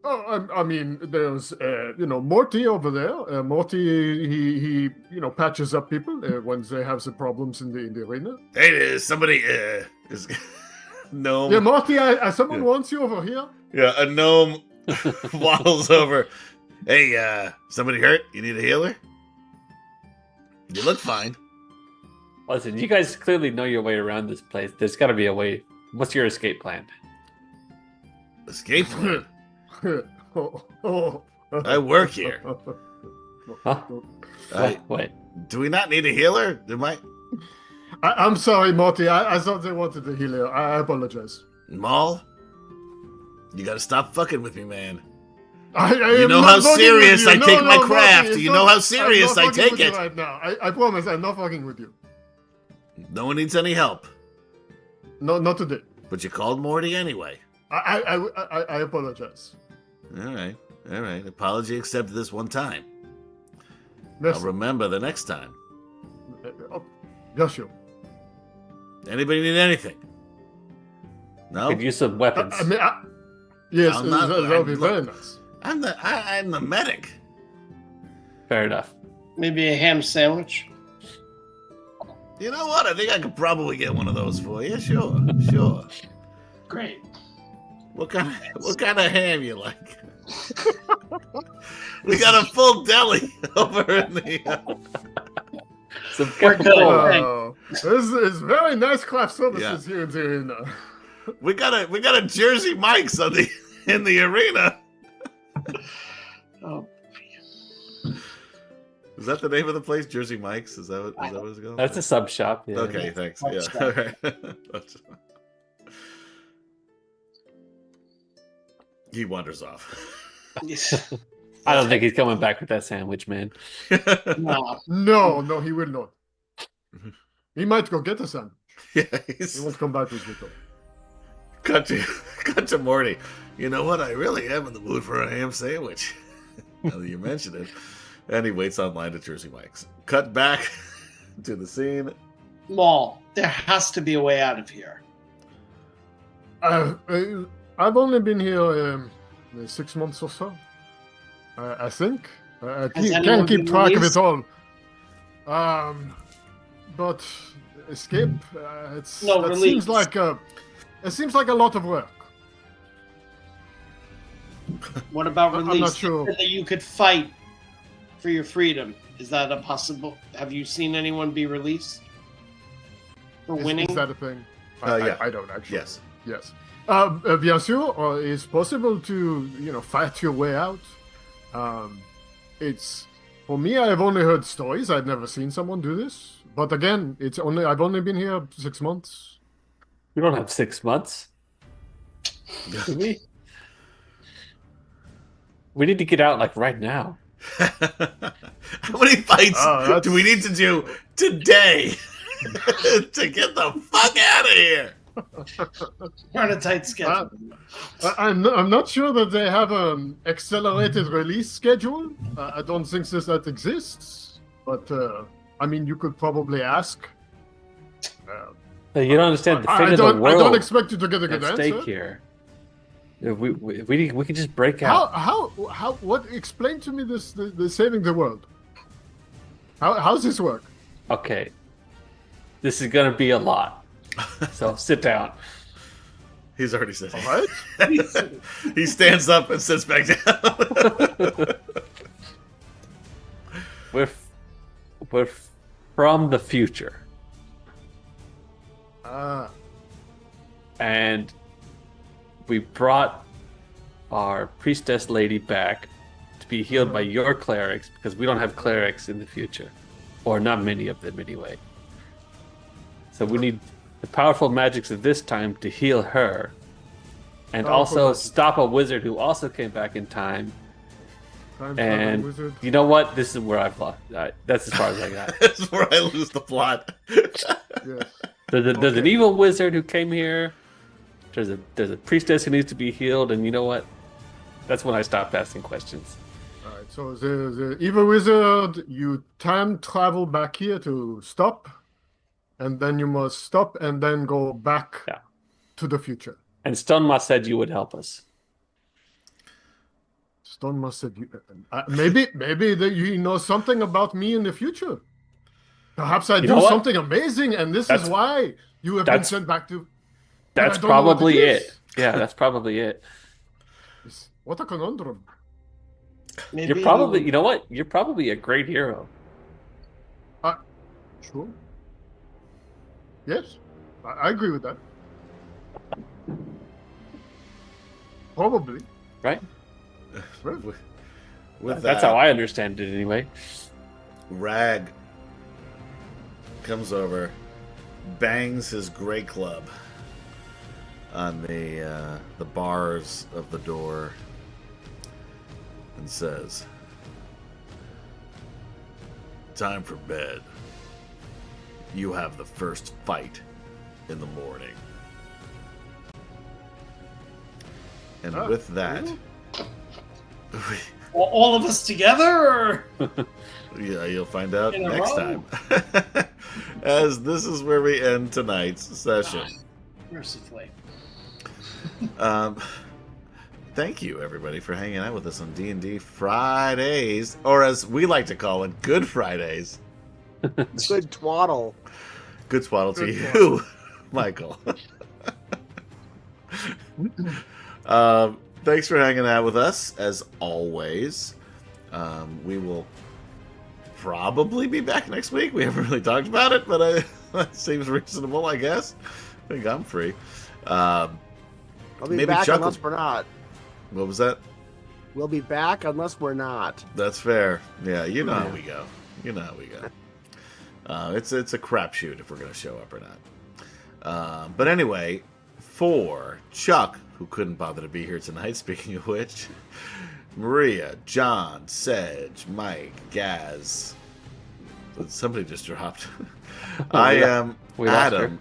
Oh, I mean, there's Morty over there. Morty, he patches up people when they have some problems in the arena. Hey, there's somebody is gnome. Yeah, Morty, someone wants you over here. Yeah, a gnome waddles over. Hey, somebody hurt? You need a healer? You look fine. Listen, you guys clearly know your way around this place. There's got to be a way. What's your escape plan? Escape plan? oh. I work here. Huh? Wait. Do we not need a healer? I'm sorry, Morty. I thought they wanted a healer. I apologize. Maul? You gotta stop fucking with me, man. You know how serious I take my craft. You know how serious I take it. Right now, I promise I'm not fucking with you. No one needs any help. No, not today. But you called Morty anyway. I apologize. All right. Apology accepted this one time. Merci. I'll remember the next time. Yes, sure. Anybody need anything? No? Could use some weapons. Yes, I'm not- that would be very nice. I'm the medic. Fair enough. Maybe a ham sandwich? You know what? I think I could probably get one of those for you. Sure. Great. What kind of ham you like? We got a full deli over in the. Some We're good. Oh, this is very nice craft services Yeah. here in the arena. We got a Jersey Mike's in the arena. Oh, Is that the name of the place? Jersey Mike's? Is that what it's called? That's a sub shop. Yeah. Okay, thanks. Sub Yeah. shop. All right. He wanders off. yes. I don't think he's coming back with that sandwich, man. No. No, he will not. He might go get a sandwich. Yeah, He won't come back with it. though. cut to Morty. You know what? I really am in the mood for a ham sandwich. Now that you mention it. And he waits online at Jersey Mike's. Cut back to the scene. Maul, there has to be a way out of here. I've only been here 6 months or so. I think. I Has anyone can't keep been track of released? it all. But escape. No, that release. seems like a lot of work. What about I'm release? not sure. You said that you could fight for your freedom. Is that a possible? Have you seen anyone be released for winning? Is that a thing? Yeah. I don't actually. Yes. Yes. Bien sûr, it's possible to fight your way out. It's for me. I've only heard stories. I've never seen someone do this. But again, I've only been here 6 months. We don't have 6 months. Do we? We need to get out like right now. How many fights do we need to do today to get the fuck out of here? We're on a tight schedule. I'm not sure that they have an accelerated release schedule. I don't think that exists. But I mean, you could probably ask. You don't understand the fate I of the don't world expect you to get a good at stake answer. here. We can just break out. How what explain to me the saving the world? How's this work? Okay. This is gonna be a lot. So sit down. He's already sitting. What? He stands up and sits back down. We're from the future. And we brought our priestess lady back to be healed by your clerics because we don't have clerics in the future. Or not many of them anyway. So we need the powerful magics of this time to heal her. And also stop a wizard who also came back in time. And wizard. you know what? This is where I've lost. That's as far as I got. That's where I lose the plot. Yes. There's an evil wizard who came here. There's a priestess who needs to be healed, and you know what? That's when I stopped asking questions. All right. So the evil wizard, you time travel back here to stop, and then you must stop and then go back to the future. And Stonema said you would help us. Stonema said, maybe that you know something about me in the future. Perhaps I do something amazing, and this is why you have been sent back to. That's probably it. Yeah, that's probably it. What a conundrum. Maybe You're probably, you know what? You're probably a great hero. Sure. Yes, I agree with that. Probably. Right? With That's how I understand it anyway. Rag comes over, bangs his great club on the bars of the door, and says, "Time for bed. You have the first fight in the morning." And with that, all of us together, or yeah, you'll find out in a next row? time. As this is where we end tonight's session. Mercifully. Thank you, everybody, for hanging out with us on D&D Fridays, or as we like to call it, Good Fridays. Good twaddle. Good swaddle to Good you, Michael. Thanks for hanging out with us, as always. We will probably be back next week. We haven't really talked about it, but that seems reasonable, I guess. I think I'm free. I'll be maybe back Chuckle. unless we're not. What was that? We'll be back unless we're not. That's fair. Yeah, you know how we go. You know how we go. It's a crapshoot if we're going to show up or not. But anyway, for Chuck, who couldn't bother to be here tonight, speaking of which, Maria, John, Sedg, Mike, Gaz. Somebody just dropped. I am Adam,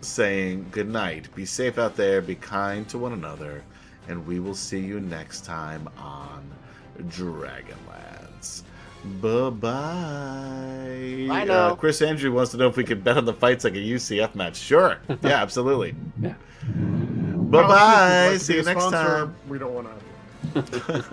saying good night. Be safe out there. Be kind to one another. And we will see you next time on DragonLance. Bye-bye. I know. Chris Andrew wants to know if we could bet on the fights like a UCF match. Sure. Yeah, absolutely. Yeah. Bye-bye. Well, See you next time. We don't want to.